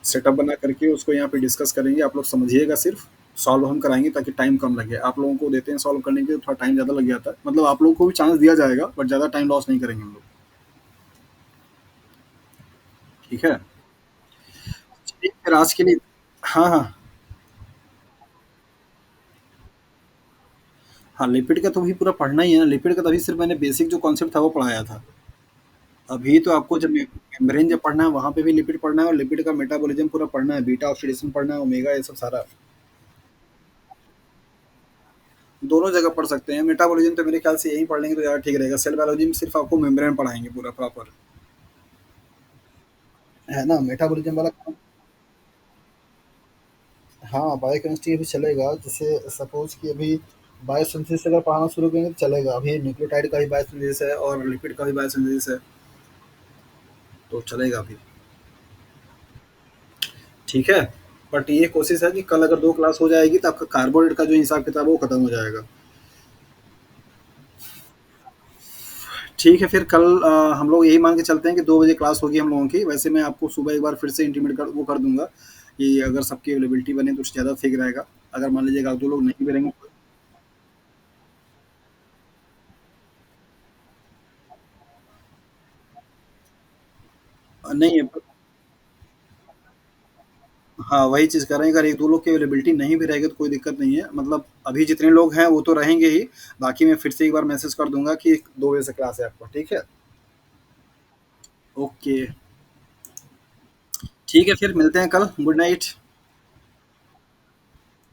सेटअप बना करके उसको यहाँ पे डिस्कस करेंगे। आप लोग समझिएगा, सिर्फ सॉल्व हम कराएंगे ताकि टाइम कम लगे। आप लोगों को देते हैं सॉल्व करने के लिए, थोड़ा टाइम ज़्यादा लग जाता है, मतलब आप लोगों को भी चांस दिया जाएगा बट ज़्यादा टाइम लॉस नहीं करेंगे हम लोग। ठीक है। चलिए, फिर आज के लिए। हाँ हाँ। हाँ, लिपिड का तो अभी पूरा पढ़ना ही है ना। लिपिड का तो अभी सिर्फ मैंने बेसिक जो कॉन्सेप्ट था वो पढ़ाया था। अभी तो आपको जब मेम्ब्रेन जब पढ़ना है वहाँ पे भी लिपिड पढ़ना है, और लिपिड का मेटाबॉलिज्म पूरा पढ़ना है, बीटा ऑक्सीडेशन पढ़ना है, ओमेगा, ये सब सारा। दोनों जगह पढ़ सकते हैं। मेटाबॉलिज्म तो मेरे ख्याल से यहीं पढ़ लेंगे तो ज़्यादा ठीक रहेगा। सेल बायोलॉजी में सिर्फ आपको मेम्ब्रेन पढ़ाएंगे पूरा प्रॉपर, है ना। मेटाबॉलिज्म वाला काम, हाँ बायोकेमिस्ट्री अभी चलेगा। जैसे सपोज कि अभी बायोसिंथेसिस अगर पढ़ाना शुरू करेंगे तो चलेगा। अभी न्यूक्लियोटाइड का भी बायोसिंथेसिस है और लिपिड का भी बायोसिंथेसिस है, तो चलेगा अभी। ठीक है। बट ये कोशिश है कि कल अगर 2 क्लास हो जाएगी तो आपका कार्बोहाइड्रेट का जो हिसाब किताब है वो खत्म हो जाएगा। ठीक है, फिर कल हम लोग यही मान के चलते हैं कि 2 बजे क्लास होगी हम लोगों की। वैसे मैं आपको सुबह एक बार फिर से इंटीमेट कर वो कर दूंगा कि अगर सबकी अवेलेबिलिटी बने तो ज़्यादा ठीक रहेगा। अगर मान लीजिएगा 2 लोग नहीं भी रहेंगे नहीं है। हाँ, वही चीज़ कर रहे हैं। अगर 1-2 लोग की अवेलेबिलिटी नहीं भी रहेगी तो कोई दिक्कत नहीं है। मतलब अभी जितने लोग हैं वो तो रहेंगे ही, बाकी मैं फिर से एक बार मैसेज कर दूंगा कि 2 बजे से क्लास है आपका। ठीक है। ओके। ठीक है, फिर मिलते हैं कल। Good night.